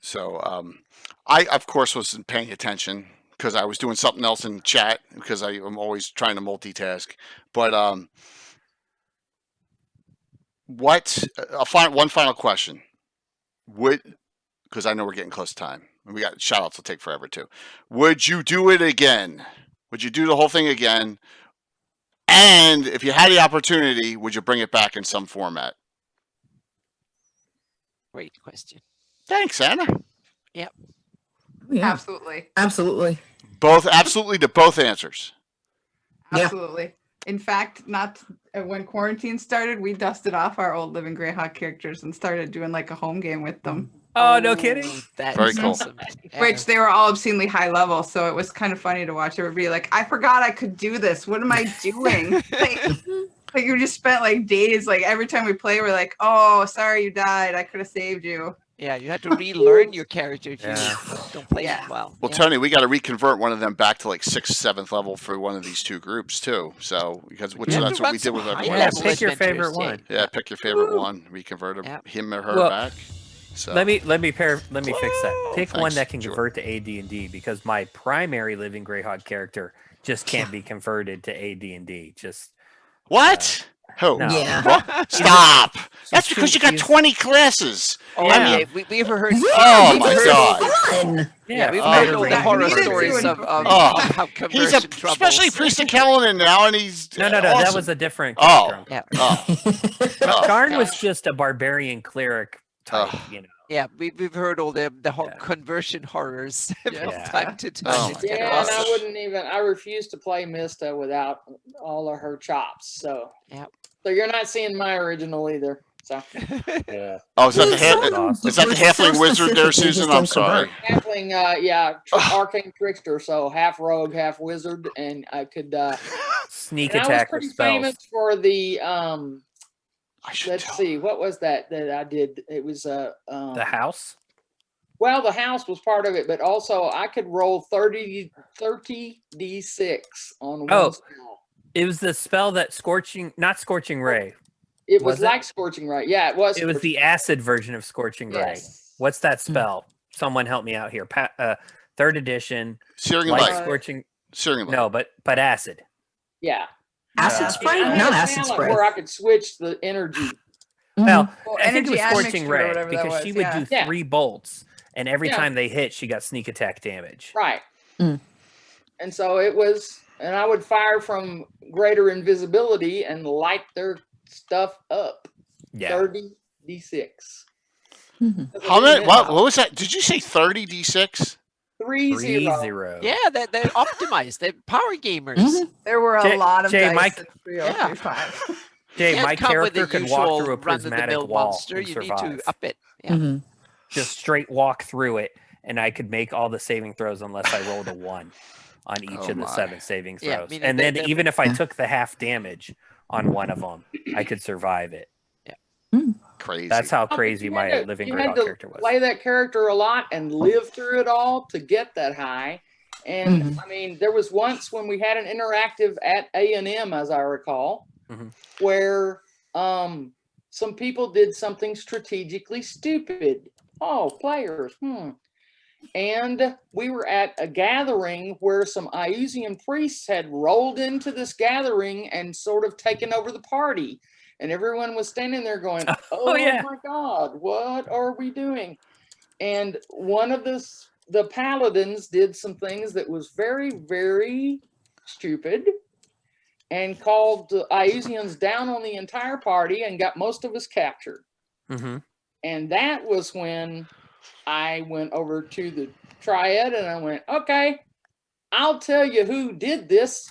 So I, of course, wasn't paying attention because I was doing something else in chat because I'm always trying to multitask. But one final question. Because I know we're getting close to time. And we got shout outs will take forever too. Would you do it again? Would you do the whole thing again? And if you had the opportunity, would you bring it back in some format? Great question. Thanks, Anna. Yeah. Absolutely. Absolutely to both answers. Yeah. Absolutely. In fact, when quarantine started, we dusted off our old Living Greyhawk characters and started doing like a home game with them. Oh, no kidding. That's Very cool. awesome. Yeah. Which they were all obscenely high level, so it was kind of funny to watch everybody like, I forgot I could do this. What am I doing? like you just spent like days, like every time we play, we're like, oh, sorry you died. I could have saved you. Yeah, you had to relearn your character if you Yeah. don't play Yeah. it well. Well, Yeah. Tony, we got to reconvert one of them back to like 6th, 7th level for one of these 2 groups too. So that's You what have to we run did some with high everyone Yeah, else. level pick your adventures, favorite yeah. one. Yeah, pick your favorite one. Reconvert Yep. him or her Well, back. So Let me fix that. Pick one Thanks. that can Sure. convert to AD&D because my primary Living Greyhawk character just can't be converted to AD&D. Just what? Who? no. Yeah. Stop! That's She's because too- you got she's- 20 classes. Oh, Yeah. yeah. We ever heard. Oh we've my heard- God. Fun. Yeah, we've Oh, heard all the great. horror Needed to stories of Oh. how He's conversion a troubles. especially Priest of Kellan now, and he's No, that awesome. was a different Oh. character. Yeah. Oh, Garn was gosh. just a barbarian cleric type, Ugh. Yeah, Yeah, we've heard all the Yeah. conversion horrors from Yeah. time to time. Oh It's my kind Yeah, of and gosh. I awesome. wouldn't even. I refuse to play Mista without all of her chops. So, Yep. so you're not seeing my original either. So, Yeah. Oh, is that the Well, half? some of them Is that the were so halfling wizard there, specific, they Susan? just I'm don't sorry. convert. halfling, arcane trickster. So half rogue, half wizard, and I could. Sneak And I was attack with pretty spells. famous for the I should let's tell. see, what was that I did? It was The house. well, the house was part of it, but also I could roll 30 d6 on one Oh. spell. It was the spell that not scorching ray. It was Was it? like Scorching Ray. Yeah, it was. It was Scorching the acid version of scorching ray. Yes. What's that spell? Someone help me out here. 3rd edition. Searing Like light. scorching. Searing light. No, but acid. Yeah. Acid Uh, spray? I had Not a acid talent spray. where I could switch the energy. Well, Well, I think it energy was and scorching mixture or ray whatever that because she was, would yeah. do Yeah. 3 bolts, and every Yeah. time they hit, she got sneak attack damage. Right. Mm. And so it was, and I would fire from greater invisibility and light their stuff up. Yeah. 30 d6. Mhm. How many? What was that? Did you say 30 d6? 3-0. 3-0. Yeah, they're optimized. They're power gamers. Mhm. There were a Jay- lot of Jay, dice Mike- in 3035. Jay, Can't my come with character the could walk usual through a prismatic run-of-the-mill wall monster. and You survive. need to up it. Yeah. Mhm. Just straight walk through it, and I could make all the saving throws unless I rolled a 1 on each Oh of the my. 7 saving Yeah, throws. meaning And that- then that- even if I Yeah. took the half damage on one of them, I could survive it. Crazy. That's how But crazy you my had to- living you had Greyhawk to character was. play that character a lot and live through it all to get that high. And Mhm. I mean, there was once when we had an interactive at A&M, as I recall, Mhm. where some people did something strategically stupid. Oh, players. And we were at a gathering where some Iusian priests had rolled into this gathering and sort of taken over the party. And everyone was standing there going, oh yeah. my God, what are we doing? And one of the paladins did some things that was very, very stupid and called the Iusians down on the entire party and got most of us captured. Mm-hmm. And that was when I went over to the triad and I went, okay, I'll tell you who did this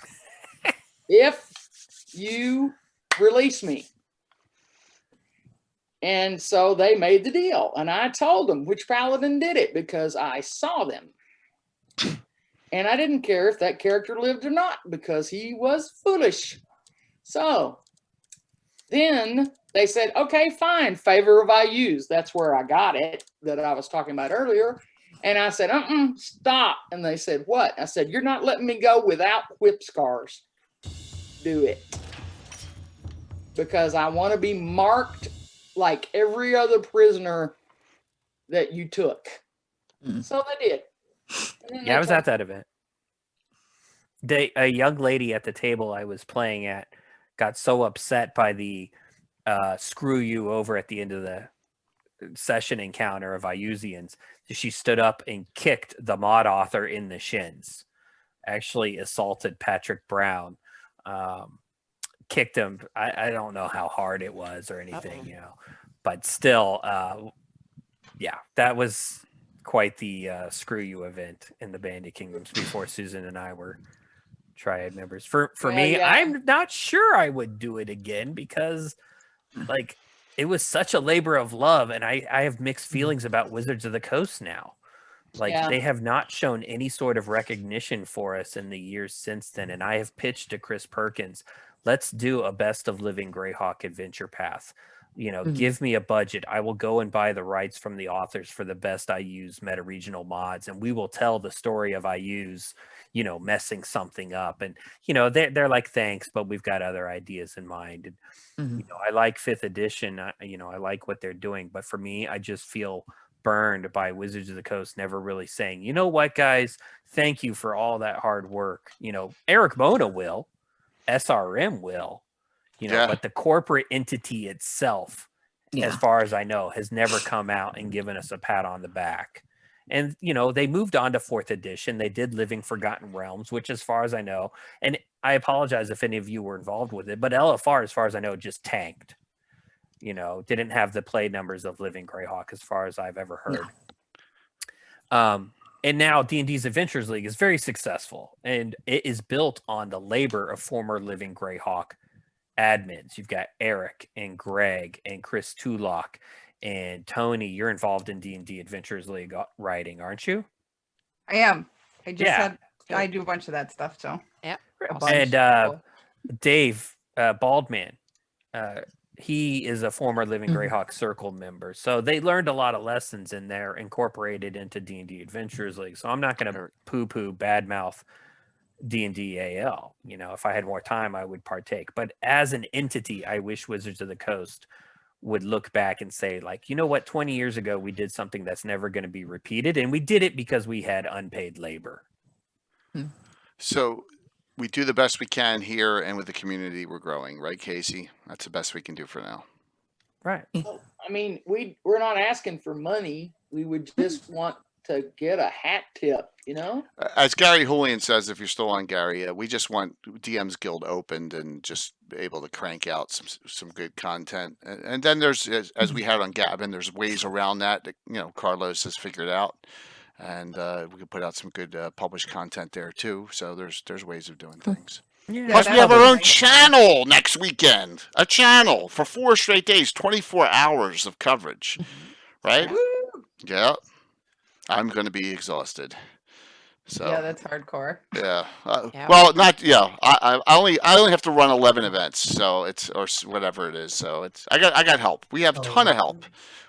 if you release me. And so they made the deal. And I told them which paladin did it because I saw them. And I didn't care if that character lived or not because he was foolish. So then they said, okay, fine, favor of IUs. That's where I got it that I was talking about earlier. And I said, stop. And they said, what? I said, you're not letting me go without whip scars. Do it. Because I want to be marked like every other prisoner that you took. So they did. And then Yeah, I they was at that event. A young lady at the table I was playing at got so upset by the screw you over at the end of the session encounter of Iusians that she stood up and kicked the mod author in the shins. Actually assaulted Patrick Brown. Kicked him. I don't know how hard it was or anything, you know, but still, yeah, that was quite the screw you event in the Bandit Kingdoms before Susan and I were triad members. For me, yeah. I'm not sure I would do it again because like it was such a labor of love, and I have mixed feelings about Wizards of the Coast now. Like Yeah. they have not shown any sort of recognition for us in the years since then. And I have pitched to Chris Perkins, let's do a best of living Greyhawk adventure path. You know, give me a budget. I will go and buy the rights from the authors for the best I use meta regional mods, and we will tell the story of I use, you know, messing something up. And, you know, they're like, thanks, but we've got other ideas in mind. And, you know, I like 5th edition. You know, I like what they're doing, but for me, I just feel burned by Wizards of the Coast never really saying, you know what, guys, thank you for all that hard work. You know, Eric Mona will, SRM will, you know, Yeah. but the corporate entity itself, as Yeah. far as I know, has never come out and given us a pat on the back. And, you know, they moved on to 4th edition. They did Living Forgotten Realms, which, as far as I know, and I apologize if any of you were involved with it, but LFR, as far as I know, just tanked. didn't have the play numbers of Living Greyhawk as far as I've ever heard. And now D&D's Adventures League is very successful, and it is built on the labor of former Living Greyhawk admins. You've got Eric and Greg and Chris Tulloch and Tony. You're involved in D&D Adventures League writing, aren't you? I am. Yeah. I do a bunch of that stuff, so. Yeah. A bunch. And Dave Baldman, he is a former Living Greyhawk Circle member. So they learned a lot of lessons in there incorporated into D&D Adventures League. So I'm not going to poo-poo, badmouth D&D AL. If I had more time, I would partake. But as an entity, I wish Wizards of the Coast would look back and say, like, you know what, 20 years ago, we did something that's never going to be repeated. And we did it because we had unpaid labor. So we do the best we can here, and with the community, we're growing, right, Casey? That's the best we can do for now. Right. I mean, we're not asking for money. We would just want to get a hat tip, As Gary Julian says, if you're still on, Gary, we just want DM's Guild opened and just able to crank out some good content. And then there's, as we had on Gavin, there's ways around that Carlos has figured out. And we can put out some good published content there too. So there's ways of doing things. Yeah. Plus, we have our own channel next weekend. A channel for 4 straight days, 24 hours of coverage. Right? Yeah. I'm going to be exhausted. So Yeah, that's hardcore. yeah. Yeah. Well, not yeah. I only have to run 11 events, so it's or whatever it is. So it's I got help. We have a ton of help.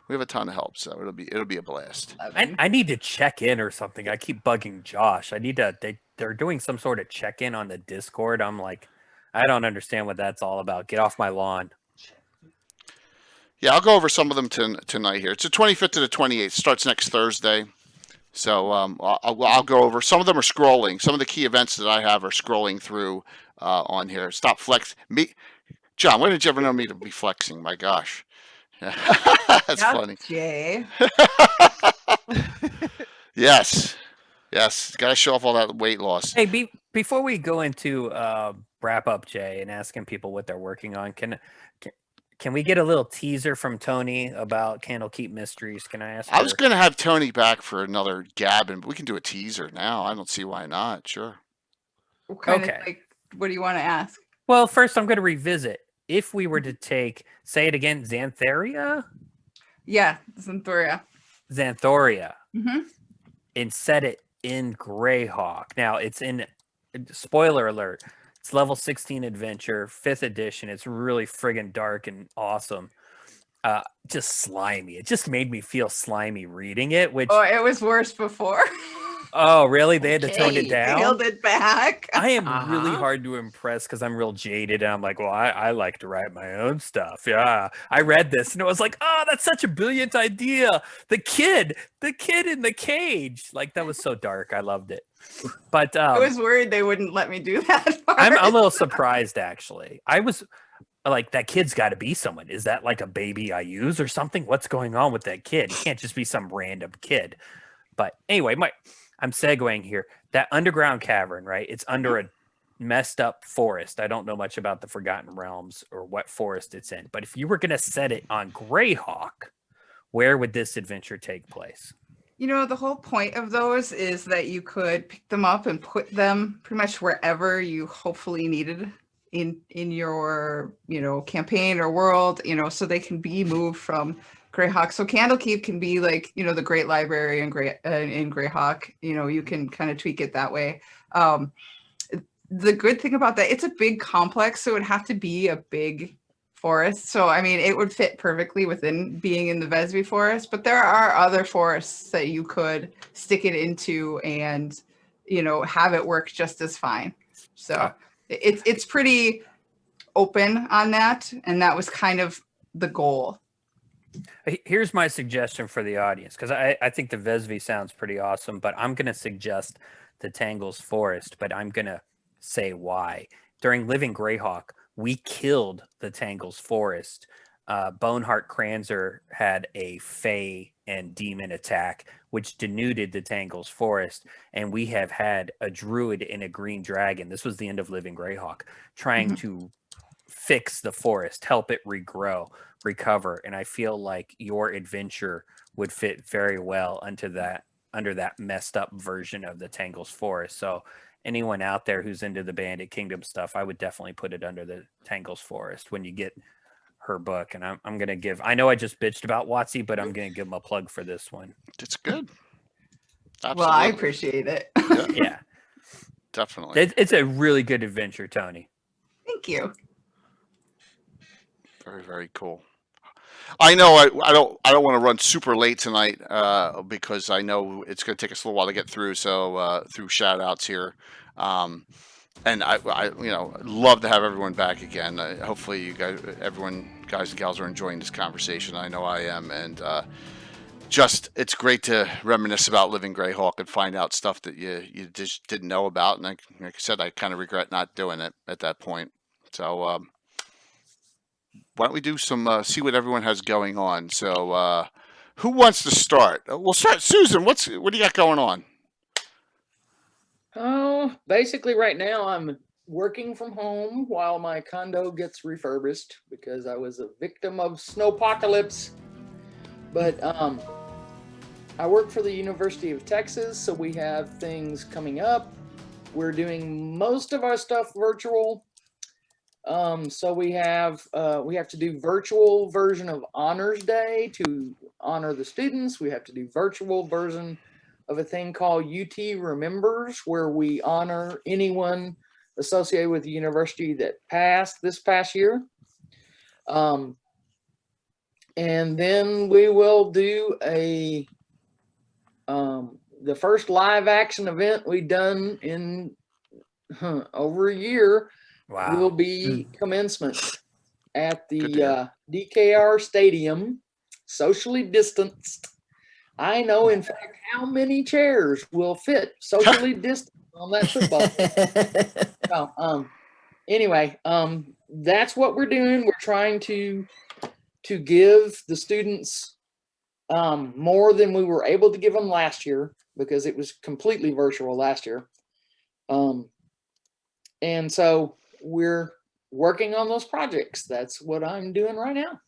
We have a ton of help, so it'll be a blast. I need to check in or something. I keep bugging Josh. I need to. They're doing some sort of check in on the Discord. I'm like, I don't understand what that's all about. Get off my lawn. Yeah, I'll go over some of them tonight here. It's the 25th to the 28th. Starts next Thursday. So I'll go over. Some of them are scrolling. Some of the key events that I have are scrolling through on here. Stop flex. John, when did you ever know me to be flexing? My gosh. That's funny. Jay. Yes. Got to show off all that weight loss. Hey, before we go into wrap up, Jay, and asking people what they're working on, can we get a little teaser from Tony about Candlekeep Mysteries? Can I ask? I was going to have Tony back for another Gavin, but we can do a teaser now. I don't see why not. Sure. What kind Okay. of, what do you want to ask? Well, first I'm going to revisit. If we were to take, say it again, Xanthoria, Yeah, Xanthoria. Mm-hmm. And set it in Greyhawk. Now it's in, spoiler alert, it's level 16 adventure, 5th edition. It's really friggin' dark and awesome. Just slimy. It just made me feel slimy reading it, which... Oh, it was worse before. Oh, really? They had to tone it down? Scaled it back. I am really hard to impress because I'm real jaded. And I'm like, well, I like to write my own stuff. Yeah. I read this and it was like, oh, that's such a brilliant idea. The kid in the cage. Like, that was so dark. I loved it. But I was worried they wouldn't let me do that part. I'm a little surprised, actually. I was like, that kid's got to be someone. Is that like a baby I use or something? What's going on with that kid? He can't just be some random kid. But anyway, I'm segueing here. That underground cavern, right? It's under a messed up forest. I don't know much about the Forgotten Realms or what forest it's in. But if you were going to set it on Greyhawk, where would this adventure take place? The whole point of those is that you could pick them up and put them pretty much wherever you hopefully needed in your, campaign or world, so they can be moved from Greyhawk. So Candlekeep can be like, the Great Library in Greyhawk. You can kind of tweak it that way. The good thing about that, it's a big complex, so it would have to be a big forest. So I mean, it would fit perfectly within being in the Vesby forest. But there are other forests that you could stick it into and have it work just as fine. So it's pretty open on that, and that was kind of the goal. Here's my suggestion for the audience, because I think the Vesby sounds pretty awesome, but I'm going to suggest the Tangles Forest, but I'm going to say why. During Living Greyhawk, we killed the Tangles Forest. Boneheart Kranzer had a Fey and Demon attack, which denuded the Tangles Forest, and we have had a Druid and a Green Dragon. This was the end of Living Greyhawk, trying to fix the forest, help it regrow, recover. And I feel like your adventure would fit very well under that messed up version of the Tangles Forest. So anyone out there who's into the Bandit Kingdom stuff, I would definitely put it under the Tangles Forest when you get her book. And I'm going to give, I know I just bitched about Watsy, but I'm going to give him a plug for this one. It's good. Absolutely. Well, I appreciate it. Yeah, Definitely. it's a really good adventure, Tony. Thank you. Very, very cool. I know I don't want to run super late tonight because I know it's going to take us a little while to get through. So through shout outs here. And I love to have everyone back again. Hopefully you guys and gals are enjoying this conversation. I know I am. And it's great to reminisce about living Greyhawk and find out stuff that you just didn't know about. And like I said, I kind of regret not doing it at that point. So why don't we do some, see what everyone has going on. So who wants to start? We'll start. Susan, what do you got going on? Oh, basically right now I'm working from home while my condo gets refurbished because I was a victim of snowpocalypse. But I work for the University of Texas, so we have things coming up. We're doing most of our stuff virtual. So we have to do virtual version of Honors Day to honor the students. We have to do virtual version of a thing called UT Remembers, where we honor anyone associated with the university that passed this past year. And then we will do the first live action event we've done in over a year. Wow. Will be commencement at the DKR Stadium, socially distanced. I know, in fact, how many chairs will fit socially distanced on that football. So, anyway, that's what we're doing. We're trying to give the students more than we were able to give them last year because it was completely virtual last year. And so we're working on those projects. That's what I'm doing right now.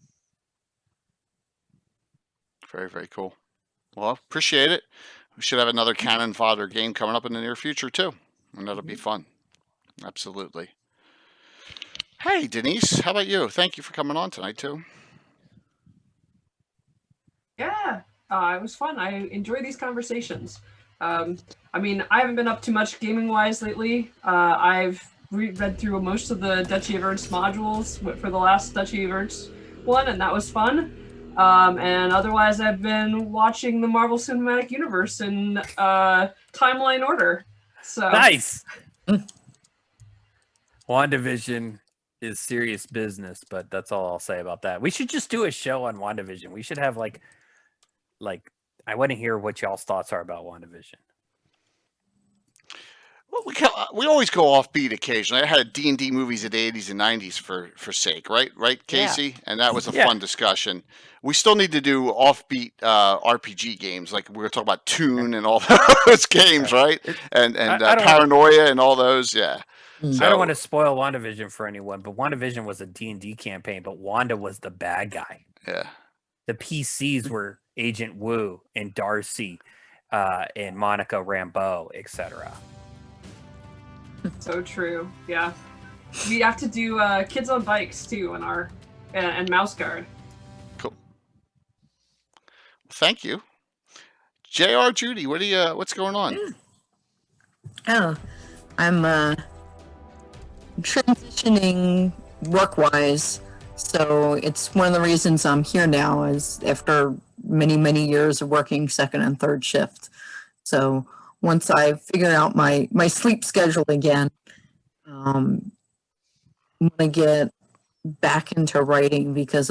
Very, very cool. Well, appreciate it. We should have another Cannon Fodder game coming up in the near future too, and that'll be fun. Absolutely. Hey, Denise, how about you? Thank you for coming on tonight too. Yeah, it was fun. I enjoy these conversations. I mean, I haven't been up too much gaming-wise lately. I've read through most of the Duchy of Ernst modules for the last Duchy of Ernst one, and that was fun. And otherwise, I've been watching the Marvel Cinematic Universe in timeline order. So Nice. WandaVision is serious business, but that's all I'll say about that. We should just do a show on WandaVision. We should have like I want to hear what y'all's thoughts are about WandaVision. Well, we always go off beat occasionally. I had D&D movies of the 80s and 90s for sake, right, Casey? Yeah. And that was a fun discussion. We still need to do offbeat RPG games, like we were talking about Toon and all those games, right? And Paranoia and all those, yeah. So, I don't want to spoil WandaVision for anyone, but WandaVision was a D&D campaign, but Wanda was the bad guy. Yeah. The PCs were Agent Wu and Darcy and Monica Rambeau, etc. So true. Yeah. We have to do Kids on Bikes too in our and Mouse Guard. Cool. Thank you. JR Judy, what's going on? Oh, I'm transitioning work-wise, so it's one of the reasons I'm here now is after many years of working second and third shift. So once I figure out my sleep schedule again, I'm gonna get back into writing because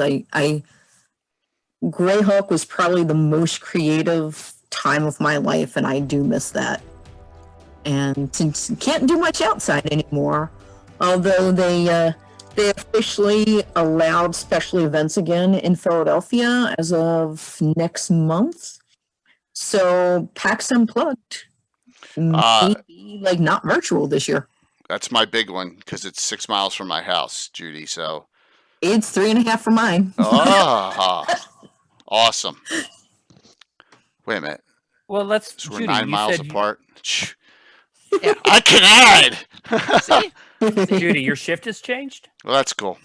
Greyhawk was probably the most creative time of my life, and I do miss that. And since can't do much outside anymore, although they officially allowed special events again in Philadelphia as of next month. So PAX Unplugged may be like not virtual this year. That's my big one because it's 6 miles from my house, Judy. So, It's 3.5 for mine. awesome. Wait a minute. Well, let's. So we're Judy, 9 you miles said apart. Yeah. I can add. See? Judy, your shift has changed. Well, that's cool.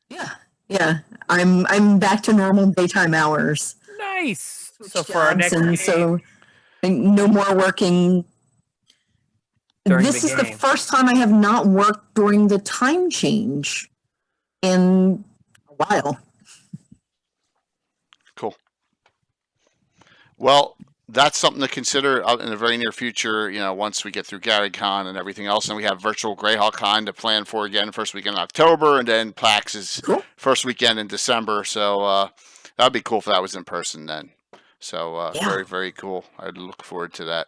Yeah. I'm back to normal daytime hours. Nice. So for our next Jobs, and game, so no more working. During This the is the game. first time I have not worked during the time change in a while. Cool. Well, that's something to consider in the very near future. Once we get through GaryCon and everything else, and we have virtual Greyhawk Con to plan for again, first weekend in October, and then PAX is Cool. first weekend in December. So that'd be cool if that was in person then. So Yeah. very, very cool. I'd look forward to that.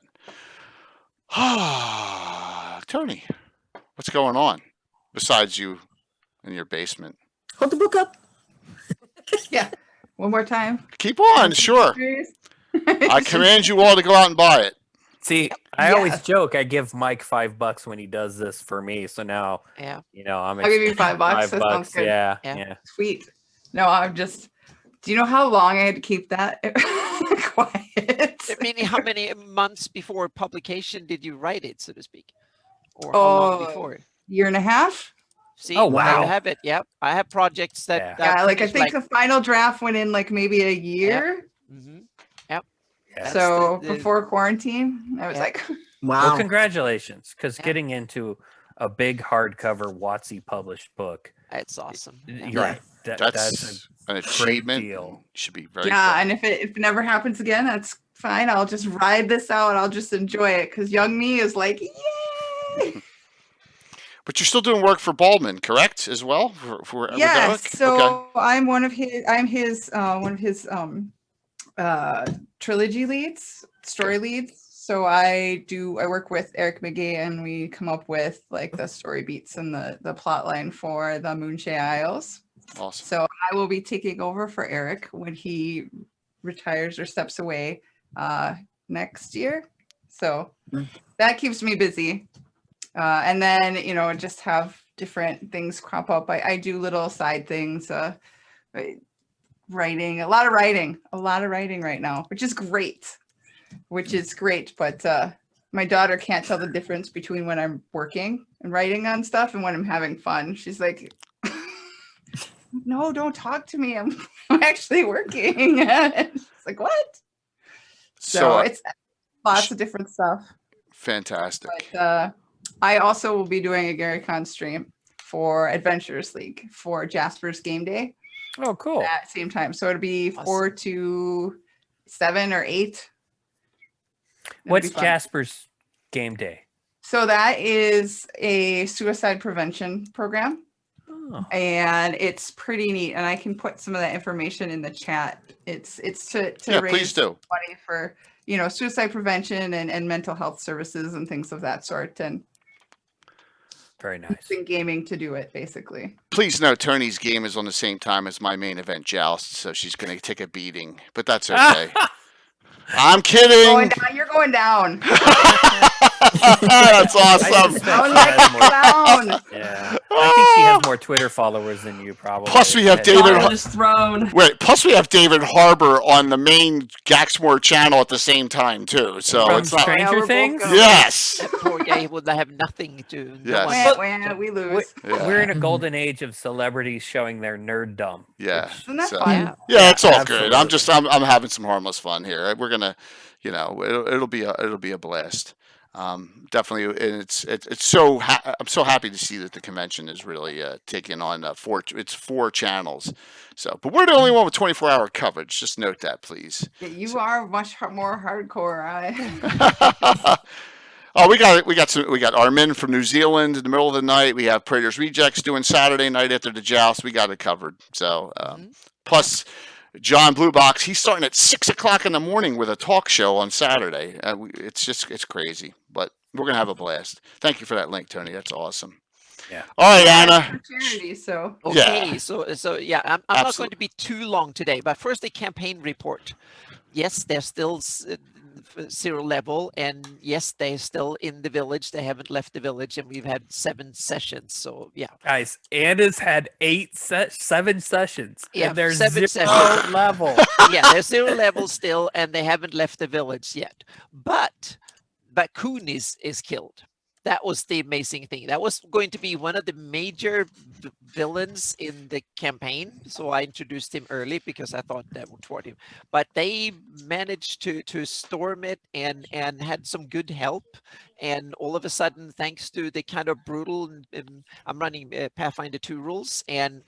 Tony, what's going on besides you in your basement? Hold the book up. Yeah. One more time. Keep on, sure. I command you all to go out and buy it. See, I always Yes. joke I give Mike $5 when he does this for me. So now, Yeah. I'm. I'll give you $5. $5. That sounds good. Yeah, Yeah. yeah. Sweet. No, do you know how long I had to keep that quiet? I mean, how many months before publication did you write it, so to speak? Or how long before? Year and a half? See, Oh, there wow. you have it. Yep. I have projects that. Yeah. Yeah, like I finished, think the final draft went in like maybe a year. Mhm. Yeah. So the- before quarantine, I was Yeah. like, Well, Wow. congratulations, because Yeah. getting into a big hardcover WotC published book, It's awesome. Yeah. you're right. That's That's an achievement. deal. Should be very yeah. proud. And if it never happens again, that's fine. I'll just ride this out. I'll just enjoy it because young me is like, yay. But you're still doing work for Baldwin, correct? As well for Yes. Eric? So Okay. I'm one of his trilogy leads, story leads. So I work with Eric McGee and we come up with like the story beats and the plot line for the Moonshade Isles. Awesome. So I will be taking over for Eric when he retires or steps away next year. So that keeps me busy. And then, just have different things crop up. I do little side things, writing, a lot of writing right now, which is great. But my daughter can't tell the difference between when I'm working and writing on stuff and when I'm having fun. She's like, no, don't talk to me. I'm actually working. It's like, what? So it's lots of different stuff. Fantastic. But I also will be doing a GaryCon stream for Adventurers League for Jasper's Game Day Oh, cool. at same time. So it'll be Awesome. 4 to 7 or 8. It'll What's be fun. Jasper's game day? So that is a suicide prevention program. Oh, And it's pretty neat. And I can put some of that information in the chat. It's to Yeah, raise please do. money for, suicide prevention and mental health services and things of that sort. And very nice. using gaming to do it, basically. Please note, Tony's game is on the same time as my main event, Joust, so she's going to take a beating. But that's okay. I'm kidding. You're going down. That's I awesome. suspect Down she like has a more, clown. yeah. I think she has more Twitter followers than you, probably. Plus we have Head- David Daughter Har- just thrown. Wait, plus we have David Harbour on the main Gaxmore channel at the same time, too. So From it's not. Stranger Yeah, we're both Things? going. Yes. That poor guy would have nothing to. Yes. We lose. Yeah. We're in a golden age of celebrities showing their nerddom. Yeah. Isn't that So- fun? Yeah, it's all absolutely. good. I'm having some harmless fun here. We're gonna, it'll be a blast. Definitely, and it's so I'm so happy to see that the convention is really taking on 4 channels. So, but we're the only one with 24-hour coverage. Just note that, please. Yeah, you are much more hardcore. Oh, we got Armin from New Zealand in the middle of the night. We have Praetor's Rejects doing Saturday night after the joust. We got it covered. So, plus John Blue Box, he's starting at 6 o'clock in the morning with a talk show on Saturday. It's crazy, but we're gonna have a blast. Thank you for that link, Tony. That's awesome. Yeah. All right, Anna. Charity, so Okay, Yeah. so yeah, I'm not going Absolutely. to be too long today, but first the campaign report. yes, they're still 0 level, and yes, they're still in the village. They haven't left the village, and we've had 7 sessions. So yeah, Guys, Anna's had 7 sessions, Yeah, and they're 7 0 sessions. level. yeah, they're 0 level still, and they haven't left the village yet. But Bakun is killed. That was the amazing thing. That was going to be one of the major villains in the campaign. So I introduced him early because I thought that would thwart him. But they managed to storm it and had some good help. And all of a sudden, thanks to the kind of brutal, I'm running Pathfinder 2 rules, and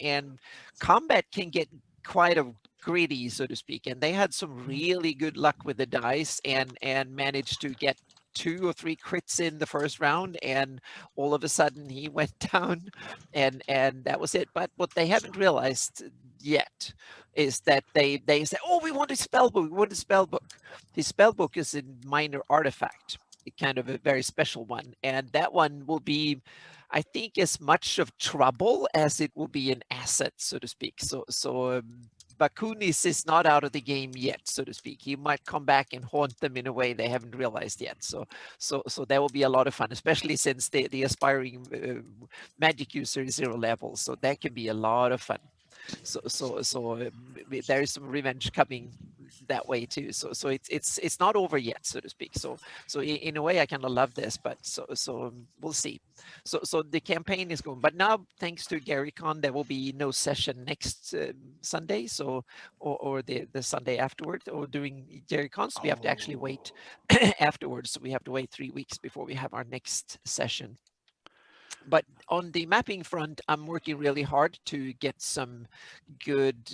combat can get quite a gritty, so to speak. And they had some really good luck with the dice and managed to get 2 or 3 crits in the first round, and all of a sudden he went down, and that was it. But what they haven't realized yet is that they say, oh, we want a spell book, we want a spell book. The spell book is a minor artifact, kind of a very special one, and that one will be, I think, as much of trouble as it will be an asset, so to speak. So Bakunis is not out of the game yet, so to speak. He might come back and haunt them in a way they haven't realized yet. So that will be a lot of fun, especially since the aspiring magic user is 0 level. So that can be a lot of fun. So there is some revenge coming that way too. So it's not over yet, so to speak. So in a way, I kind of love this, but so we'll see. So the campaign is going, but now thanks to GaryCon, there will be no session next Sunday. So or the Sunday afterward, or during GaryCon, so we have to actually wait afterwards. So we have to wait 3 weeks before we have our next session. But on the mapping front, I'm working really hard to get some good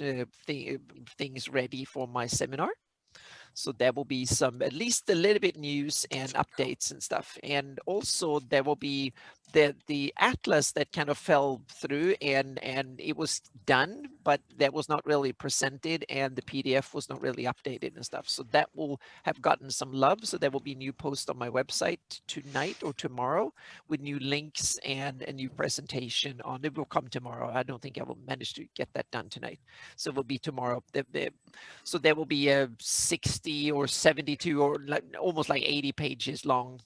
things ready for my seminar. So there will be some, at least a little bit news and updates and stuff. And also there will be the atlas that kind of fell through, and it was done, but that was not really presented, and the PDF was not really updated and stuff. So that will have gotten some love. So there will be new posts on my website tonight or tomorrow with new links and a new presentation on it. Will come tomorrow. I don't think I will manage to get that done tonight. So it will be tomorrow. So there will be a 60 or 72 or almost like 80 pages long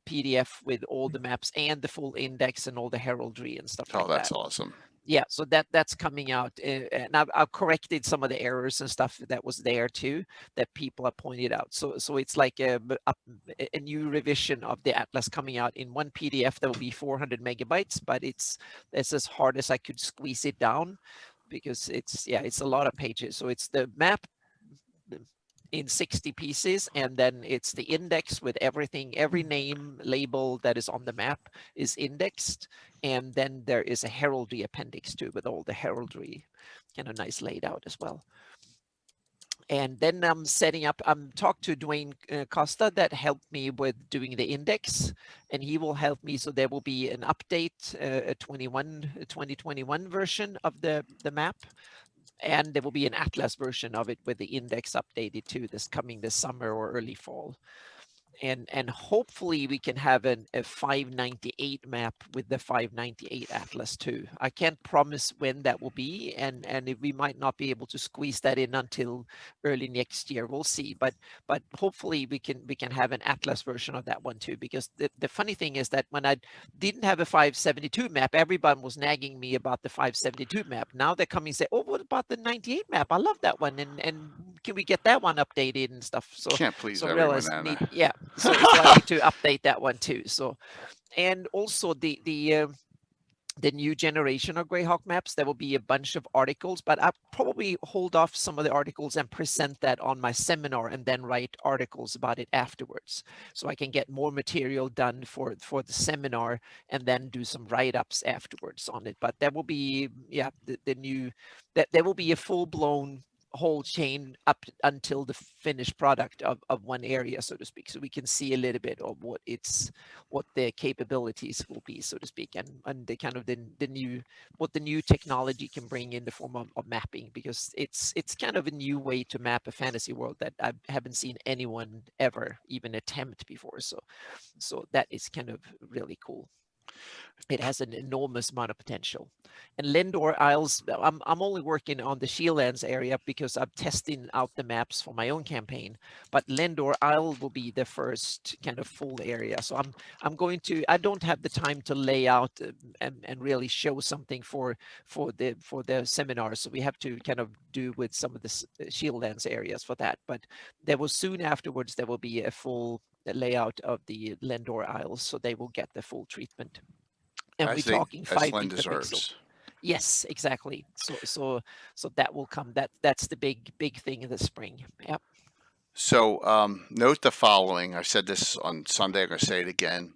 PDF with all the maps and the full index and all the heraldry and stuff like that. Oh, that's awesome. Yeah, so that's coming out, and I've corrected some of the errors and stuff that was there too, that people have pointed out. So it's like a new revision of the atlas coming out in one PDF. That will be 400 megabytes, but it's as hard as I could squeeze it down, because it's a lot of pages. So it's the map in 60 pieces, and then it's the index with everything, every name label that is on the map is indexed, and then there is a heraldry appendix too, with all the heraldry kind of nice laid out as well. And then I'm setting up, talked to Dwayne Costa that helped me with doing the index, and he will help me. So there will be an update, a 2021 version of the map. And there will be an atlas version of it with the index updated too, this summer or early fall. And hopefully we can have a 598 map with the 598 atlas too. I can't promise when that will be, and if we might not be able to squeeze that in until early next year. We'll see, but hopefully we can have an atlas version of that one too. Because the funny thing is that when I didn't have a 572 map, everyone was nagging me about the 572 map. Now they're coming and say, oh, what about the 98 map? I love that one, and can we get that one updated and stuff? So Can't please so everyone, realize Anna. yeah. So I need to update that one too. So, and also the new generation of Greyhawk maps, there will be a bunch of articles, but I'll probably hold off some of the articles and present that on my seminar, and then write articles about it afterwards, so I can get more material done for the seminar, and then do some write-ups afterwards on it. But there will be, there will be a full-blown whole chain up until the finished product of one area, so to speak, so we can see a little bit of what the capabilities will be, so to speak, and the kind of the new technology can bring in the form of mapping, because it's kind of a new way to map a fantasy world that I haven't seen anyone ever even attempt before. So that is kind of really cool. It has an enormous amount of potential. And Lindor Isles, I'm only working on the Shieldlands area because I'm testing out the maps for my own campaign. But Lindor Isle will be the first kind of full area. So I don't have the time to lay out and really show something for the seminars. So we have to kind of do with some of the Shieldlands areas for that. But there will soon afterwards, there will be a full layout of the Lindor Isles. So they will get the full treatment. And we're talking 5 Lynn feet per pixel. deserves. Yes, exactly. So that will come. That's the big thing in the spring. Yep. So note the following. I said this on Sunday. I'm going to say it again.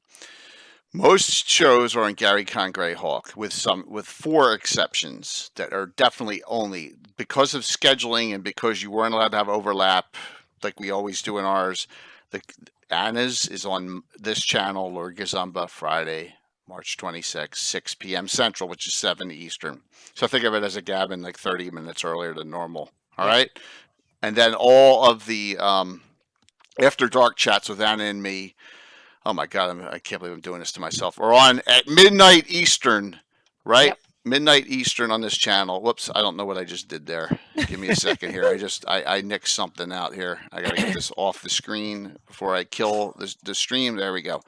Most shows are on GaryCon Greyhawk, with 4 exceptions that are definitely only because of scheduling and because you weren't allowed to have overlap, like we always do in ours. Anna's is on this channel, Lord Gazumba, Friday, March 26th, 6 p.m. Central, which is 7 Eastern. So think of it as a Gavin, like 30 minutes earlier than normal. All right. And then all of the After Dark chats with Anna and me. Oh my God, I can't believe I'm doing this to myself. We're on at midnight Eastern, right? Yep. Midnight Eastern on this channel. Whoops, I don't know what I just did there. Give me a second here. I nicked something out here. I gotta get this off the screen before I kill the stream. There we go.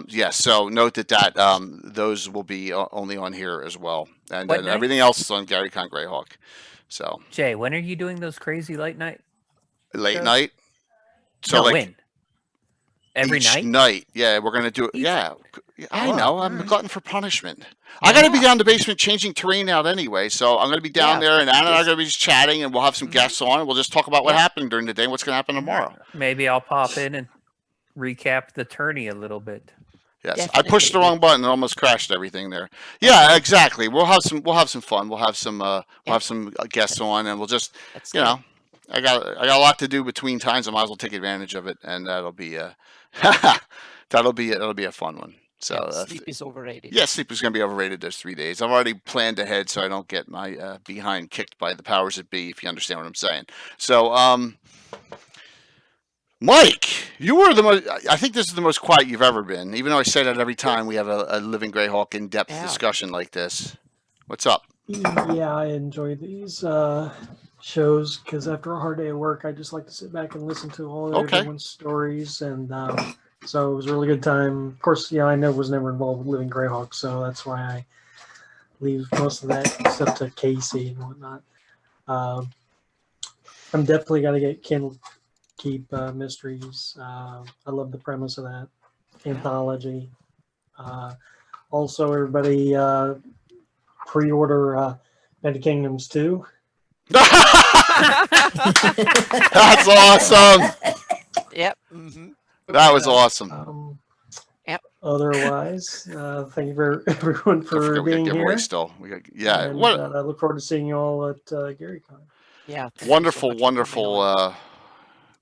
Yes, so note that those will be only on here as well, and What then night? everything else is on GaryCon Greyhawk. So Jay, when are you doing those crazy late night? late shows? night. So No, like when? Every each night? Yeah, we're gonna do it. Each- Yeah, I Oh, know. I'm a alright. glutton for punishment. I gotta be down in the basement changing terrain out anyway, so I'm gonna be down there, and Anna and I are gonna be just chatting, and we'll have some guests on, and we'll just talk about what Yeah. happened during the day and what's gonna happen tomorrow. Maybe I'll pop in and recap the tourney a little bit. Yes, I pushed the Definitely. wrong button and almost crashed everything there. Yeah, exactly. We'll have some fun. We'll have some guests on, and we'll just That's you good. know, I got a lot to do between times. I might as well take advantage of it, and that'll be it'll be a fun one. So Yeah, sleep is overrated. yeah, sleep is going to be overrated those 3 days. I've already planned ahead so I don't get my behind kicked by the powers that be, if you understand what I'm saying. So, Mike, you were the most, I think this is the most quiet you've ever been, even though I say that every time we have a Living Greyhawk in-depth Yeah. discussion like this. What's up? Yeah, I enjoy these shows because after a hard day at work, I just like to sit back and listen to all Okay. everyone's stories, and so it was a really good time. Of course, I was never involved with Living Greyhawk, so that's why I leave most of that stuff to Casey and whatnot. I'm definitely got to get Keep Mysteries. I love the premise of that anthology. Also, everybody pre-order United Kingdoms 2. That's awesome. Yep. Mm-hmm. That was awesome. Yep. Otherwise, thank you for everyone Don't forget for we got being here. giveaways still. And, What I look forward to seeing you all at GaryCon. Yeah. thank you so wonderful, much for coming wonderful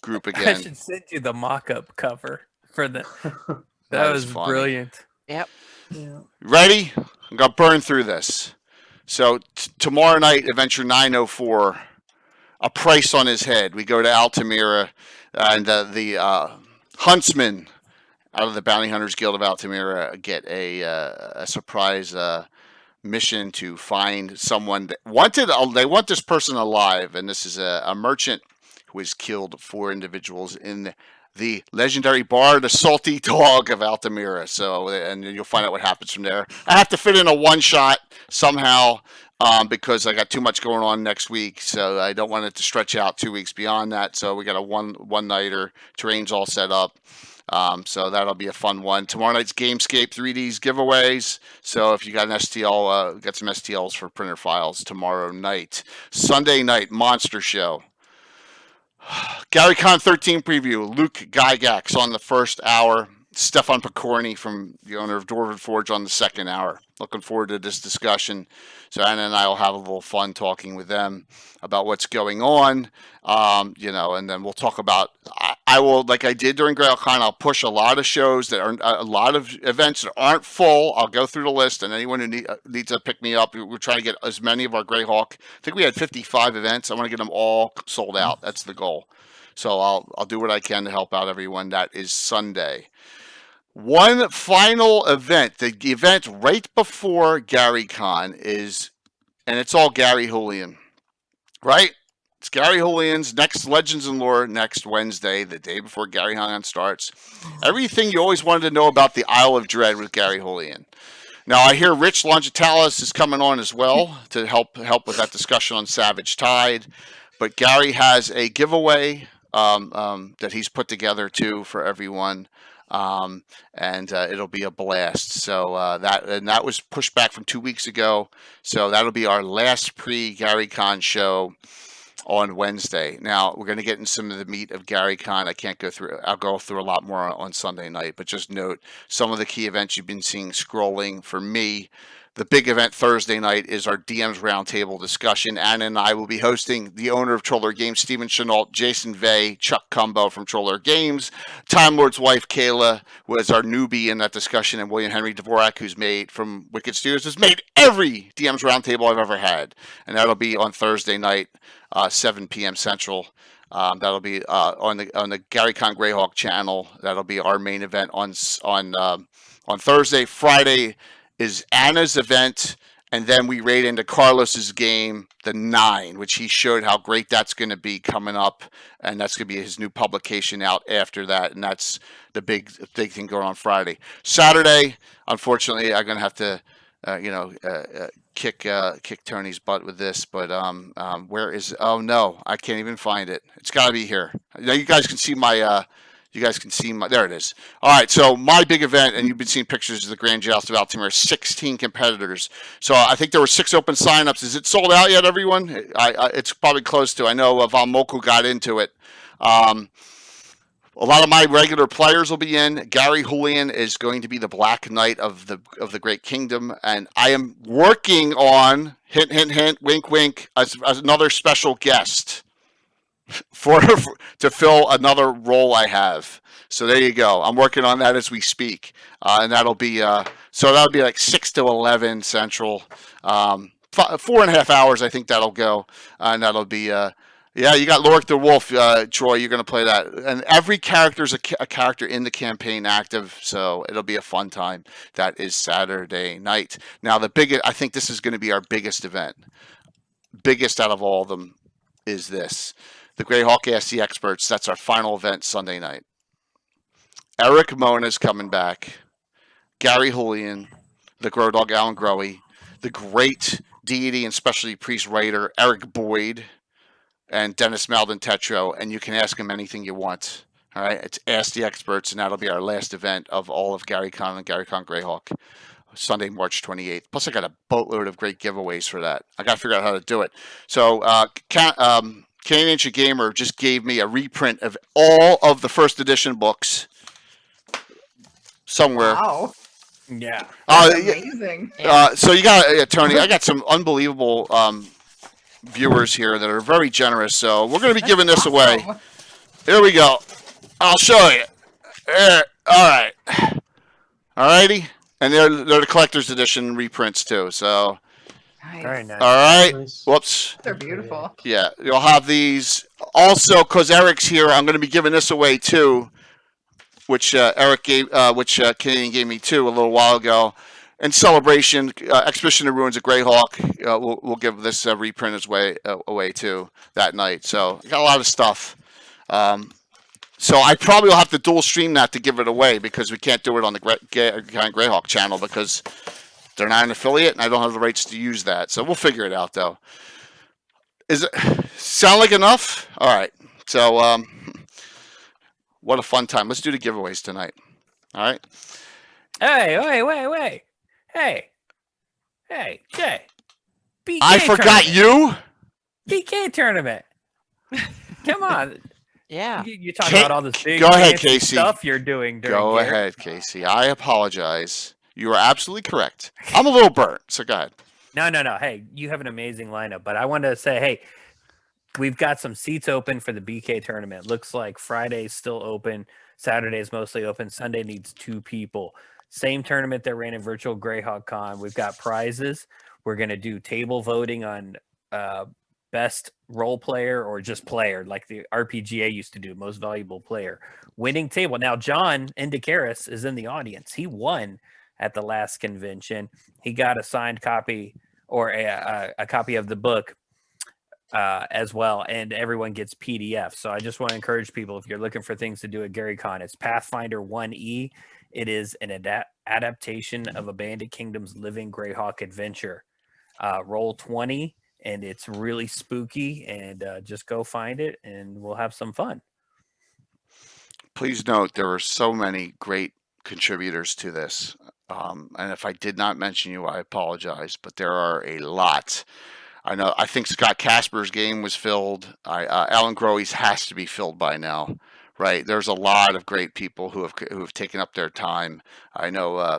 group I again. should send you the mock-up cover for the. That That is was funny. brilliant. Yep. Yeah. Ready? I'm gonna burn through this. So tomorrow night, Adventure 904, a price on his head. We go to Altamira, and the huntsman out of the Bounty Hunters Guild of Altamira get a surprise mission to find someone that they want this person alive, and this is a merchant who has killed 4 individuals in the legendary bar, the Salty Dog of Altamira. So, and you'll find out what happens from there. I have to fit in a one-shot somehow because I got too much going on next week, so I don't want it to stretch out 2 weeks beyond that. So we got a one-nighter. Terrain's all set up. So that'll be a fun one. Tomorrow night's Gamescape 3Ds giveaways. So if you got an STL, got some STLs for printer files tomorrow night. Sunday night, Monster Show. GaryCon 13 preview. Luke Gygax on the first hour. Stefan Picorni from the owner of Dwarven Forge on the second hour. Looking forward to this discussion. So Anna and I will have a little fun talking with them about what's going on. And then we'll talk about, I will, like I did during GrailCon, I'll push a lot of shows that are, a lot of events that aren't full. I'll go through the list, and anyone who needs to pick me up, we're trying to get as many of our Greyhawk. I think we had 55 events. I want to get them all sold out. That's the goal. So I'll do what I can to help out everyone. That is Sunday. One final event, the event right before GaryCon is, and it's all Gary Julian, right? It's Gary Julian's next Legends and Lore next Wednesday, the day before GaryCon starts. Everything you always wanted to know about the Isle of Dread with Gary Julian. Now I hear Rich Longitalis is coming on as well to help with that discussion on Savage Tide, but Gary has a giveaway that he's put together too for everyone, and it'll be a blast. So that was pushed back from 2 weeks ago, so that'll be our last pre-GaryCon show on Wednesday. Now we're going to get in some of the meat of GaryCon. I can't go through. I'll go through a lot more on Sunday night, but just note some of the key events you've been seeing scrolling. For me, the big event Thursday night is our DM's Roundtable discussion. Anna and I will be hosting the owner of Troller Games, Stephen Chenault, Jason Vey, Chuck Cumbo from Troller Games, Time Lord's wife, Kayla, was our newbie in that discussion, and William Henry Dvorak, who's made from Wicked Studios, has made every DM's Roundtable I've ever had. And that'll be on Thursday night, 7 p.m. Central. That'll be on the GaryCon Greyhawk channel. That'll be our main event on Thursday. Friday is Anna's event, and then we raid into Carlos's game, the 9, which he showed how great that's going to be coming up, and that's going to be his new publication out after that, and that's the big thing going on Friday. Saturday, unfortunately, I'm going to have to kick Tony's butt with this, but where is? Oh no, I can't even find it. It's got to be here. Now you guys can see my. There it is. All right, so my big event, and you've been seeing pictures of the Grand Joust of Altamira, 16 competitors. So I think there were 6 open signups. Is it sold out yet, everyone? It's probably close to. I know Von Moku got into it. A lot of my regular players will be in. Gary Julian is going to be the Black Knight of the Great Kingdom, and I am working on, hint, hint, hint, wink, wink, as another special guest to fill another role I have. So there you go. I'm working on that as we speak, and that'll be that'll be like 6 to 11 Central, 4.5 hours. I think that'll go, and that'll be. Yeah, you got Lorik the Wolf, Troy. You're going to play that, and every character is a character in the campaign active, so it'll be a fun time. That is Saturday night. Now I think this is going to be our biggest event. Biggest out of all of them is this. The Greyhawk Ask the Experts. That's our final event Sunday night. Eric Mona's coming back. Gary Julian, the Grow Dog Alan Growy, the great deity and specialty priest writer Eric Boyd, and Denise Mauldin Tetro, and you can ask him anything you want. All right, it's Ask the Experts, and that'll be our last event of all of GaryCon and GaryCon Greyhawk, Sunday, March 28th. Plus, I got a boatload of great giveaways for that. I got to figure out how to do it. So, Canadian Ancient Gamer just gave me a reprint of all of the first edition books somewhere. Wow. Yeah. Amazing. So you got Tony. I got some unbelievable viewers here that are very generous. So we're going to be giving this away. Here we go. I'll show you. There. All right. All righty. And they're the collector's edition reprints too. So. Nice. Very nice. All right. Nice. Whoops. They're beautiful. Yeah, you'll have these. Also, because Eric's here, I'm going to be giving this away too, which Eric gave, which Canadian gave me too a little while ago. In celebration, Expedition to Ruins of Greyhawk, we'll give this reprint away too that night. So I got a lot of stuff. So I probably will have to dual stream that to give it away because we can't do it on the Greyhawk channel because they're not an affiliate and I don't have the rights to use that. So we'll figure it out though. Is it sound like enough? All right. So what a fun time. Let's do the giveaways tonight. All right. Hey, wait. Hey, Jay. BK I forgot tournament. you. BK tournament. Come on. Yeah. You talk about all this big Go ahead, fancy Casey. stuff you're doing during Go here. ahead, Casey. I apologize. You are absolutely correct. I'm a little burnt, so go ahead. No. Hey, you have an amazing lineup, but I wanted to say, hey, we've got some seats open for the BK tournament. Looks like Friday's still open. Saturday's mostly open. Sunday needs 2 people. Same tournament that ran in virtual Greyhawk Con. We've got prizes. We're going to do table voting on best role player or just player, like the RPGA used to do, most valuable player, winning table. Now, John Indicaris is in the audience. He won at the last convention. He got a signed copy or a copy of the book as well, and everyone gets PDF. So I just want to encourage people, if you're looking for things to do at GaryCon, it's Pathfinder 1E. It is an adaptation of a Bandit Kingdom's Living Greyhawk adventure. Roll 20, and it's really spooky, and just go find it, and we'll have some fun. Please note there were so many great contributors to this. And if I did not mention you, I apologize, but there are a lot. I think Scott Casper's game was filled. Alan Growe's has to be filled by now, right? There's a lot of great people who have taken up their time. I know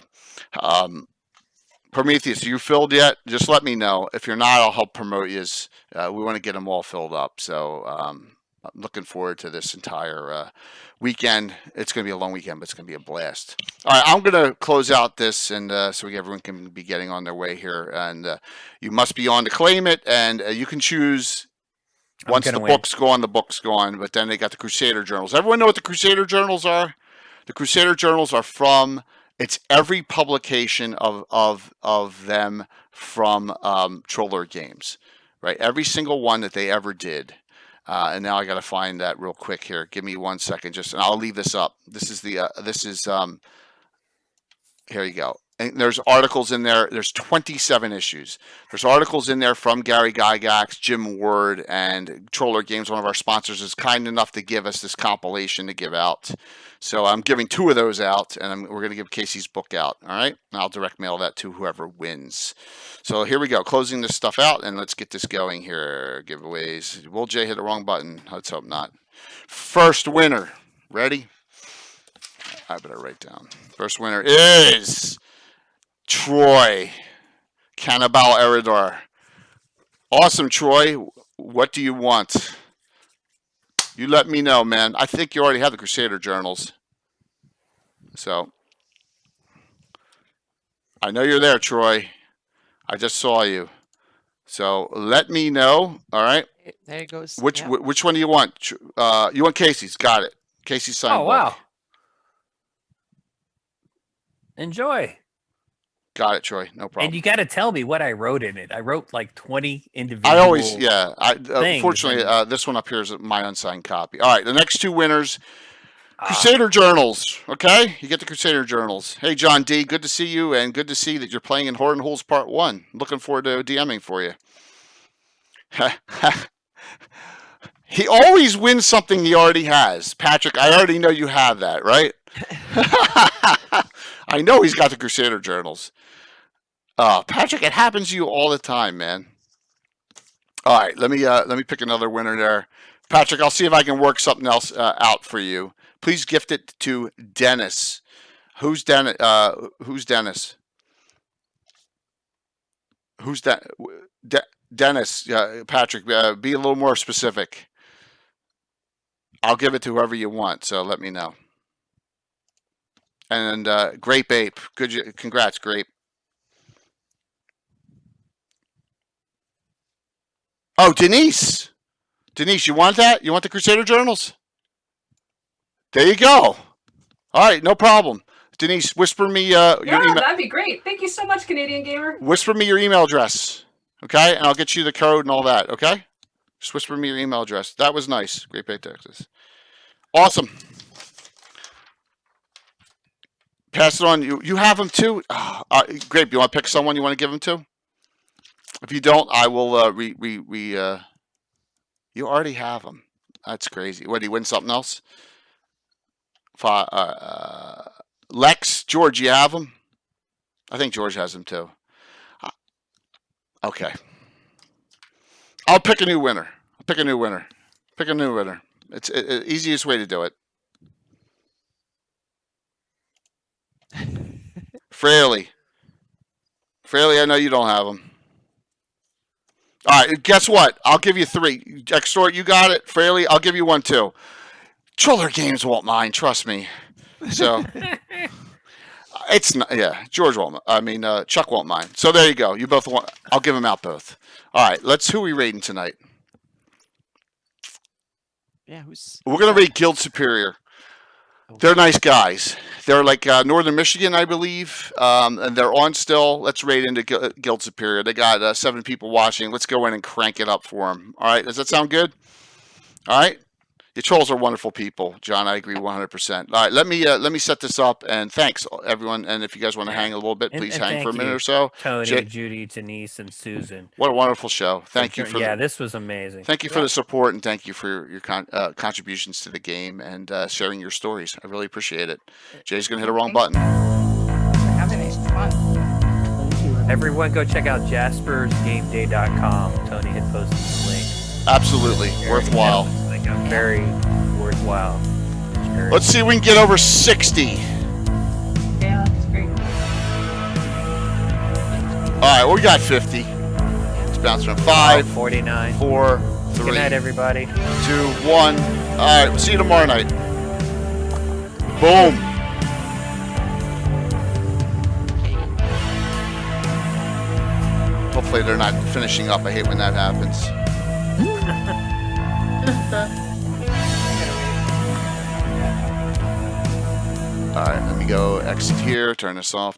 Prometheus, are you filled yet? Just let me know. If you're not, I'll help promote you. We want to get them all filled up. So I'm looking forward to this entire weekend. It's going to be a long weekend, but it's going to be a blast. All right, I'm going to close out this, and so everyone can be getting on their way here. And you must be on to claim it, and you can choose. Once the books go on, the books go on. But then they got the Crusader Journals. Everyone know what the Crusader Journals are? The Crusader Journals are from. It's every publication of them from Troller Games, right? Every single one that they ever did. And now I got to find that real quick here. Give me 1 second, and I'll leave this up. This is here you go. And there's articles in there. There's 27 issues. There's articles in there from Gary Gygax, Jim Ward, and Troller Games, one of our sponsors, is kind enough to give us this compilation to give out. So I'm giving 2 of those out, and we're going to give Casey's book out. All right? And I'll direct mail that to whoever wins. So here we go. Closing this stuff out, and let's get this going here. Giveaways. Will Jay hit the wrong button? Let's hope not. First winner. Ready? I better write down. First winner is Troy Cannibal Eridar. Awesome, Troy. What do you want? You let me know, man. I think you already have the Crusader Journals. So I know you're there, Troy. I just saw you. So let me know. All right. There it goes. Which one do you want? You want Casey's? Got it. Casey's signed book. Wow. Enjoy. Got it, Troy. No problem. And you got to tell me what I wrote in it. I wrote like 20 individual. I always, unfortunately, this one up here is my unsigned copy. All right, the next 2 winners, Crusader Journals. Okay, you get the Crusader Journals. Hey, John D, good to see you, and good to see that you're playing in Horton Holes Part 1. Looking forward to DMing for you. He always wins something he already has. Patrick, I already know you have that, right? I know he's got the Crusader Journals. Patrick, it happens to you all the time, man. All right, let me pick another winner there. Patrick, I'll see if I can work something else out for you. Please gift it to Dennis. Who's Dennis? Who's Dennis? Who's that? Dennis, Patrick, be a little more specific. I'll give it to whoever you want, so let me know. And Grape Ape, congrats, Grape. Oh, Denise. Denise, you want that? You want the Crusader Journals? There you go. All right, no problem. Denise, whisper me your email. That'd be great. Thank you so much, Canadian Gamer. Whisper me your email address, okay? And I'll get you the code and all that, okay? Just whisper me your email address. That was nice. Great Bay, Texas. Awesome. Pass it on. You have them too? Grape, you want to pick someone you want to give them to? If you don't, I will you already have them. That's crazy. What, do you win something else? Lex, George, you have them? I think George has them too. Okay. I'll pick a new winner. Pick a new winner. It's the easiest way to do it. Fraley, I know you don't have them. All right, guess what? I'll give you 3. Extort, you got it. Fraley, I'll give you 1 too. Troller Games won't mind, trust me. So it's not. Yeah, George won't. I mean, Chuck won't mind. So there you go. You both want. I'll give them out both. All right. Who are we rating tonight? Yeah, who's? We're gonna rate Guild Superior. They're nice guys. They're like Northern Michigan, I believe, and they're on still. Let's rate into Guild Superior. They got 7 people watching. Let's go in and crank it up for them. All right, does that sound good? All right. Your trolls are wonderful people, John. I agree 100%. All right, let me set this up, and thanks everyone. And if you guys want to hang a little bit, please hang for a minute or so. Tony, Jay- Judy, Denise, and Susan. What a wonderful show! Thank you for this was amazing. Thank you for the support, and thank you for your contributions to the game and sharing your stories. I really appreciate it. Jay's gonna hit the wrong button. For having it. It's fun. Thank you. Everyone, go check out jaspersgameday.com. Tony had posted the link. Absolutely worthwhile. Like a very worthwhile. Very Let's see if we can get over 60. Yeah, that's great. All right, well, we got 50. Let's bounce around. 5, 49. 4, 3, Good night, everybody. 2, 1. All right, we'll see you tomorrow night. Boom. Hopefully they're not finishing up. I hate when that happens. All right, let me go exit here, turn this off.